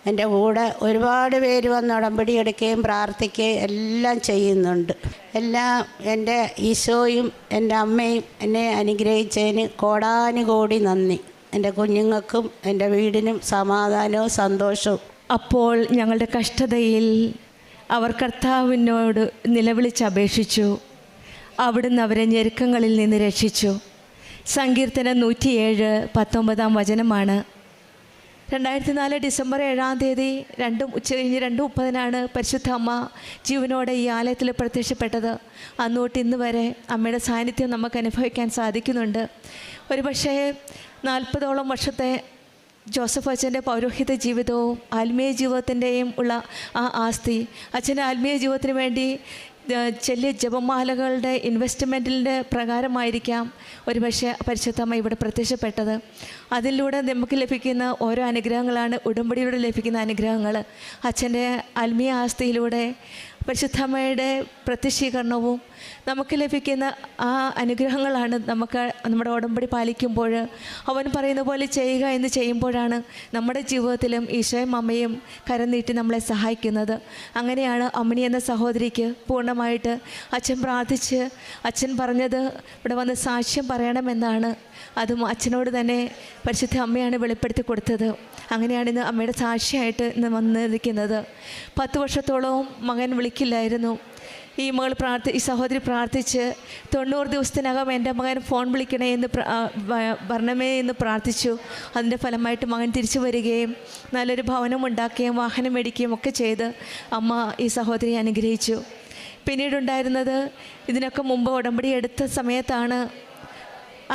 എൻ്റെ കൂടെ ഒരുപാട് പേര് വന്ന് ഉടമ്പടി എടുക്കുകയും പ്രാർത്ഥിക്കുകയും എല്ലാം ചെയ്യുന്നുണ്ട്. എല്ലാം എൻ്റെ ഈശോയും എൻ്റെ അമ്മയും എന്നെ അനുഗ്രഹിച്ചതിന് കോടാനുകോടി നന്ദി. എൻ്റെ കുഞ്ഞുങ്ങൾക്കും എൻ്റെ വീടിനും സമാധാനവും സന്തോഷവും. അപ്പോൾ ഞങ്ങളുടെ കഷ്ടതയിൽ അവർ കർത്താവിനോട് നിലവിളിച്ചപേക്ഷിച്ചു. അവിടുന്ന് അവരെ ഞെരുക്കങ്ങളിൽ നിന്ന് രക്ഷിച്ചു. സങ്കീർത്തനം 107:19 വചനമാണ്. 2004 ഡിസംബർ 7-ാം തീയതി ഉച്ചകഴിഞ്ഞ് 2:30 പരിശുദ്ധ അമ്മ ജീവനോടെ ഈ ആലയത്തിൽ പ്രത്യക്ഷപ്പെട്ടത്. അന്നോട്ട് ഇന്ന് വരെ അമ്മയുടെ സാന്നിധ്യം നമുക്ക് അനുഭവിക്കാൻ സാധിക്കുന്നുണ്ട്. ഒരു പക്ഷേ 40ഓളം വർഷത്തെ ജോസഫ് അച്ഛൻ്റെ പൗരോഹിത ജീവിതവും ആത്മീയ ജീവിതത്തിൻ്റെയും ഉള്ള ആ ആസ്തി, അച്ഛൻ്റെ ആത്മീയ ജീവിതത്തിന് വേണ്ടി ചെല്ലിയ ജപമാലകളുടെ ഇൻവെസ്റ്റ്മെൻറ്റിൻ്റെ പ്രകാരമായിരിക്കാം ഒരുപക്ഷെ പരിശുദ്ധമ്മ ഇവിടെ പ്രത്യക്ഷപ്പെട്ടത്. അതിലൂടെ നമുക്ക് ലഭിക്കുന്ന ഓരോ അനുഗ്രഹങ്ങളാണ് ഉടമ്പടിയിലൂടെ ലഭിക്കുന്ന അനുഗ്രഹങ്ങൾ. അച്ഛൻ്റെ ആത്മീയ ആസ്തിയിലൂടെ പരിശുദ്ധമ്മയുടെ പ്രത്യക്ഷീകരണവും നമുക്ക് ലഭിക്കുന്ന ആ അനുഗ്രഹങ്ങളാണ് നമുക്ക് നമ്മുടെ ഉടമ്പടി പാലിക്കുമ്പോൾ അവൻ പറയുന്ന പോലെ ചെയ്യുക എന്ന് ചെയ്യുമ്പോഴാണ് നമ്മുടെ ജീവിതത്തിലും ഈശോയും അമ്മയും കരം നീട്ടി നമ്മളെ സഹായിക്കുന്നത്. അങ്ങനെയാണ് അമ്മിണി എന്ന സഹോദരിക്ക് പൂർണ്ണമായിട്ട് അച്ഛൻ പ്രാർത്ഥിച്ച് അച്ഛൻ പറഞ്ഞത് ഇവിടെ വന്ന് സാക്ഷ്യം പറയണമെന്നാണ്. അതും അച്ഛനോട് തന്നെ പരിശുദ്ധ അമ്മയാണ് വെളിപ്പെടുത്തി കൊടുത്തത്. അങ്ങനെയാണ് ഇന്ന് അമ്മയുടെ സാക്ഷിയായിട്ട് ഇന്ന് വന്നിരിക്കുന്നത്. 10 വർഷത്തോളവും മകൻ വിളിക്കില്ലായിരുന്നു. ഈ സഹോദരി പ്രാർത്ഥിച്ച് 90 ദിവസത്തിനകം എൻ്റെ മകൻ ഫോൺ വിളിക്കണേ എന്ന് വരണമേ എന്ന് പ്രാർത്ഥിച്ചു. അതിൻ്റെ ഫലമായിട്ട് മകൻ തിരിച്ചു വരികയും നല്ലൊരു ഭവനം ഉണ്ടാക്കുകയും വാഹനം മേടിക്കുകയും ഒക്കെ ചെയ്ത് അമ്മ ഈ സഹോദരിയെ അനുഗ്രഹിച്ചു. പിന്നീടുണ്ടായിരുന്നത് ഇതിനൊക്കെ മുമ്പ് ഉടമ്പടി എടുത്ത സമയത്താണ്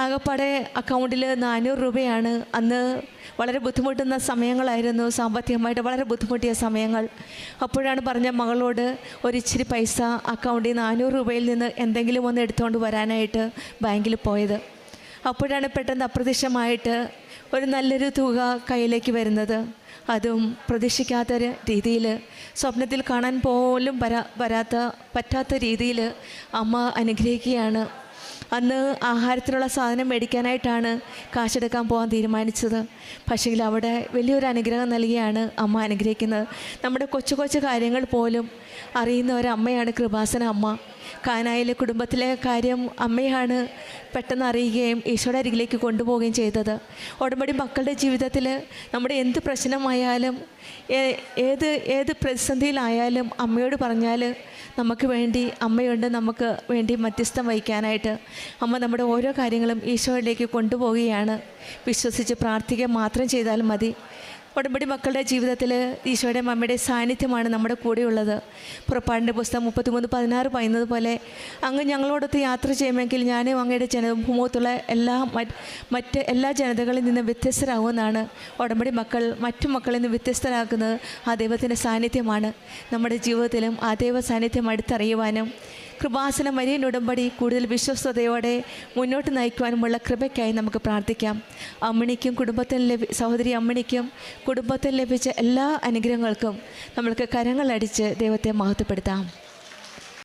ആകപ്പാടെ അക്കൗണ്ടിൽ 400 രൂപയാണ്. അന്ന് വളരെ ബുദ്ധിമുട്ടുന്ന സമയങ്ങളായിരുന്നു, സാമ്പത്തികമായിട്ട് വളരെ ബുദ്ധിമുട്ടിയ സമയങ്ങൾ. അപ്പോഴാണ് പറഞ്ഞ മകളോട് ഒരിച്ചിരി പൈസ അക്കൗണ്ടിൽ 400 രൂപയിൽ നിന്ന് എന്തെങ്കിലും ഒന്ന് എടുത്തുകൊണ്ട് വരാനായിട്ട് ബാങ്കിൽ പോയത്. അപ്പോഴാണ് പെട്ടെന്ന് അപ്രത്യക്ഷമായിട്ട് ഒരു നല്ലൊരു തുക കയ്യിലേക്ക് വരുന്നത്. അതും പ്രതീക്ഷിക്കാത്ത രീതിയിൽ, സ്വപ്നത്തിൽ കാണാൻ പോലും പറ്റാത്ത രീതിയിൽ അമ്മ അനുഗ്രഹിക്കുകയാണ്. അന്ന് ആഹാരത്തിനുള്ള സാധനം മേടിക്കാനായിട്ടാണ് കാശെടുക്കാൻ പോകാൻ തീരുമാനിച്ചത്. പക്ഷേങ്കിൽ അവിടെ വലിയൊരു അനുഗ്രഹം നൽകിയാണ് അമ്മ അനുഗ്രഹിക്കുന്നത്. നമ്മുടെ കൊച്ചു കൊച്ചു കാര്യങ്ങൾ പോലും അറിയുന്ന ഒരമ്മയാണ് കൃപാസന അമ്മ. കാനായിലെ കുടുംബത്തിലെ കാര്യം അമ്മയാണ് പെട്ടെന്ന് അറിയുകയും ഈശോയുടെ അരികിലേക്ക് കൊണ്ടുപോവുകയും ചെയ്തത്. ഉടമ്പടി മക്കളുടെ ജീവിതത്തിൽ നമ്മുടെ എന്ത് പ്രശ്നമായാലും ഏത് പ്രതിസന്ധിയിലായാലും അമ്മയോട് പറഞ്ഞാൽ നമുക്ക് വേണ്ടി അമ്മയുണ്ട്, നമുക്ക് വേണ്ടി മധ്യസ്ഥം വഹിക്കാനായിട്ട്. അമ്മ നമ്മുടെ ഓരോ കാര്യങ്ങളും ഈശോയിലേക്ക് കൊണ്ടുപോവുകയാണ്. വിശ്വസിച്ച് പ്രാർത്ഥിക്കുക മാത്രം ചെയ്താൽ മതി. ഉടമ്പടി മക്കളുടെ ജീവിതത്തിൽ ഈശോയുടെ അമ്മയുടെ സാന്നിധ്യമാണ് നമ്മുടെ കൂടെയുള്ളത്. പുറപ്പാടിൻ്റെ പുസ്തകം 33:16 പറയുന്നത് പോലെ, അങ്ങ് ഞങ്ങളോടൊത്ത് യാത്ര ചെയ്യുമെങ്കിൽ ഞാനും അങ്ങയുടെ ജനഭൂമുഖത്തുള്ള മറ്റ് എല്ലാ ജനതകളിൽ നിന്ന് വ്യത്യസ്തരാകുമെന്നാണ്. ഉടമ്പടി മക്കൾ മറ്റു മക്കളിൽ നിന്ന് വ്യത്യസ്തരാക്കുന്നത് ആ ദൈവത്തിൻ്റെ സാന്നിധ്യമാണ്. നമ്മുടെ ജീവിതത്തിലും ആ ദൈവ സാന്നിധ്യം അടുത്തറിയുവാനും കൃപാസന മരിയൻ ഉടമ്പടി കൂടുതൽ വിശ്വസ്തയോടെ മുന്നോട്ട് നയിക്കുവാനുമുള്ള കൃപയ്ക്കായി നമുക്ക് പ്രാർത്ഥിക്കാം. അമ്മിണിക്കും സഹോദരി അമ്മിണിക്കും കുടുംബത്തിൽ ലഭിച്ച എല്ലാ അനുഗ്രഹങ്ങൾക്കും നമ്മൾക്ക് കരങ്ങളടിച്ച് ദൈവത്തെ മഹത്വപ്പെടുത്താം.